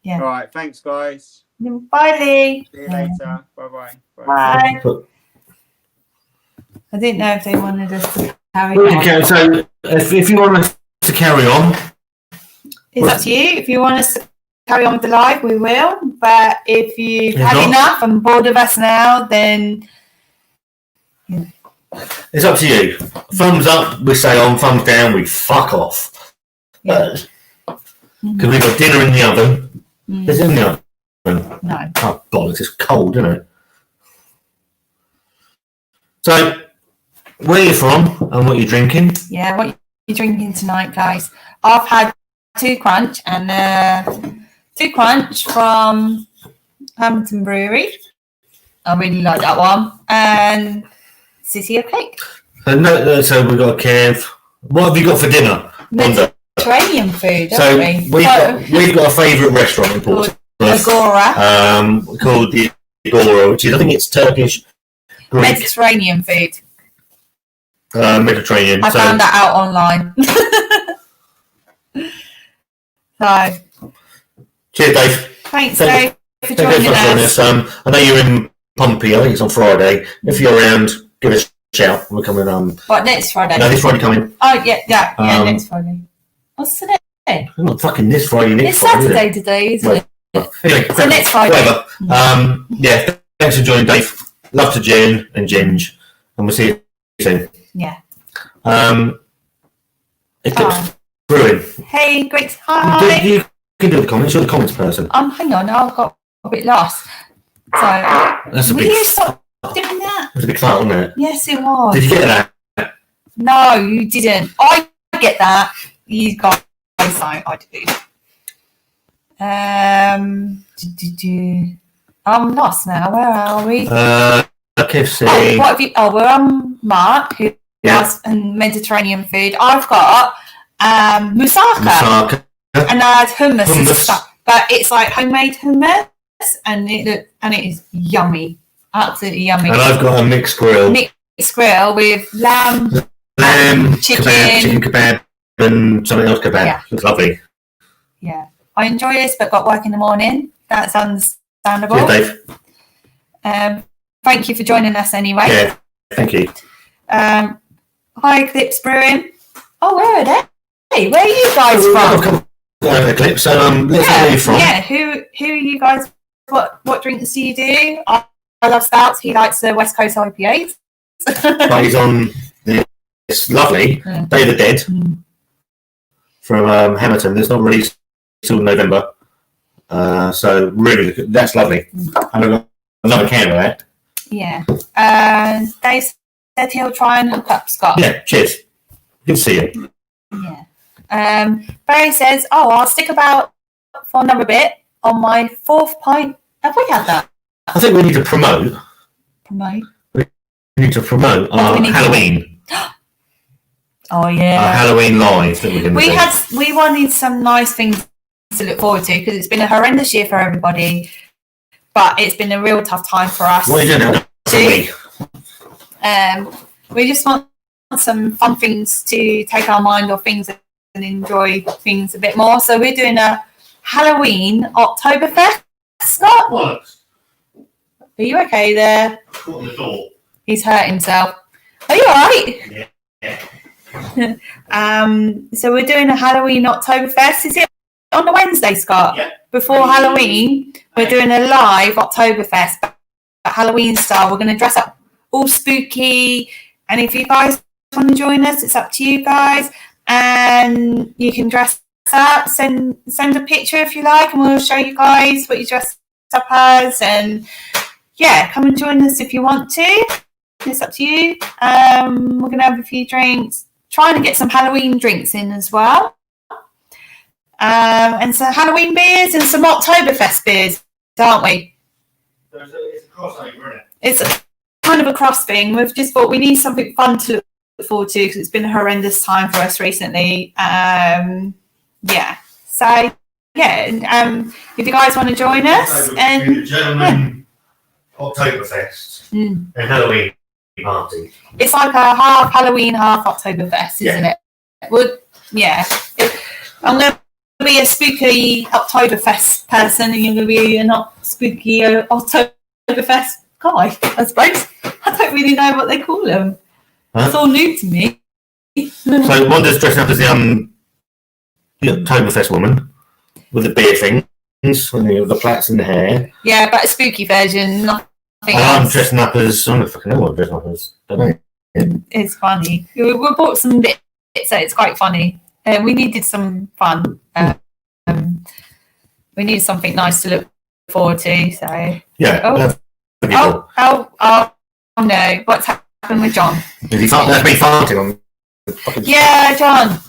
Yeah. All right, thanks, guys. Bye, Lee. See you later. Bye-bye. Bye. I didn't know if they wanted us to carry on. Okay, so if you want us to carry on, It's up to you. If you want us to carry on with the live, we will. But if you've had not. enough and bored of us now, then it's up to you. Thumbs up, we stay on. Thumbs down, we fuck off. yeah. Because we've got dinner in the oven. It's in the oven. No. Oh, bollocks, it's cold, isn't it? So, where are you from and what you're drinking? Yeah, what you drinking tonight, guys? I've had 2 Crunch and 2 Crunch from Hammerton Brewery. I really like that one. And City of Cake. So we've got a Kev. What have you got for dinner? Wanda? Mediterranean food, So haven't we? we've got a favourite restaurant in Portsmouth. Agora. Called the Agora, which is, I think it's Turkish, Greek, Mediterranean food. Mediterranean. I found that out online. So, Cheers, Dave. thanks, Thank Dave, for Thank you joining for joining us. us. I know you're in Pompey. I think it's on Friday. If you're around, give us a shout. We're coming. What, next Friday? No, this Friday coming. Oh, yeah, next Friday. What's today? Not fucking this Friday. Next It's Friday, is it? Saturday today, isn't it? Anyway, So next Friday. whatever. Yeah, thanks for joining, Dave. Love to Jen and Ginge, and we'll see you soon. Yeah. Eclipse Brewing. Hey, Greg. Hi. You can do the comments. You're the comments person. Hang on, I got a bit lost. So, That's a will big. you stop doing that? That's a big fart, wasn't it? Yes, it was. Did you get that? No, you didn't. I get that. You guys don't. I do. I'm lost now. Where are we? KFC. What have you? Oh, we're on Mark, who has Mediterranean food. I've got moussaka, and I had hummus and stuff. But it's like homemade hummus, and it is yummy, absolutely yummy. And I've got a mixed grill. Mixed grill with lamb, chicken kebab, and something else kebab. Yeah. It's lovely. Yeah, I enjoy this, but got work in the morning. That's understandable. Cheers, Dave. Thank you for joining us anyway. Yeah, thank you. Hi, Eclipse Brewing. Oh, where are they? Where are you guys from? Eclipse. So let's know where you're from. Yeah, who are you guys? What drinks do you do? I love stouts. He likes the West Coast IPAs. But he's on this lovely Day of the Dead from Hammerton. It's not released till November. So really, that's lovely. And I've got another can of that. Yeah. And Dave said he'll try and hook up Scott. Yeah, cheers. Good to see you. Yeah. Barry says, I'll stick about for another bit on my 4th pint. Have we had that? I think we need to promote. Promote. We need to promote our Halloween. Oh yeah. Halloween live that we're going to do. We wanted some nice things to look forward to because it's been a horrendous year for everybody, but it's been a real tough time for us. What are you doing now? We just want some fun things to take our mind off things and enjoy things a bit more. So we're doing a Halloween Oktoberfest. Scott, What? are you okay there? Caught on the door. He's hurt himself. Are you alright? Yeah. So we're doing a Halloween Oktoberfest. Is it on the Wednesday, Scott? Yeah. Before Halloween, we're doing a live Oktoberfest, but Halloween style. We're going to dress up all spooky, and if you guys want to join us, it's up to you guys. And you can dress up, send a picture if you like, and we'll show you guys what you dress up as. And yeah, come and join us if you want to. It's up to you. We're going to have a few drinks, trying to get some Halloween drinks in as well. And some Halloween beers and some Oktoberfest beers, aren't we? It's a crossover, isn't it? It's kind of a cross thing. We've just thought we need something fun to look forward to because it's been a horrendous time for us recently. Yeah. So, yeah. If you guys want to join us. And German Oktoberfest and Halloween party. It's like a half Halloween, half Oktoberfest, isn't it? Well, yeah. I'm going to be a spooky Oktoberfest person and you're going to be a not spooky Oktoberfest guy, I suppose. I don't really know what they call them. It's all new to me. So Wanda's dressing up as the Oktoberfest woman with the beer things, the plaits in the hair. Yeah, but a spooky version, nothing I'm else. dressing up as, I don't fucking know what I'm dressing up as. Don't know. It's funny. We bought some bits, so it's quite funny. We needed some fun. We needed something nice to look forward to. So Yeah. Oh no! What's happened with John? That's me farting on the fucking Yeah, John.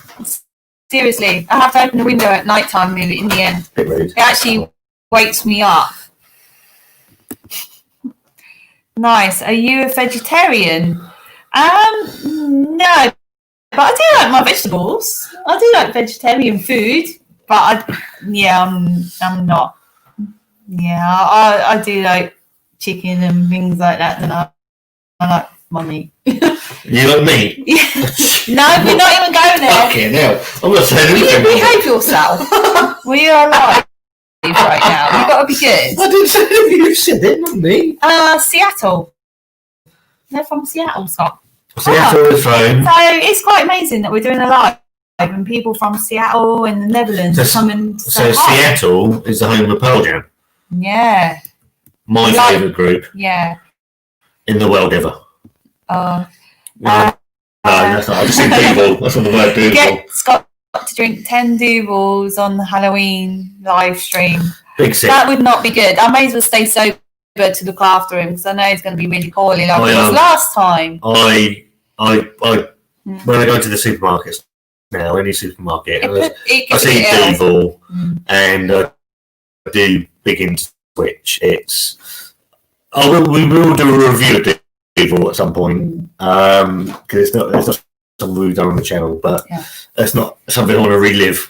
Seriously, I have to open the window at night time in the end. bit rude. It actually wakes me up. Nice. Are you a vegetarian? No, but I do like my vegetables. I do like vegetarian food, but I'm not. Yeah, I do like chicken and things like that, and I like my meat. You like me? No, we're not even going there. Okay, now I'm not saying Will you anything. behave yourself? We are alive right now. You've got to be good. I didn't say anything. You said it, not me. Seattle. They're from Seattle, Scott. Seattle is home. So it's quite amazing that we're doing a live and people from Seattle and the Netherlands are coming to say hi. Seattle is the home of Pearl Jam. Yeah. My favourite group Yeah. in the world ever. Oh. No, that's not. I just said Duval. That's not the word Duval. Get Scott to drink 10 Duvals on the Halloween live stream. Big sip. That would not be good. I may as well stay sober to look after him because I know he's going to be really poorly like he was last time. When I go to the supermarkets now, any supermarket, I see Duval and I do big into Twitch. We will do a review of Duval at some point because it's not something we've done on the channel, but that's not something I want to relive.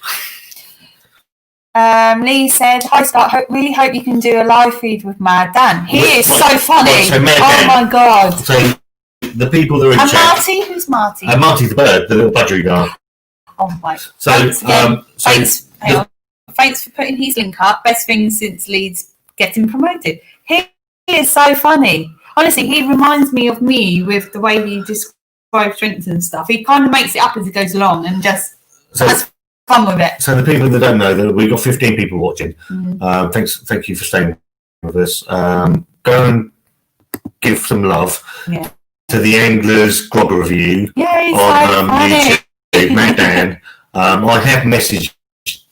Lee said, "Hi Scott, really hope you can do a live feed with Mad Dan. He is so funny. So my god! So the people that are in and chat, Marty, who's Marty? Marty the bird, the little budgie guy. Oh my! So thanks for putting his link up. Best thing since Leeds getting promoted. He is so funny. Honestly, he reminds me of me with the way he describes drinks and stuff. He kind of makes it up as he goes along and just has fun with it. So the people that don't know, that we've got 15 people watching. Thank you for staying with us. Go and give some love to the Anglers Grog Review on YouTube, Matt Dan. I have messaged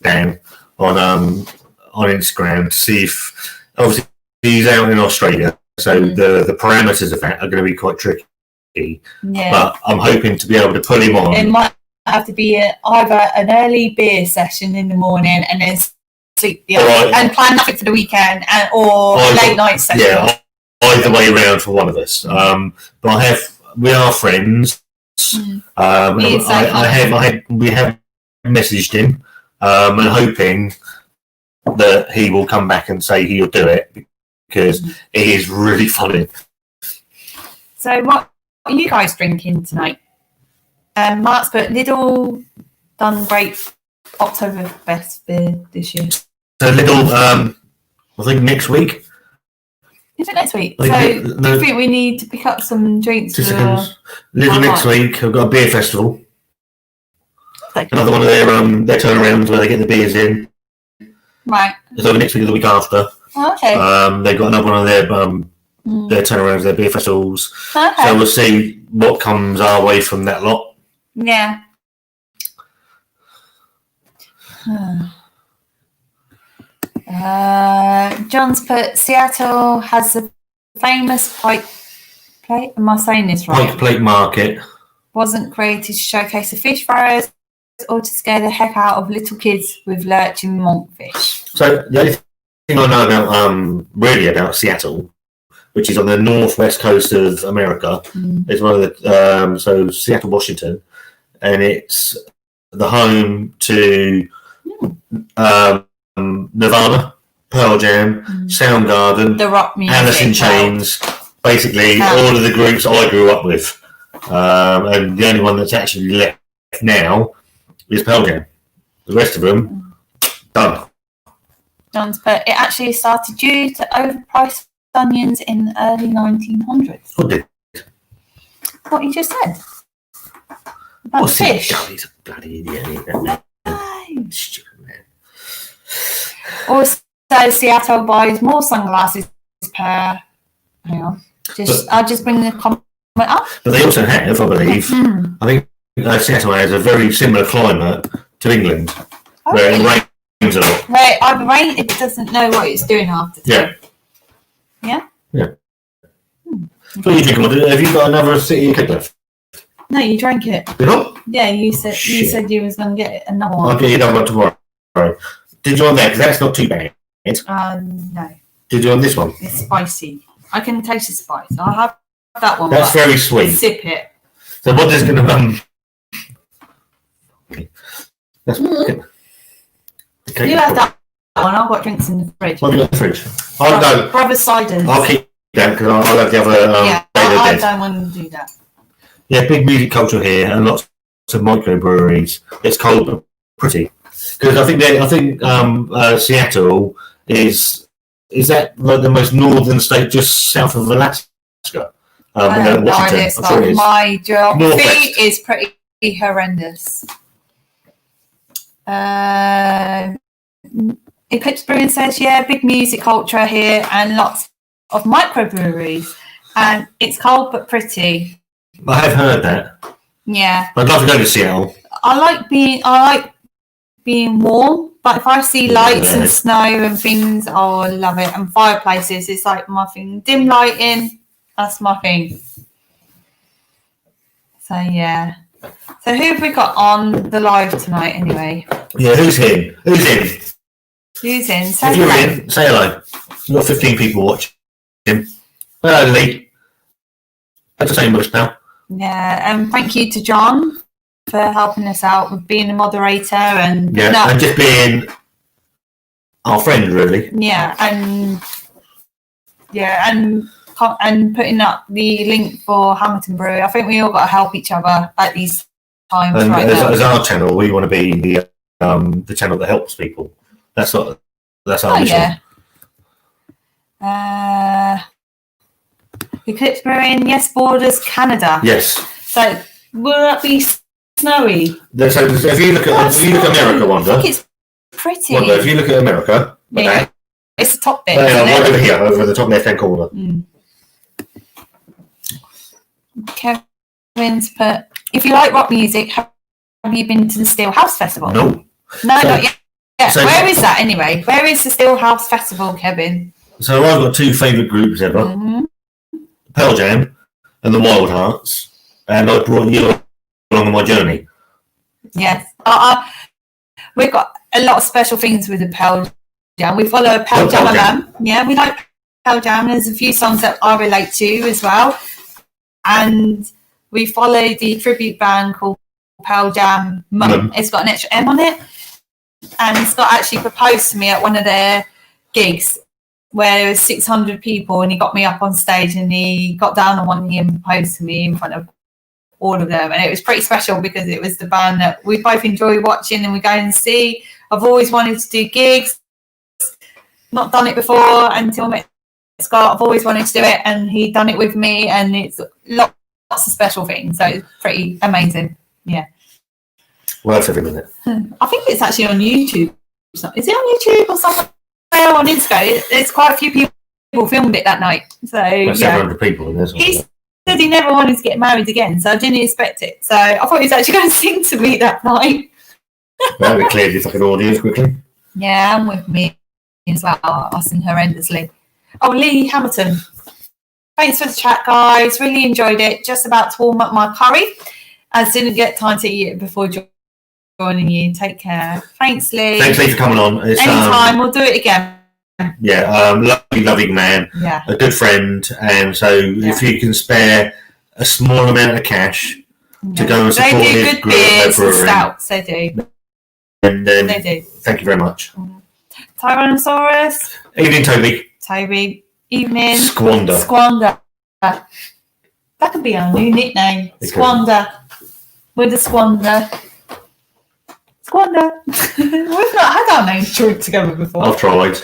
Dan on Instagram to see if obviously he's out in Australia, so the parameters of that are going to be quite tricky. Yeah. But I'm hoping to be able to pull him on. It might have to be either an early beer session in the morning and then sleep and plan nothing for the weekend, or late night session. Yeah, either way around for one of us. But we are friends, We have messaged him and hoping that he will come back and say he'll do it because it is really funny. So what are you guys drinking tonight? Mark's put Lidl done great Oktoberfest beer this year. So Lidl, I think next week. Is it next week? Do you think we need to pick up some drinks? 2 seconds. Lidl next week. I've got a beer festival. Another one of their turnarounds where they get the beers in. Right. So next week or the week after. Okay. They've got another one of their turnarounds, their beer festivals. Okay. So we'll see what comes our way from that lot. Yeah. John's put Seattle has a famous pike plate. Am I saying this right? Pike plate market. Wasn't created to showcase the fish fryers or to scare the heck out of little kids with lurching monkfish. So the only thing I know about Seattle, which is on the northwest coast of America, is one of the so Seattle, Washington, and it's the home to Nirvana, Pearl Jam, Soundgarden, the rock music, Alice in Chains, basically all of the groups I grew up with, and the only one that's actually left now is Pearl Jam. The rest of them done. John's put it actually started due to overpriced onions in the early 1900s. What did? What you just said about the fish. He's a bloody idiot. Stupid man. Also, Seattle buys more sunglasses per. Hang on, I'll just bring the comment up. But they also have, I believe, I think Seattle has a very similar climate to England, where it rains a lot. Where it doesn't know what it's doing half the time. Yeah. So you drink, have you got another city cake left? No, you drank it. You not? Yeah, you said you was going to get another one. I'll get you another one tomorrow. Did you want that? Because that's not too bad. No. Did you want this one? It's spicy. I can taste the spice. I'll have that one. That's very sweet. Sip it. So what is going to That's good. You have that one. I've got drinks in the fridge. What have you got in the fridge? I'll go. Brother ciders. I'll keep that because I'll have the other. I don't want to do that. Yeah, big music culture here and lots of micro breweries. It's cold but pretty. Because I think Seattle is that like the most northern state just south of Alaska. Washington. My geography is pretty horrendous. Eclipse Brewing says, big music culture here and lots of microbreweries, and it's cold but pretty. I have heard that. Yeah. I'd love to go to Seattle. I like being warm, but if I see lights and snow and things, I love it. And fireplaces, it's like my thing. Dim lighting, that's my thing. So yeah. So who have we got on the live tonight anyway? Yeah, who's in? Who's in? Say hello. Say hello. We've got 15 people watching. Hello, Lee. That's the same with us now. Yeah, and thank you to John for helping us out with being the moderator and and just being our friend, really. Yeah, and putting up the link for Hammerton Brewery. I think we all got to help each other at these times. And right now. As our channel, we want to be the channel that helps people. That's our mission. Yeah. Eclipse Brewing, yes, borders Canada. Yes. So will that be snowy? So if you look at America, Wanda. I think it's pretty. Wanda, if you look at America, it's the top bit. Right over here, over the top left-hand corner. Kevin's put, if you like rock music, have you been to the Steel House Festival? No, not yet. Where is that anyway? Where is the Steel House Festival, Kevin? So I've got two favourite groups ever. Pearl Jam and the Wild Hearts, and I brought you along on my journey. Yes. We've got a lot of special things with the Pearl Jam. We follow Pearl Jam. Yeah, we like Pearl Jam. There's a few songs that I relate to as well. And we followed the tribute band called Pearl Jam Mum. It's got an extra M on it. And Scott actually proposed to me at one of their gigs where there was 600 people, and he got me up on stage and he got down on one knee and proposed to me in front of all of them. And it was pretty special because it was the band that we both enjoy watching and we go and see. I've always wanted to do gigs, not done it before until I met Scott. I've always wanted to do it, and he'd done it with me, and it's lots of special things. So it's pretty amazing. Yeah. Worth every minute. I think it's actually on YouTube. Is it on YouTube or somewhere on Instagram? There's quite a few people filmed it that night. So well, 700 people in this one. He said he never wanted to get married again, so I didn't expect it. So I thought he was actually going to sing to me that night. Well, we cleared your fucking audience quickly. Yeah, and with me as well. I sing horrendously. Oh, Lee Hammerton. Thanks for the chat, guys. Really enjoyed it. Just about to warm up my curry. I didn't get time to eat it before joining you. Take care. Thanks, Lee. Thanks, Lee, for coming on. Anytime, we'll do it again. Yeah, lovely man. Yeah. A good friend. And so if you can spare a small amount of cash to go and support they do his good beers and stouts. They do. And then they do. Thank you very much. Tyrannosaurus. Evening, Toby. Toby. Evening. Squander. That could be our new nickname. Squander. We're the Squander. Squander. We've not had our names joined together before. I've tried.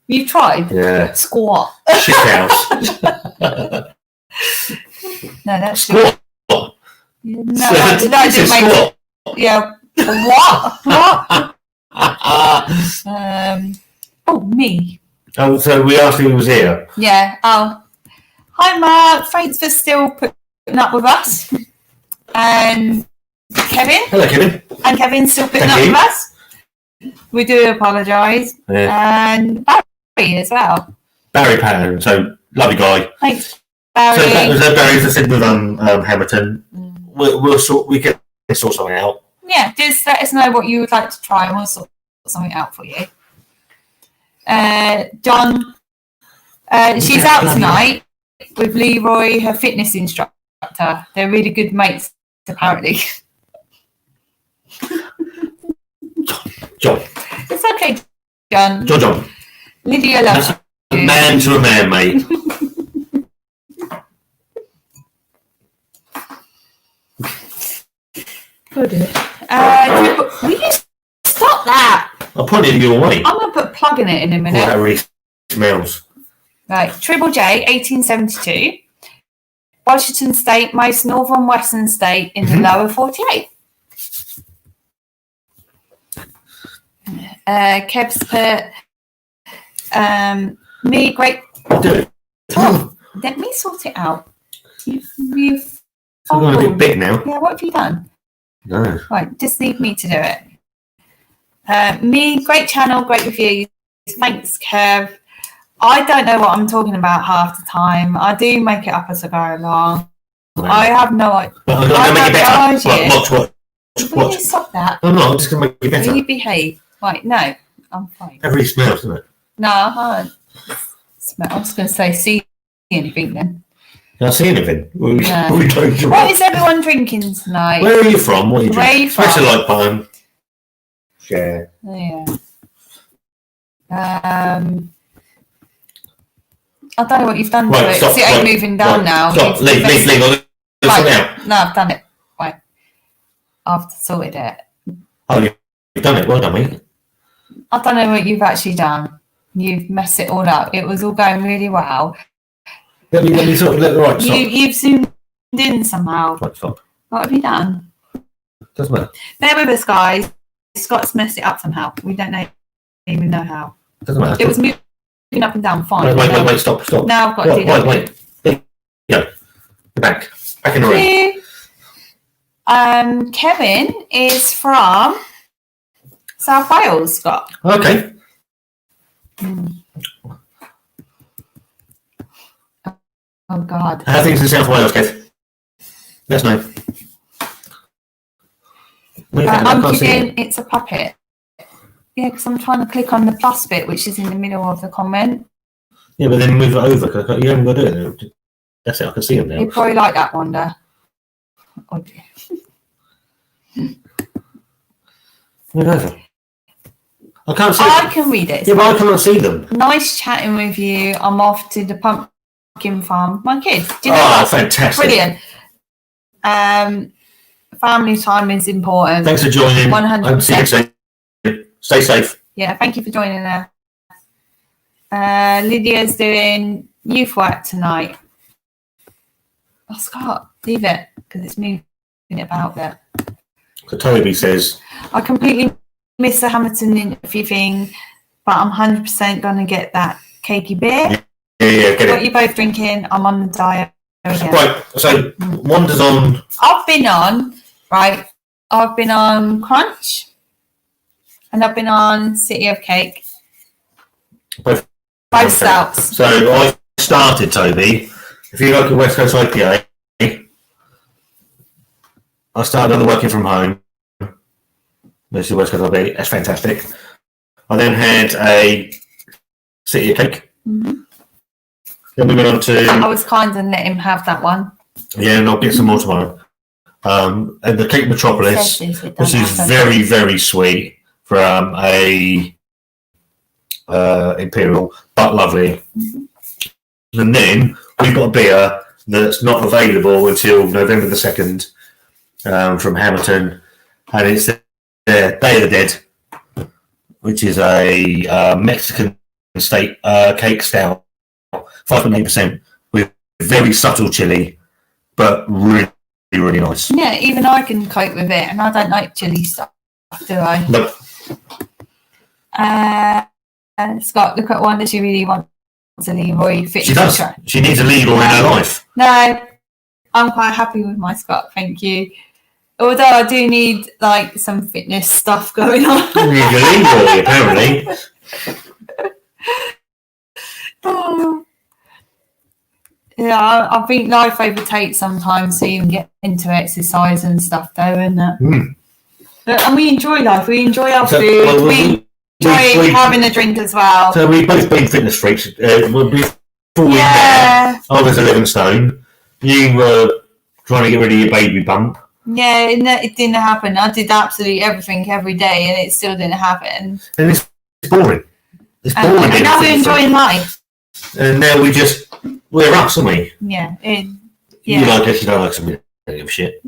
You've tried? Yeah. Squat. Shit house. No, that's squat. No, that didn't make squat. Yeah. What? Me. Oh, so we asked who was here. Yeah. Oh. Hi, Mark. Thanks for still putting up with us. And Kevin. Hello, Kevin. And Kevin's still putting up with us. We do apologise. Yeah. And Barry as well. Barry Patton. So, lovely guy. Thanks, Barry. So Barry, as I said with Hammerton, we can sort something out. Yeah, just let us know what you would like to try and we'll sort something out for you. John, she's out tonight with Leroy, her fitness instructor. They're really good mates, apparently. John. It's okay, John. John. Lydia loves you. A man to a man, mate. Good. Will you stop that? I'll put it your way. I'm going to put a plug in it in a minute. That really smells. Right, Triple J, 1872. Washington State, most northern western state in the lower 48. Kev's put me great. Do it. Tom, let me sort it out. You've I'm going a bit big now. Yeah, what have you done? No. Right, just leave me to do it. Me, great channel, great reviews. Thanks, Kev. I don't know what I'm talking about half the time. I do make it up as I go along. No. I have no idea. I'm going to make it better. Watch. Will you stop that? I'm not. I'm just going to make it better. Will you behave? Right, no. I'm fine. Every smells, doesn't it? No, I can't smell. I was going to say see anything then. Can I see anything? What is everyone drinking tonight? Where are you from? What are you drinking? Where are you from? Smash a like button. Share. Yeah. I don't know what you've done to it. Stop, See it moving down now. Stop. Leave. Right. No, I've done it. Right. I've sorted it. Oh, you've done it. Well done, mate. I don't know what you've actually done. You've messed it all up. It was all going really well. Let me sort of right. Stop. You've zoomed in somehow. Right, stop. What have you done? Doesn't matter. Bear with us, guys. Scott's messed it up somehow. We don't even know how. Doesn't matter. It was moving up and down fine. Wait, stop. Now I've got to do that. Wait. There you go. Back in the room. Kevin is from South Wales, Scott. Okay. Oh, God. How are things in South Wales, Kev? Let us know. I'm kidding. It's a puppet. Yeah, because I'm trying to click on the plus bit, which is in the middle of the comment. Yeah, but then move it over. You haven't got to do it. That's it. I can see them now. You probably like that, Wanda. Oh dear. I can't see I them. can read it. Yeah, but I cannot see them. Nice chatting with you. I'm off to the pumpkin farm. My kids. Do you know Oh, what? fantastic. Brilliant. Family time is important. Thanks for joining. 100%. See you soon. Stay safe. Yeah, thank you for joining us. Lydia's doing youth work tonight. Oh, Scott, leave it, because it's moving about there. So Toby says, I completely missed the Hammerton interview thing, but I'm 100% going to get that cakey beer. yeah, get What it. you both drinking? I'm on the diet again. Right, so Wanda's on. I've been on Crunch, and I've been on City of Cake. Both Stouts. So I started, Toby. If you like a West Coast IPA, I started on the working from home. This is West Coast IPA. That's fantastic. I then had a City of Cake. Mm-hmm. Then we went on to. I was kind and let him have that one. Yeah, and I'll get some more tomorrow. And the Cake Metropolis, which is very, very sweet from a imperial, but lovely. Mm-hmm. And then we've got a beer that's not available until November the 2nd from Hammerton, and it's the Day of the Dead, which is a Mexican state cake stout, 5.8%, with very subtle chili, but really, really nice. Yeah, even I can cope with it, and I don't like chili stuff, do I? Nope. Scott, look at one that she really wants a Leroy fit. She does. She needs a Leroy in her life. No, I'm quite happy with my Scott, thank you. Although I do need like some fitness stuff going on. You need a Leroy, apparently. Oh. Yeah, I think life overtakes sometimes, so you can get into exercise and stuff, though, isn't it? Mm. And we enjoy life. We enjoy our So, food. well, we enjoy having a drink as well. So we've both been fitness freaks. Before we met, I was 11 stone. You were trying to get rid of your baby bump. Yeah, it didn't happen. I did absolutely everything every day, and it still didn't happen. And it's boring. It's boring. And now we're enjoying life. And now we're us, aren't we? Yeah. You like us, you don't like something. I don't give a shit.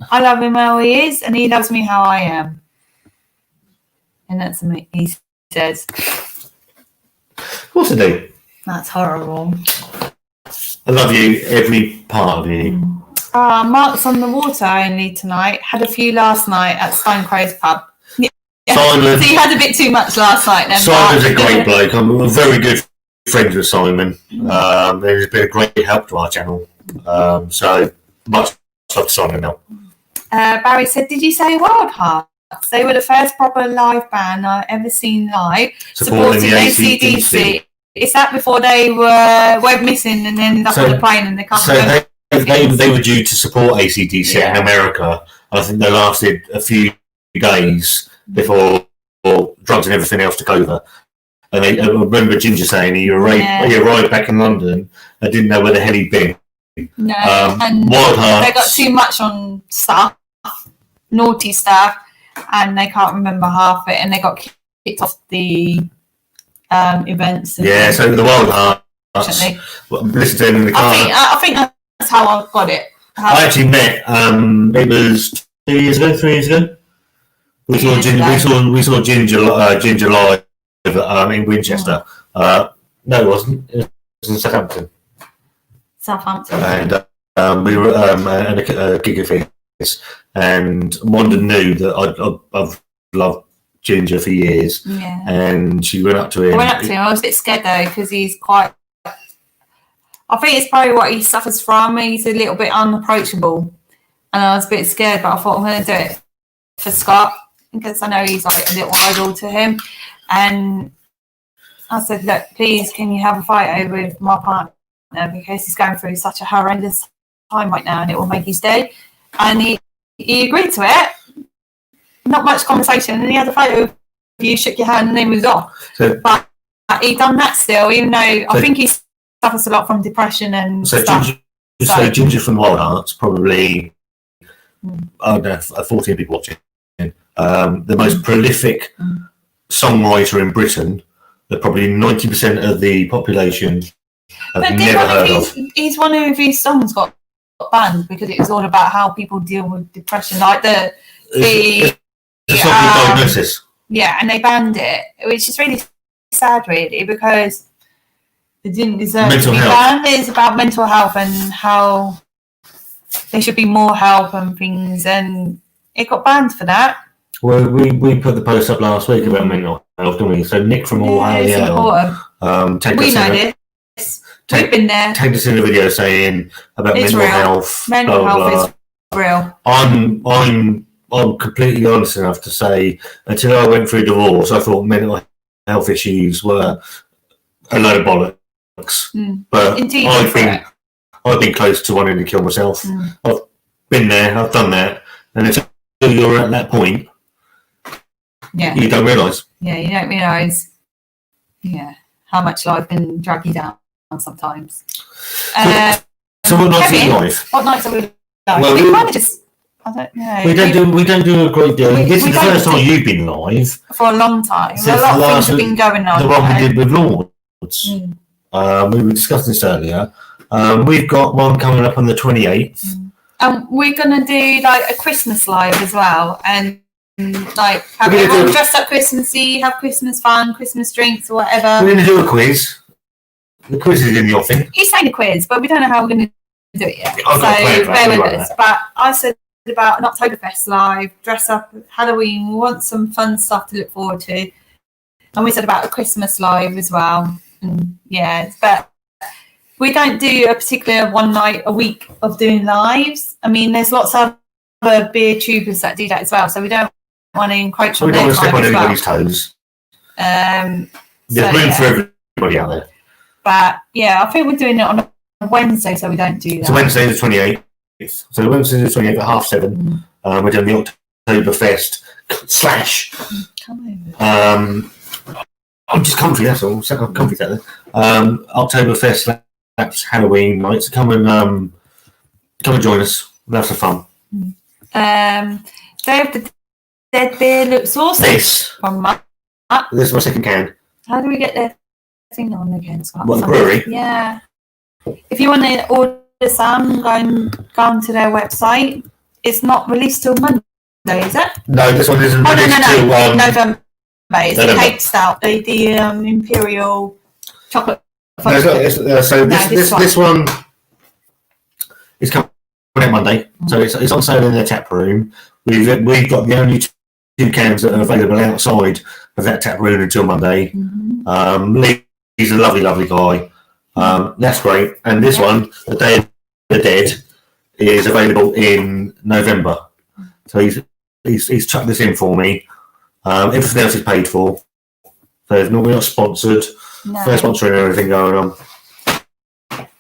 I love him how he is, and he loves me how I am. And that's what he says. Of course I do. That's horrible. I love you, every part of you. Mark's on the water only tonight. Had a few last night at Stone Crow's pub. Yeah. Simon. So you had a bit too much last night then. Simon's a great bloke. I'm very good friends with Simon. He's been a great help to our channel. So much love to Simon now. Barry said, did you say Wild Hearts? They were the first proper live band I've ever seen live. Supporting the AC/DC. Is that before they went missing and ended up on the plane and they can't So they were due to support AC/DC in America. I think they lasted a few days before drugs and everything else took over. And I remember Ginger saying he arrived back in London and didn't know where the hell he'd been. No, and Wild Hearts. they got too much on stuff, naughty stuff, and they can't remember half it, and they got kicked off the events. Yeah, so the Wild Hearts. Listen to them in the car. I think that's how I got it. I actually met. It was 3 years ago. We saw Ginger live in Winchester. No, it wasn't. It was in Southampton. And we were at a gig of his, and Wanda knew that I've loved Ginger for years. Yeah. And she went up to him. I was a bit scared though because he's quite. I think it's probably what he suffers from. He's a little bit unapproachable, and I was a bit scared. But I thought I'm going to do it for Scott because I know he's like a little idol to him. And I said, look, please, can you have a fight over with my partner because he's going through such a horrendous time right now, and it will make his day. And he agreed to it. Not much conversation, and he had a photo of you, shook your hand, and then moved on. But he done that still, even though I think he suffers a lot from depression and stuff. Ginger from Wild Hearts probably I don't know, 14 people watching. The most prolific songwriter in Britain that probably 90% of the population have never heard of. He's one of his songs got banned because it was all about how people deal with depression, like the diagnosis. Yeah, and they banned it, which is really sad, really, because it didn't deserve to be banned. It's about mental health and how there should be more help and things, and it got banned for that. Well, we put the post up last week about mental health, didn't we? So Nick from All Hail Yale, we know this. We've been there. Tagged us in a video saying about mental health. Mental health is real. I'm completely honest enough to say, until I went through divorce, I thought mental health issues were a load of bollocks. But indeed, I've been close to wanting to kill myself. I've been there, I've done that, and until you're at that point, you don't realise. Yeah, you don't realise. Yeah, how much life can drag you down sometimes. So what nights are you live? What nights are we live? Well, we kind of just. I don't know. We don't do a great deal. This is the first time you've been live for a long time. A lot of things have been going on. The one we did with Lords. We were discussing this earlier. We've got one coming up on the 28th. And we're gonna do like a Christmas live as well, and like have everyone dressed up Christmassy, have Christmas fun, Christmas drinks or whatever. We're gonna do a quiz. The quiz is in the offing. He's saying a quiz, but we don't know how we're gonna do it yet. So bear with us. But I said about an Oktoberfest live, dress up Halloween, we want some fun stuff to look forward to. And we said about a Christmas live as well. And but we don't do a particular one night a week of doing lives. I mean, there's lots of other beer tubers that do that as well, so we don't want to encroach on their time. We don't want to step on anybody's toes. There's room for everybody out there. But I think we're doing it on a Wednesday, so we don't do that. So Wednesday the 28th. So Wednesday the 28th at 7:30. We're doing the Oktoberfest / I'm just comfy, that's all. I'm comfy out there. Oktoberfest / Halloween night. So come and join us. We'll have some fun. Dave, the dead beer looks awesome. This is my second can. How do we get their thing on again, Scott? What, the brewery? Yeah. If you want to order some, go onto their website. It's not released till Monday, is it? No, this one isn't released till November. It's the cake stout, the imperial chocolate. This one is coming out Monday, so it's on sale in their tap room. We've got the only 2 cans that are available outside of that tap room until Monday. He's a lovely guy. That's great. And this one, the Day of the Dead, is available in November. So he's chucked this in for me. Everything else is paid for. So we're not sponsored. No. They're sponsoring everything going on.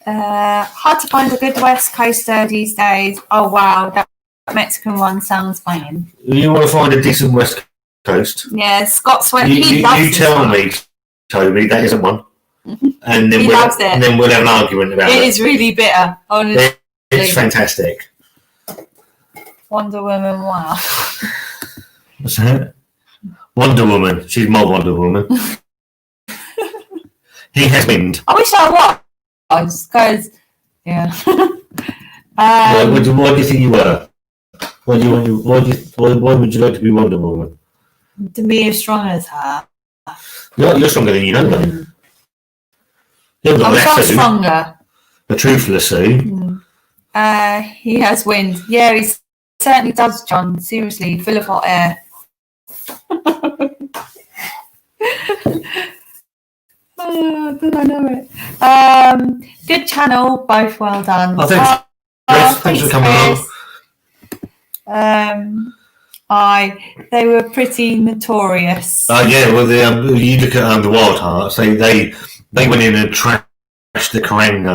Hard to find a good West Coaster these days. Oh wow, that Mexican one sounds fine. You want to find a decent West Coast? Yeah, Scott Sweat. You tell me, Toby, that isn't one. And then we'll have an argument about it. It is really bitter, honestly. It's fantastic. Wonder Woman, wow. What's that? Wonder Woman. She's my Wonder Woman. He has wind. I wish I was, because, why do you think you were? Why would you like to be Wonder Woman? To be as strong as her. You're stronger than you know, though. I'm far stronger. The truth Lasso. He has wind. Yeah, he certainly does, John. Seriously, full of hot air. Did I know it? Good channel, both well done. Thanks for coming on. They were pretty notorious. Well, you look at the Wild Hearts. They went in and trashed the Kerrang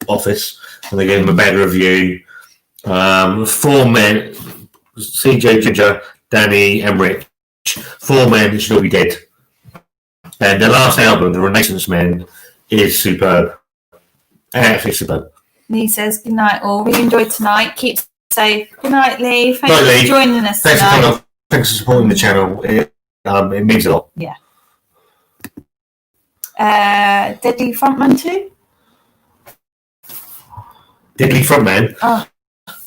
office, and they gave them a bad review. 4 men: CJ, Ginger, Danny, and Rich. 4 men that should all be dead. And the last album, The Renaissance Men, is superb. Absolutely superb. Lee says, good night all. Really enjoyed tonight. Keep safe. Good night, Lee. Thanks Night, Lee. for joining us Thanks tonight. for coming on. Thanks for supporting the channel. It means a lot. Yeah. Deadly Frontman 2? Deadly Frontman. Oh,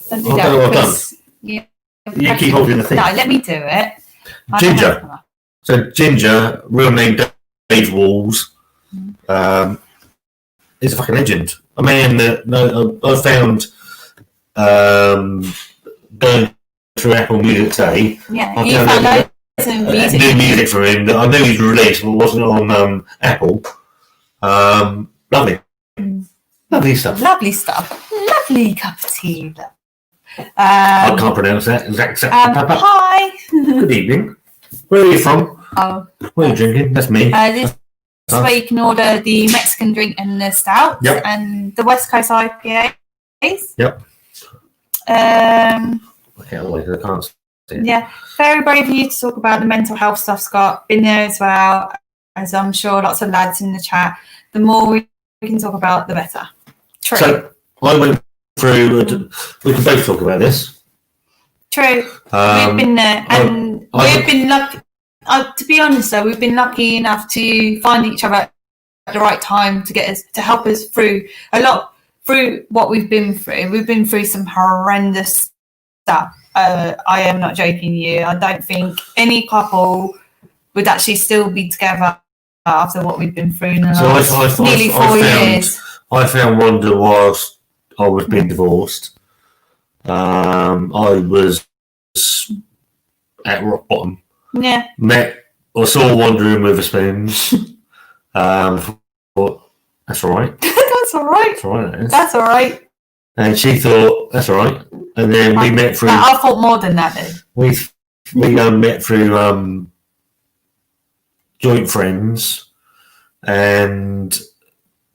don't do I that. don't know what I've done. You keep holding the thing. No, let me do it. Ginger. So Ginger, real name Dave Walls, is a fucking legend. A man that I found going through Apple Music today. Yeah, you found loads of music. New music from him that I knew he'd released, but wasn't on Apple. Lovely. Lovely stuff. Lovely stuff. Lovely cup of tea. I can't pronounce that. Hi. Good evening. Where are you from? Oh, what are you drinking? That's me. This way you can order the Mexican drink and the stouts and the West Coast IPAs. Yep. I can't see it. Yeah, very brave of you to talk about the mental health stuff, Scott. Been there as well, as I'm sure lots of lads in the chat. The more we can talk about, the better. True. So I went through. We can both talk about this. True. We've been there, and we've been lucky. To be honest, though, we've been lucky enough to find each other at the right time to get us to help us through through what we've been through. We've been through some horrendous stuff. I am not joking you. I don't think any couple would actually still be together after what we've been through in the last nearly 4 years. I found Wanda whilst I was being divorced. I was at rock bottom. Yeah. Saw Wanda in Witherspoons. Thought, that's all right. That's all right. That's all right. That is. That's all right. And she thought, that's all right. And then we met through. I thought more than that. Then we met through joint friends, and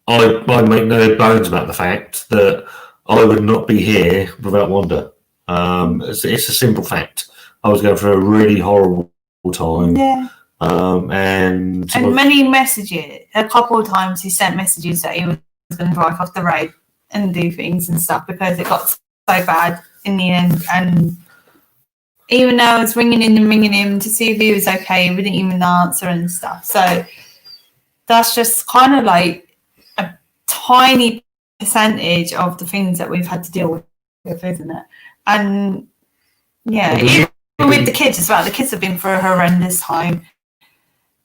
I make no bones about the fact that I would not be here without Wanda. It's a simple fact. I was going through a really horrible time. Yeah. And many messages. A couple of times he sent messages that he was going to drive off the road and do things and stuff because it got so bad in the end. And even though I was ringing him to see if he was okay, we didn't even answer and stuff. So that's just kind of like a tiny percentage of the things that we've had to deal with, isn't it? And yeah, even with the kids as well. The kids have been through a horrendous time.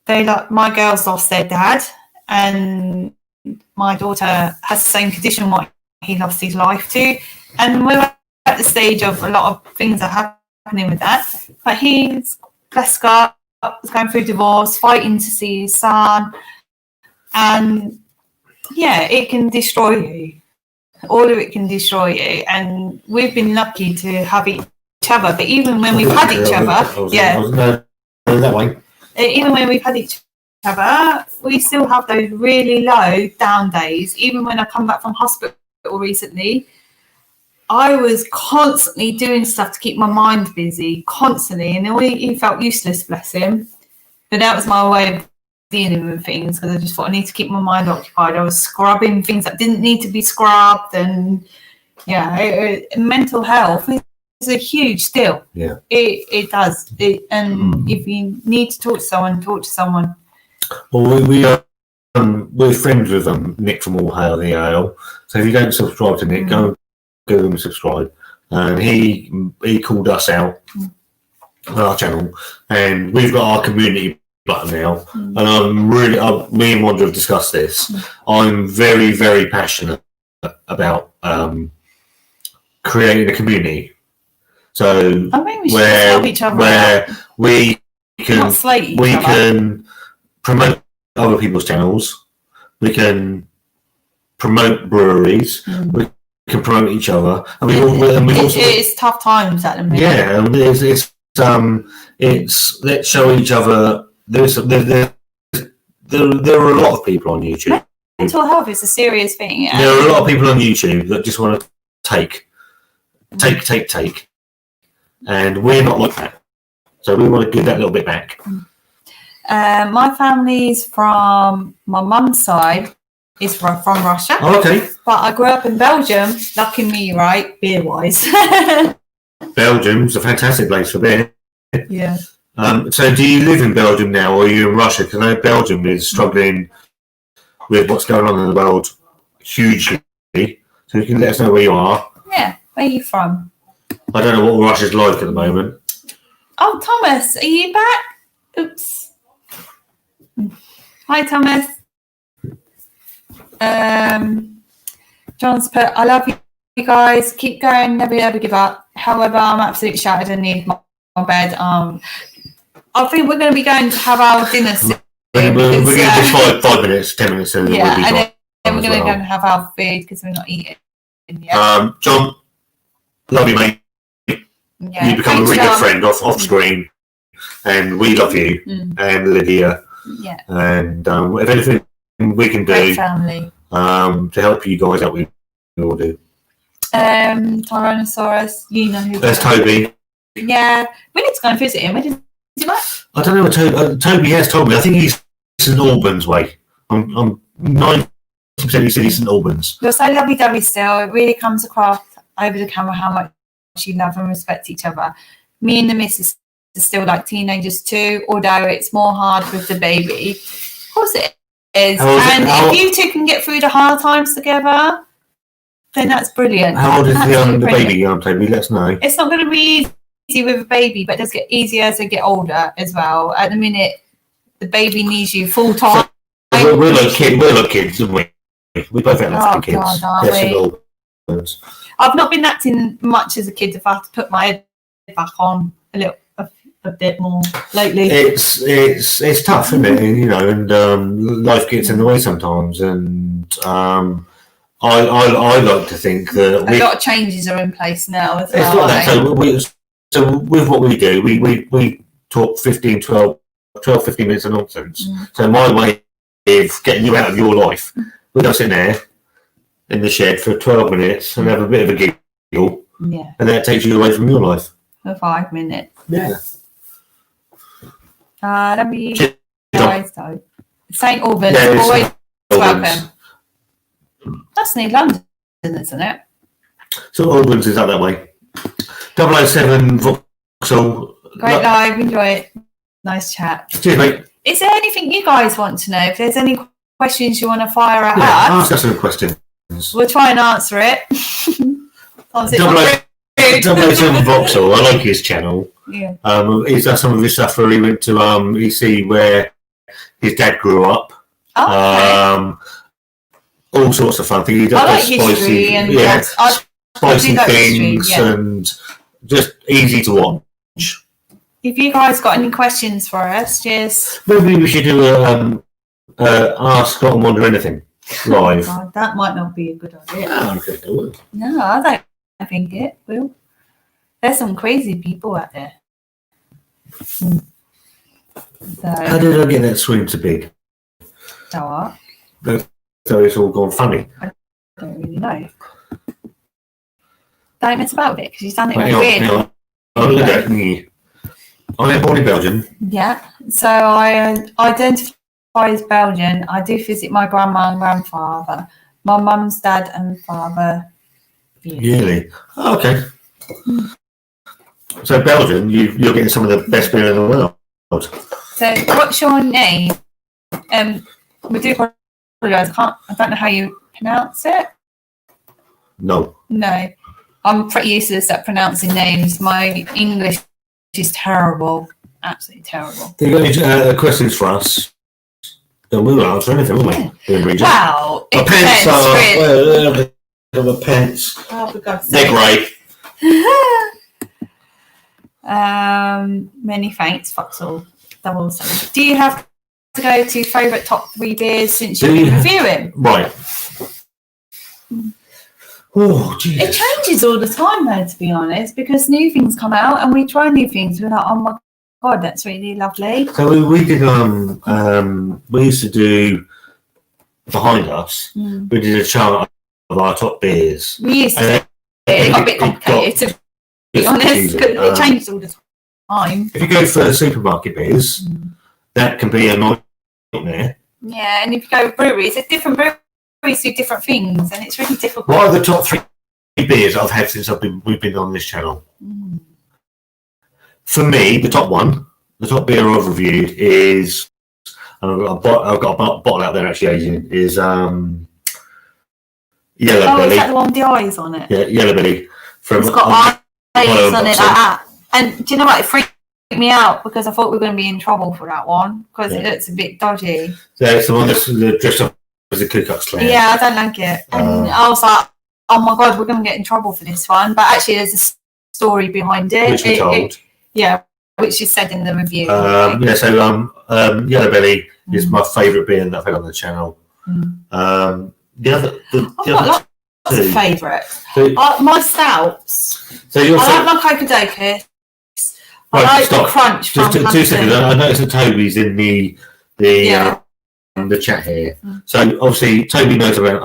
My girls lost their dad, and my daughter has the same condition what he lost his life to. And we're at the stage of a lot of things that are happening with that. But he's, bless God, was going through divorce, fighting to see his son. And yeah, it can destroy you. All of it can destroy you. And we've been lucky to have each other. But even when we've had each other, even when we've had each other, we still have those really low down days. Even when I come back from hospital recently, I was constantly doing stuff to keep my mind busy, constantly. And he felt useless, bless him. But that was my way of dealing with things because I just thought I need to keep my mind occupied. I was scrubbing things that didn't need to be scrubbed. And yeah, mental health is a huge deal. Yeah, it does. If you need to talk to someone, talk to someone. Well, we're friends with Nick from All Hail the Ale. So if you don't subscribe to Nick, go and subscribe. And he called us out on our channel, and we've got our community button now. And me and Wanda have discussed this. I'm very, very passionate about creating a community. So where we can promote other people's channels, we can promote breweries, we can promote each other, and it's tough times at the minute. Yeah, and it's let's show each other. There are a lot of people on YouTube. Mental health is a serious thing. There are a lot of people on YouTube that just want to take. And we're not like that. So we want to give that little bit back. My family's from my mum's side is from Russia. Oh, okay. But I grew up in Belgium. Lucky me, right? Beer-wise. Belgium's a fantastic place for beer. Yeah. So do you live in Belgium now, or are you in Russia? Because I know Belgium is struggling with what's going on in the world hugely. So you can let us know where you are. Yeah. Where are you from? I don't know what Russia's like at the moment. Oh, Thomas, are you back? Oops. Hi, Thomas. John's put, I love you guys. Keep going. Never ever give up. However, I'm absolutely shattered and need my bed. I think we're going to be going to have our dinner soon. We're going to just 5 minutes, 10 minutes, and yeah, we'll be and then we're going to well. go and have our food because we're not eating yet. John, love you, mate. Yeah. You become a really good friend off screen, and we love you, and Lydia. Yeah. And if anything we can Great do family. to help you guys out, we will do. Tyrannosaurus, you know who. There's Toby. Yeah, we need to go and visit him. Where did he work? I don't know what Toby has told me. I think he's St Albans way. I'm 90% he said he's St Albans. You're so lovely-dovey still. It really comes across over the camera how much you love and respect each other. Me and the missus are still like teenagers too, although it's more hard with the baby. Of course it is. And if you two can get through the hard times together, then that's brilliant. How old is the baby, Toby? Let us know. It's not going to be easy with a baby, but it does get easier as they get older as well. At the minute, the baby needs you full time. So we're like kids, aren't we? We both have like kids. God, aren't we? I've not been acting much as a kid. If I have to put my head back on a bit more lately. It's tough, isn't it? You know, and life gets in the way sometimes. And I like to think that a lot of changes are in place now as well. It's like that. So with what we do, we talk 12, 15 minutes of nonsense. So my way of getting you out of your life, we go sit there in the shed for 12 minutes and have a bit of a giggle. Yeah. And that takes you away from your life. For 5 minutes. Yeah. Let me guys though. St Albans, always welcome. That's near London, isn't it? So Albans is out that way. 007 Vauxhall. Great live, enjoy it. Nice chat. Cheers, mate. Is there anything you guys want to know? If there's any questions you want to fire at us, ask us some questions. We'll try and answer it. 007 Vauxhall, I like his channel. Yeah. He's done some of his stuff where he went to EC where his dad grew up. Oh, okay. All sorts of fun things. He does like spicy and spicy things and just easy to watch. If you guys got any questions for us, just maybe we should do Ask Not and Wonder Anything live. God, that might not be a good idea. No, I don't think it will. There's some crazy people out there. So, how did I get that swing so big? So it's all gone funny. I don't really know. Don't mess about with it because you've done it all weird. Look at me. I'm born in Belgium. Yeah, so I identify as Belgian. I do visit my grandma and grandfather, my mum's dad and father. Really? Oh, okay. So Belgium, you're getting some of the best beer in the world. So what's your name? We do apologise. I don't know how you pronounce it. No. I'm pretty useless at pronouncing names. My English is terrible. Absolutely terrible. Do you got any questions for us? Then we'll answer anything, won't we? Wow. My pants are... my pants. Oh, for God's sake. They're great. Many thanks, Foxall. Do you have to go to favourite top 3 beers since you've been reviewing? Right. Oh, Jesus. It changes all the time, though, to be honest, because new things come out and we try new things. We're like, oh my God, that's really lovely. So we did. We used to do behind us. We did a chart of our top beers. We used to. It got a bit complicated, to be honest, because it changes all the time. If you go for supermarket beers, that can be a nightmare. Yeah, and if you go with breweries, it's different do different things, and it's really difficult. What are the top 3 beers I've had since we've been on this channel? For me, the top beer I've reviewed is, and I've got a bottle out there actually aging, is Yellow Belly. Is that the one with the eyes on it? Yeah, Yellow Belly. It's got eyes on it like that. And do you know what? It freaked me out because I thought we were going to be in trouble for that one because it looks a bit dodgy. Yeah, it's the one that's dressed up as a Ku Klux Klan. Yeah, I don't like it. And I was like, oh my God, we're going to get in trouble for this one. But actually, there's a story behind it. Which we told. Which is said in the review. Yellow Belly is my favourite beer that I've had on the channel. The other lots of favourites. My stouts. So I like my Coca-Cola. I like the crunch from Just 2 seconds. I noticed that Toby's in the chat here. So obviously Toby knows about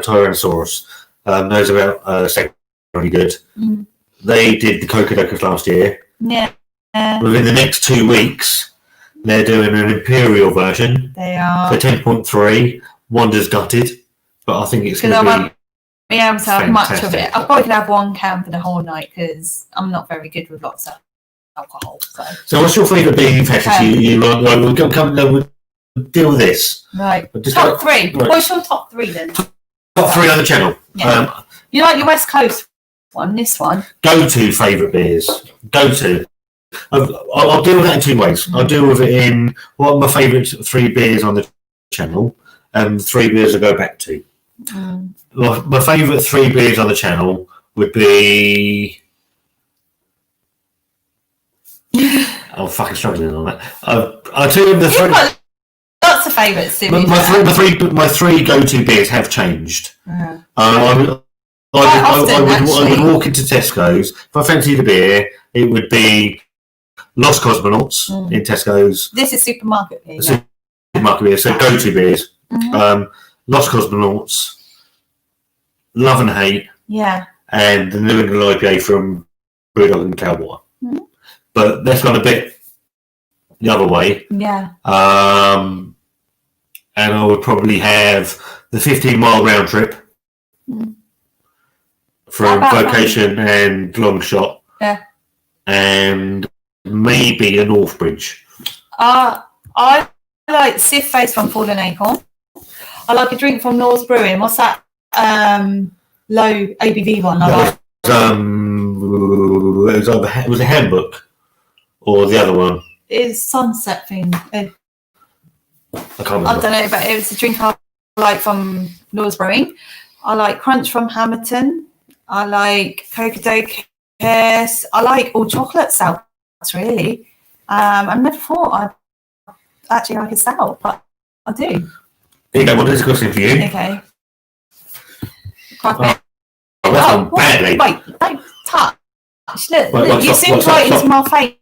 Tyrannosaurus. Knows about Second Really Good. They did the Coca-Cola last year. Yeah. Within the next 2 weeks, they're doing an imperial version. They are. So 10.3. Wonder's gutted, but I think it's going to be. Be able to have much of it. I probably could have 1 can for the whole night because I'm not very good with lots of alcohol. So what's your favourite beer you've had? We'll deal with this. Right. Top 3. Right. What's your top 3 then? Top 3 on the channel. Yeah. You like your West Coast one? This one. Go-to favourite beers. Go-to. I'll deal with that in 2 ways. I'll deal with it in what are my favourite 3 beers on the channel and 3 beers I go back to. My favourite 3 beers on the channel would be. I'm fucking struggling on that. I'll tell you the 3. Lots of favourites. My 3 go-to beers have changed. I would walk into Tesco's. If I fancied a beer, it would be Lost Cosmonauts in Tesco's. This is supermarket beer. Supermarket beer, so go-to beers. Lost Cosmonauts, Love and Hate, and the New England IPA from Brewdog and Cowboy. But that's gone a bit the other way. Yeah. And I would probably have the 15-mile round trip from Vocation and Long Shot. Yeah. And maybe a Northbridge. I like Sif Face from Fallen Acorn. I like a drink from North Brewing. What's that? Low ABV one. Was it Handbook or the other one? It's Sunset thing. I can't remember. I don't know, but it was a drink I like from North Brewing. I like Crunch from Hammerton. I like Coca-Cola. I like all chocolate stouts, really. I never thought I'd actually like a stout, but I do. Here you go, there's a question for you. Okay. That's gone badly. Wait, don't touch. Look, you seem right into my face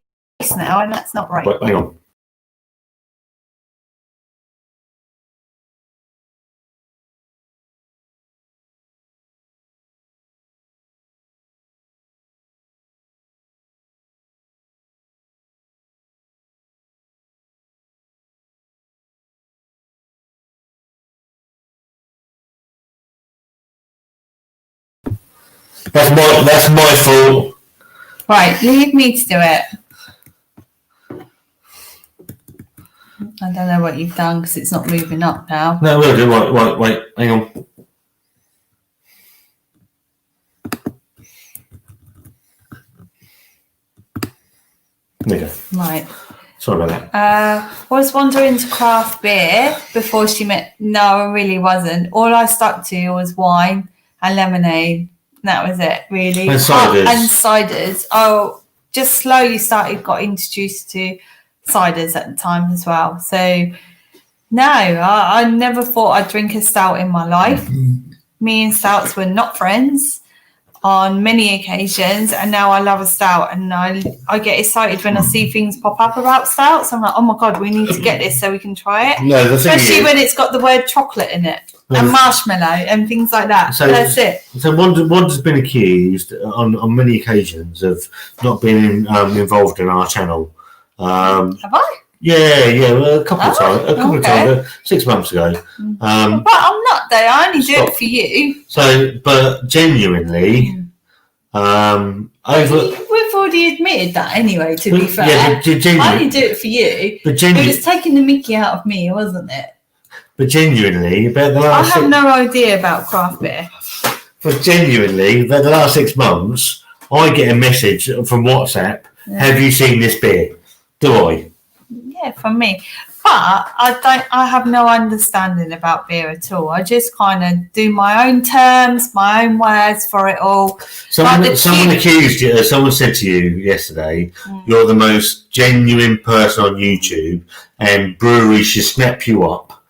now, and that's not right. Wait, hang on. That's my fault. Right, leave me to do it. I don't know what you've done because it's not moving up now. No, we'll do. Wait, hang on. There you go. Right. Sorry about that. I was wandering to craft beer before she met. No, I really wasn't. All I stuck to was wine and lemonade. That was it, really. And ciders. Oh, just slowly got introduced to ciders at the time as well. So, no, I never thought I'd drink a stout in my life. Me and stouts were not friends on many occasions, and now I love a stout, and I get excited when I see things pop up about stouts. I'm like, oh my God, we need to get this so we can try it. No, the thing especially when it's got the word chocolate in it. And marshmallow and things like that. So that's it. So Wanda's been accused on many occasions of not being involved in our channel. Have I? Yeah, well, a couple of times, 6 months ago. But I'm not though. I only do it for you. So, but genuinely, we've already admitted that anyway. To be fair, I only do it for you. But it was taking the mickey out of me, wasn't it? But genuinely, about the last I have no idea about craft beer. But genuinely, about the last 6 months, I get a message from WhatsApp. Yeah. Have you seen this beer? Do I? Yeah, from me. But I have no understanding about beer at all. I just kind of do my own terms, my own words for it all. Someone accused you, someone said to you yesterday, you're the most genuine person on YouTube and Brewery should snap you up.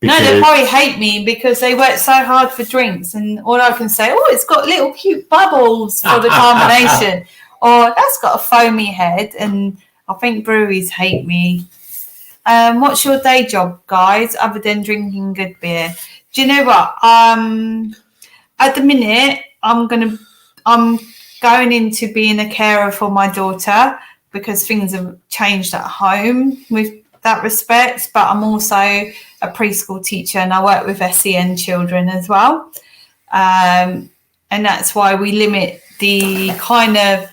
No, they probably hate me because they work so hard for drinks and all I can say, it's got little cute bubbles for the carbonation or that's got a foamy head and I think breweries hate me. What's your day job, guys, other than drinking good beer? Do you know what? At the minute, I'm going into being a carer for my daughter because things have changed at home with that respect. But I'm also a preschool teacher and I work with SEN children as well. And that's why we limit the kind of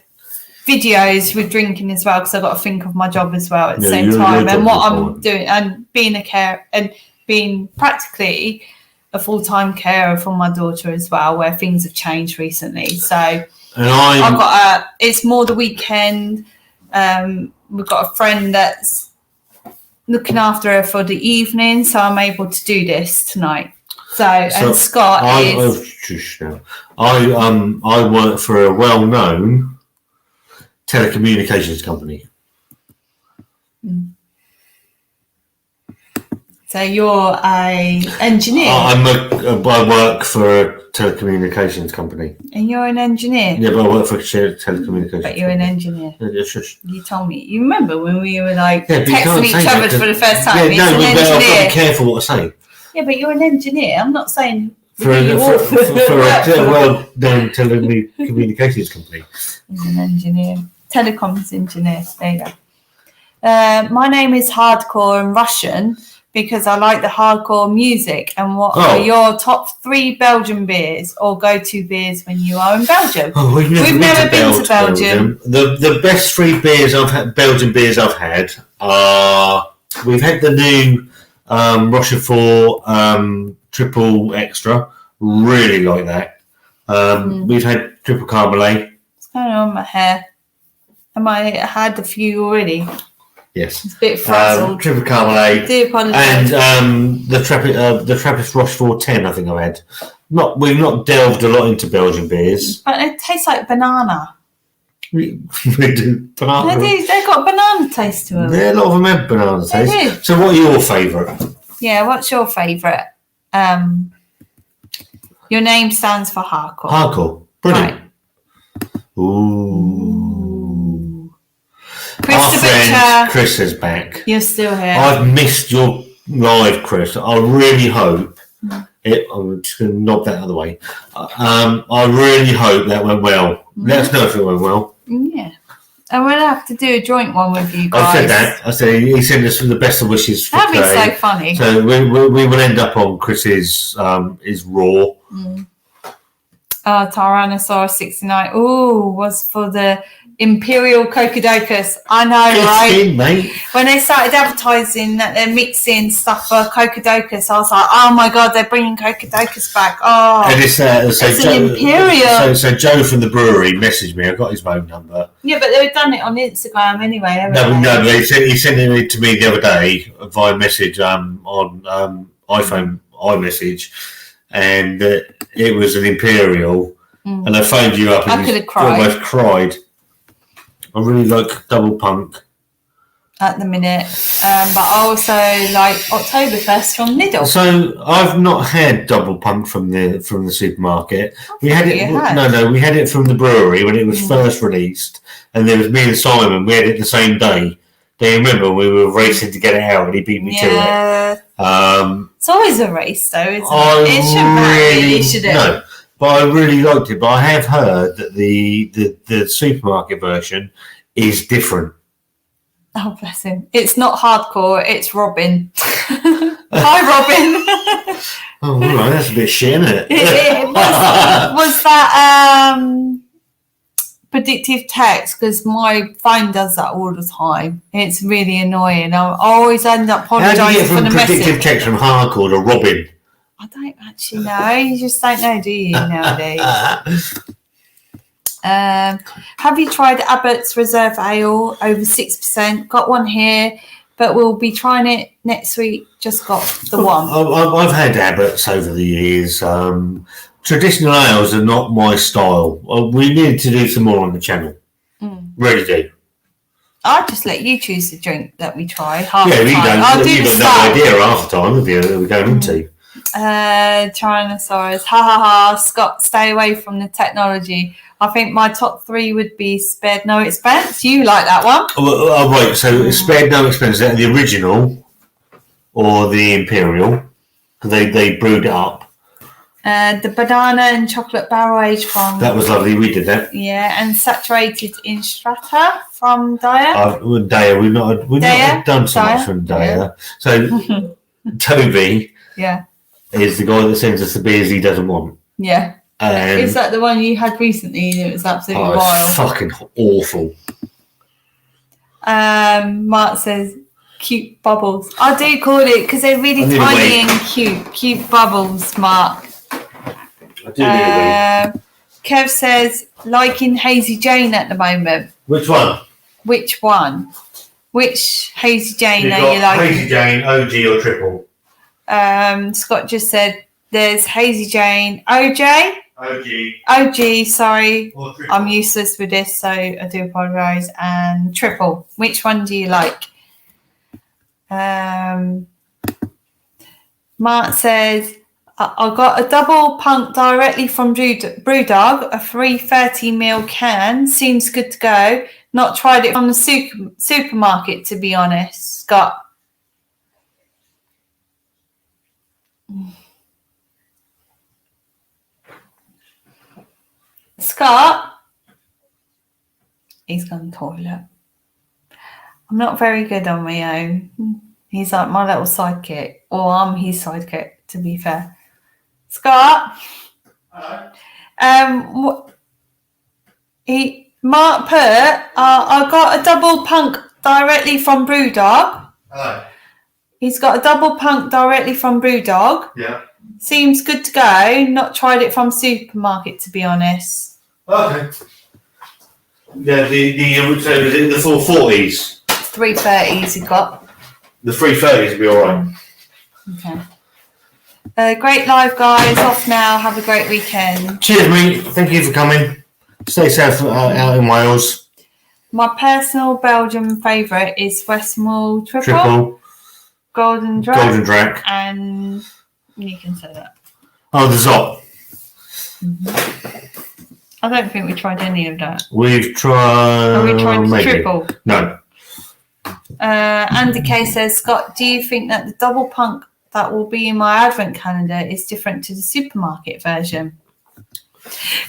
videos with drinking as well because I've got to think of my job as well at the same time and what I'm doing and being a care and being practically a full-time carer for my daughter as well where things have changed recently so it's more the weekend we've got a friend that's looking after her for the evening so I'm able to do this tonight and Scott I work for a well-known telecommunications company. So you're an engineer? I work for a telecommunications company. And you're an engineer? Yeah, but I work for a telecommunications But you're an engineer? Yeah, shush. You told me. You remember when we were texting each other for the first time? Yeah, I've got to be careful what I say. Yeah, but you're an engineer. I'm not saying... For a well-known telecommunications company. He's an engineer. Telecoms engineer. There you go. My name is Hardcore in Russian because I like the hardcore music. And what are your top 3 Belgian beers or go-to beers when you are in Belgium? We've never been to Belgium. The best 3 beers Belgian beers I've had are we've had the new Rochefort triple extra. Really like that. We've had triple Carmelet. What's going on with my hair? I had a few already. Yes. It's a bit frazzled. Triple Carmelet. I do apologise. And the Trappist Rochefort 10, I think I had. We've not delved a lot into Belgian beers. But they taste like banana. We do banana. They've got banana taste to them. Yeah, a lot of them have banana taste. They do. So what are your favourite? Yeah, what's your favourite? Your name stands for Hardcore. Hardcore. Brilliant. Right. Ooh. Chris Our friend Chris is back. You're still here. I've missed your live, Chris. I really hope I'm just going to knob that other way. I really hope that went well. Let us know if it went well. Yeah. And we'll have to do a joint one with you guys. I said that. I said he sent us the best of wishes for That'd today. be so funny. So we will end up on Chris's his raw. Tyrannosaurus 69. Ooh, was for the Imperial Cocodocus. I know, right? Mate. When they started advertising that they're mixing stuff for Cocodocus, I was like, oh my God, they're bringing Cocodocus back. Oh, and it's an Imperial. So Joe from the brewery messaged me. I got his phone number. Yeah, but they've done it on Instagram anyway, haven't No, he sent it to me the other day via message on iPhone iMessage, and it was an Imperial. And I phoned you up and you almost cried. I really like double punk at the minute, but I also like Oktoberfest from Lidl. So I've not had double punk from the supermarket. We had it. We had it from the brewery when it was first released, and there was me and Simon. We had it the same day. Do you remember we were racing to get it out, and he beat me to it? It's always a race, though, isn't it? It shouldn't. No. But I really liked it. But I have heard that the supermarket version is different. Oh, bless him. It's not hardcore, it's Robin. Hi, Robin. Oh, right, that's a bit shit, isn't it? Was that predictive text? Because my phone does that all the time. It's really annoying. I always end up How do you apologising get for from the predictive message. text from hardcore to Robin? I don't actually know. You just don't know, do you, nowadays? Have you tried Abbott's Reserve Ale over 6%? Got one here, but we'll be trying it next week. Just got the one. I've had Abbott's over the years. Traditional ales are not my style. We need to do some more on the channel. Really do. I'll just let you choose the drink that we try. You've got no idea half the time, have you, that we're going into. Tyrannosaurus. Ha ha ha. Scott, stay away from the technology. I think my top 3 would be Spared No Expense. You like that one? Oh, right. So Spared No Expense, is that the original or the imperial? Because they brewed it up. The banana and chocolate barrel aged from. That was lovely. We did that. Yeah, and saturated in strata from Dyer. Dyer. We've not done so much from Dyer. Yeah. So Toby. Yeah. Is the guy that sends us the beers he doesn't want. Yeah. Is that the one you had recently? It was absolutely wild. Fucking awful. Mark says cute bubbles. I do call it because they're really tiny and cute. Cute bubbles, Mark. I do need Kev says liking Hazy Jane at the moment. Which one? Which one? Which Hazy Jane are you liking? Hazy Jane, OG or triple? Scott just said there's Hazy Jane, OJ. OG, sorry. I'm useless with this, so I do apologise. And triple. Which one do you like? Mark says, I got a double punk directly from Brewdog, a 330ml can. Seems good to go. Not tried it from the supermarket, to be honest. Scott. Scott, he's gone toilet. I'm not very good on my own. He's like my little sidekick, or I'm his sidekick, to be fair. Scott, hello. Mark put, I got a double punk directly from Brewdog. Hello. He's got a double punk directly from Brewdog. Yeah. Seems good to go. Not tried it from supermarket, to be honest. Okay. Yeah, the 440s. 330s he got. The 330s will be all right. Okay. Great live, guys. Off now. Have a great weekend. Cheers, mate. Thank you for coming. Stay safe out in Wales. My personal Belgian favourite is Westmore Triple. Golden Drac. And you can say that. Oh, the Zop. I don't think we tried any of that. We've tried. Have we tried the maybe. triple? No. Andy K says, Scott, do you think that the double punk that will be in my advent calendar is different to the supermarket version?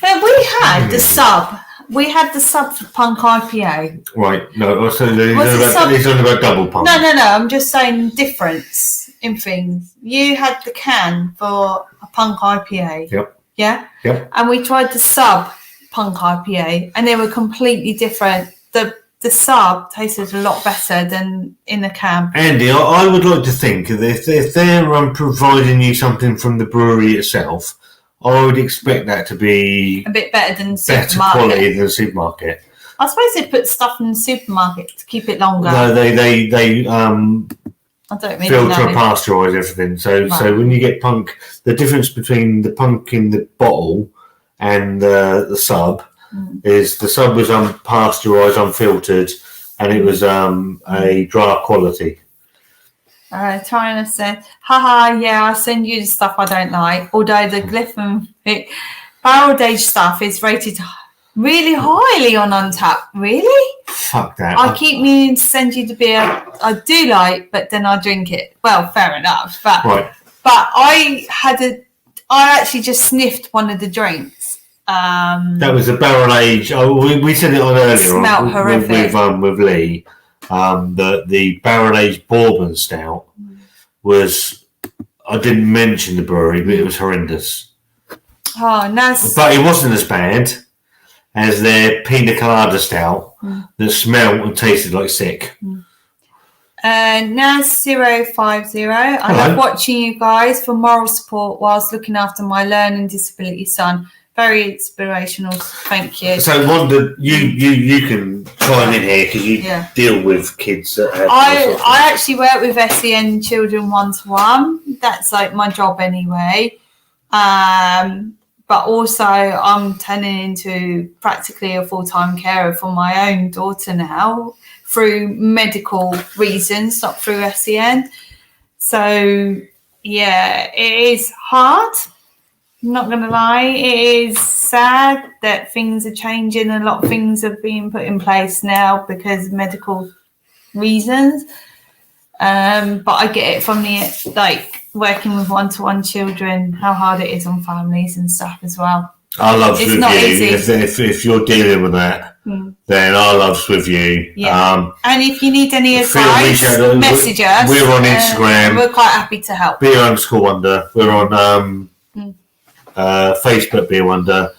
We had the sub. We had the sub for Punk IPA. Right. No. So these are about double punk. No. I'm just saying difference in things. You had the can for a Punk IPA. Yep. Yeah? Yep. And we tried the sub Punk IPA, and they were completely different. The sub tasted a lot better than in the can. Andy, I would like to think that if they're providing you something from the brewery itself, I would expect that to be a bit better than the better supermarket. Quality than the supermarket. I suppose they put stuff in the supermarket to keep it longer. No, they I don't really filter and know. pasteurise everything. So Right. So when you get punk, the difference between the punk in the bottle and the sub is the sub was unpasteurised, unfiltered, and it was a draft quality. China said, haha, yeah, I send you the stuff I don't like. Although the Glyphon barrel aged stuff is rated really highly on Untappd. Really? Fuck that. I keep meaning to send you the beer I do like, but then I drink it. Well, fair enough. But right. But I actually just sniffed one of the drinks. That was a barrel age. Oh, we said it on earlier. Smelled horrific. With Lee. the barrel-aged bourbon stout was, I didn't mention the brewery, but it was horrendous. Oh, nice. But it wasn't as bad as their pina colada stout that smelled and tasted like sick. Naz050. I love watching you guys for moral support whilst looking after my learning disability son. Very inspirational. Thank you. So, Wanda, you can chime in here because you deal with kids that have. I actually work with SEN children 1-to-1. That's like my job anyway. But also, I'm turning into practically a full-time carer for my own daughter now through medical reasons, not through SEN. So, yeah, it is hard. I'm not going to lie. It is sad that things are changing. A lot of things are being put in place now because of medical reasons. But I get it from the, like, working with 1-to-1 children, how hard it is on families and stuff as well. Our love's with you. If you're dealing with that, then our love's with you. Yeah. And if you need any advice, message us. We're on Instagram. We're quite happy to help. Beer_Wonder. We're on Facebook, Beer Wonder.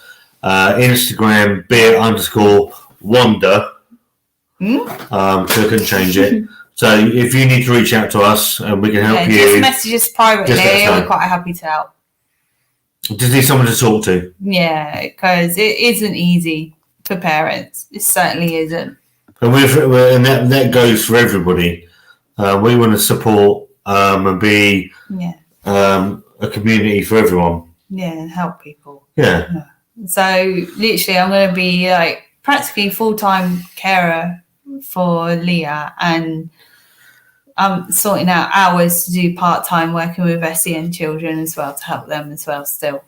Instagram, Beer_Wonder. So I can change it. So if you need to reach out to us and we can help you. Just message us privately. We're quite happy to help. Just need someone to talk to. Yeah, because it isn't easy for parents. It certainly isn't. And that goes for everybody. We want to support and be a community for everyone. Yeah, and help people. Yeah. So literally, I'm going to be like practically full-time carer for Leah, and I'm sorting out hours to do part-time working with SEN children as well to help them as well still.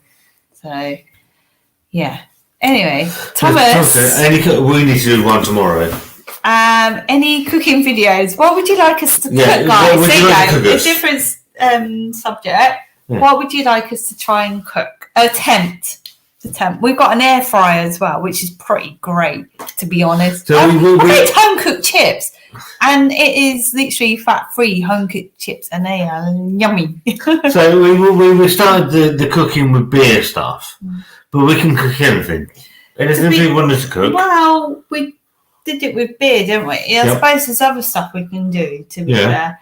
So, yeah. Anyway, Thomas. We need to do one tomorrow. Any cooking videos? What would you like us to cook, guys? A different subject. Yeah. What would you like us to try and cook? Attempt. We've got an air fryer as well, which is pretty great, to be honest. So I made home-cooked chips, and it is literally fat-free home-cooked chips, and they are yummy. So we started the cooking with beer stuff, but we can cook anything. Anything we wanted to cook. Well, we did it with beer, didn't we? I suppose there's other stuff we can do, to be fair.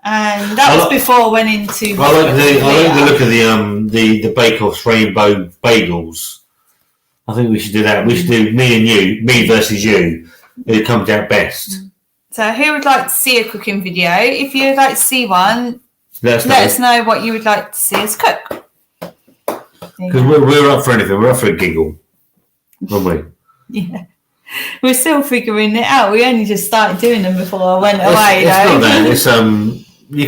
And that was before I went into. I like the look of the Bake Off's rainbow bagels. I think we should do that. We should do me versus you. Who comes out best? So, who would like to see a cooking video? If you would like to see one, let us know what you would like to see us cook. Because we're up for anything. We're up for a giggle, aren't we? Yeah. We're still figuring it out. We only just started doing them before I went away. It's not that. It's you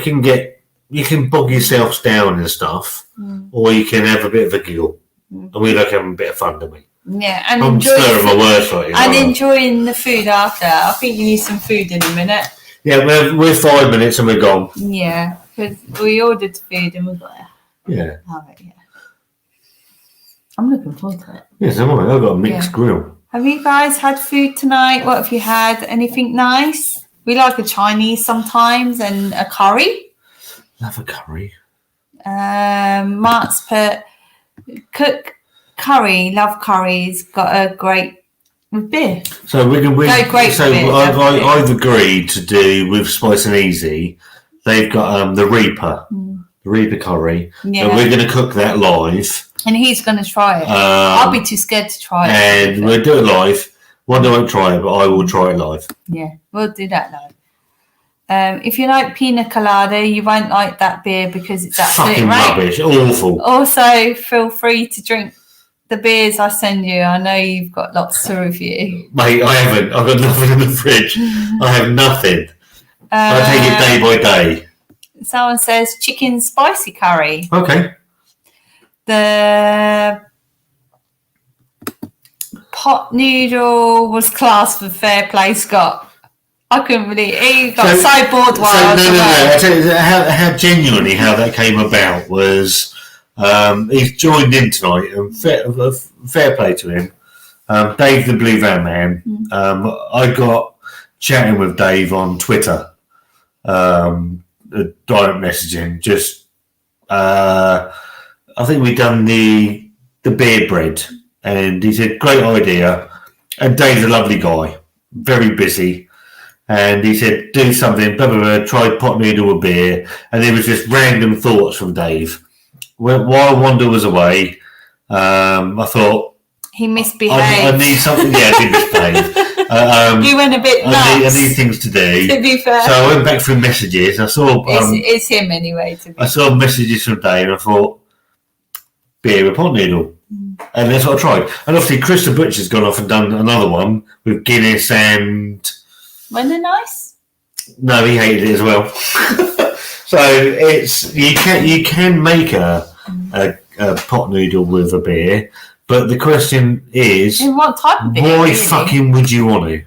can bog yourselves down and stuff, or you can have a bit of a giggle, and we like having a bit of fun, don't we? Yeah, and I'm stirring my words right here. And enjoying the food after. I think you need some food in a minute. Yeah, we're 5 minutes and we're gone. Yeah, because we ordered food and we've got to have it. Yeah, I'm looking forward to it. Yes, I'm alright. I've got a mixed grill. Have you guys had food tonight? What have you had? Anything nice? We like a Chinese sometimes and a curry. Love a curry. Mark's put cook curry. Love curries. Got a great with beer. So we can. I've agreed to do with Spice and Easy. They've got the Reaper curry. Yeah. And we're going to cook that live. And he's going to try it. I'll be too scared to try it. And we'll do it live. Wanda won't try it, but I will try it live. Yeah, we'll do that live. If you like pina colada, you won't like that beer because it's absolutely rubbish. Awful. Also, feel free to drink the beers I send you. I know you've got lots to review. Mate, I haven't. I've got nothing in the fridge. I have nothing. I take it day by day. Someone says chicken spicy curry. Okay. The pot noodle was classed for fair play, Scott. I couldn't believe it. He got so bored while I was I tell you, how genuinely how that came about was he's joined in tonight and fair play to him. Dave the Blue Van Man. I got chatting with Dave on Twitter, direct messaging. Just, I think we'd done the beer bread, and he said, "Great idea." And Dave's a lovely guy, very busy. And he said, "Do something, blah, blah, blah, try pot noodle with beer." And there was just random thoughts from Dave. While Wanda was away, I thought, he misbehaved. I need something. Yeah, I did misbehave. You went a bit nuts. I need things to do. To be fair. So I went back through messages. I saw. It's him anyway. I saw messages from Dave, and I thought, beer with pot noodle. And that's what I tried. And obviously, Chris the Butcher's gone off and done another one with Guinness and. Weren't they nice? No, he hated it as well. So it's you can make a pot noodle with a beer, but the question is, in what type of beer? Why really? fucking would you want to?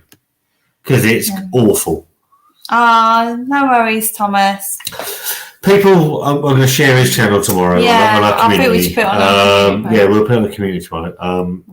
Because it's awful. No worries, Thomas. People, I'm going to share his channel tomorrow on our community. I think we should put it on our community. Yeah, we'll put it on the community tomorrow.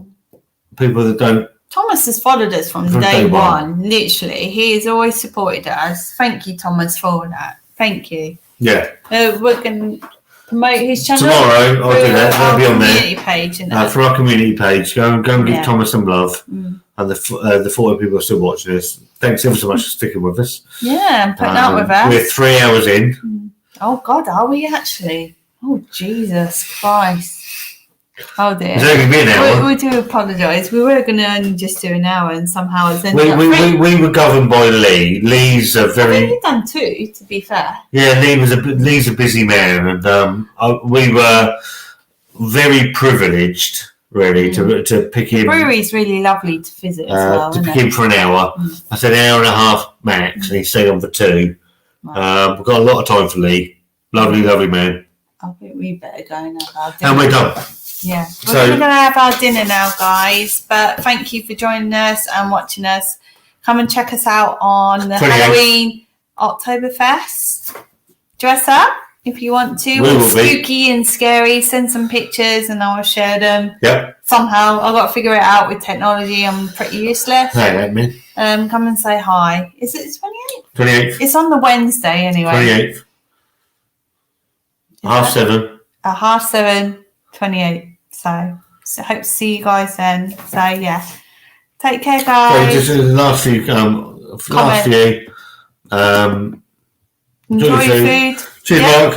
People that don't. Thomas has followed us from day one. Literally, he has always supported us. Thank you, Thomas, for that. Thank you. Yeah. We're going to promote his channel tomorrow. I'll do that. That'll be on there. Community page, for our community page. Go and give Thomas some love. And the 40 people are still watching us. Thanks ever so much for sticking with us. Yeah, and putting up with us. We're 3 hours in. Oh God, are we actually? Oh Jesus Christ! Oh dear. It's only been an hour. We do apologise. We were going to only just do an hour, and somehow it's ended we were governed by Lee. Lee's a very. I've only done 2, to be fair. Yeah, Lee's a busy man, and we were very privileged, really, to pick him. The brewery's really lovely to visit as well. To pick him for an hour. I said an hour and a half max, and he stayed on for 2. Right. We've got a lot of time for Lee. Lovely, lovely man. I think we better go and have our dinner. And we're done. Yeah. We're going to have our dinner now, guys. But thank you for joining us and watching us. Come and check us out on the 28th. Halloween Oktoberfest. Dress up if you want to. It's spooky and scary. Send some pictures and I will share them. Yep. Somehow. I've got to figure it out with technology. I'm pretty useless. Hey, man. Come and say hi. Is it 28th? 28th. It's on the Wednesday anyway. 28th. 7:30. 7:30, 28th. So hope to see you guys then. So yeah. Take care, guys. So just last few enjoy your food. Cheers, Mark.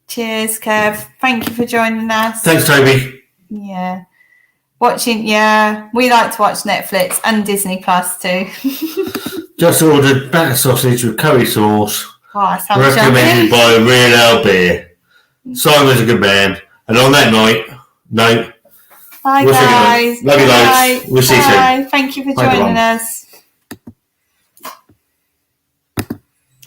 Cheers, Kev. Thank you for joining us. Thanks, Toby. Yeah. We like to watch Netflix and Disney Plus too. Just ordered batter sausage with curry sauce. Oh, recommended by Real Ale Beer. Simon's a good man. And on that note, bye guys. Love you loads. We'll see you soon. Thank you for joining us.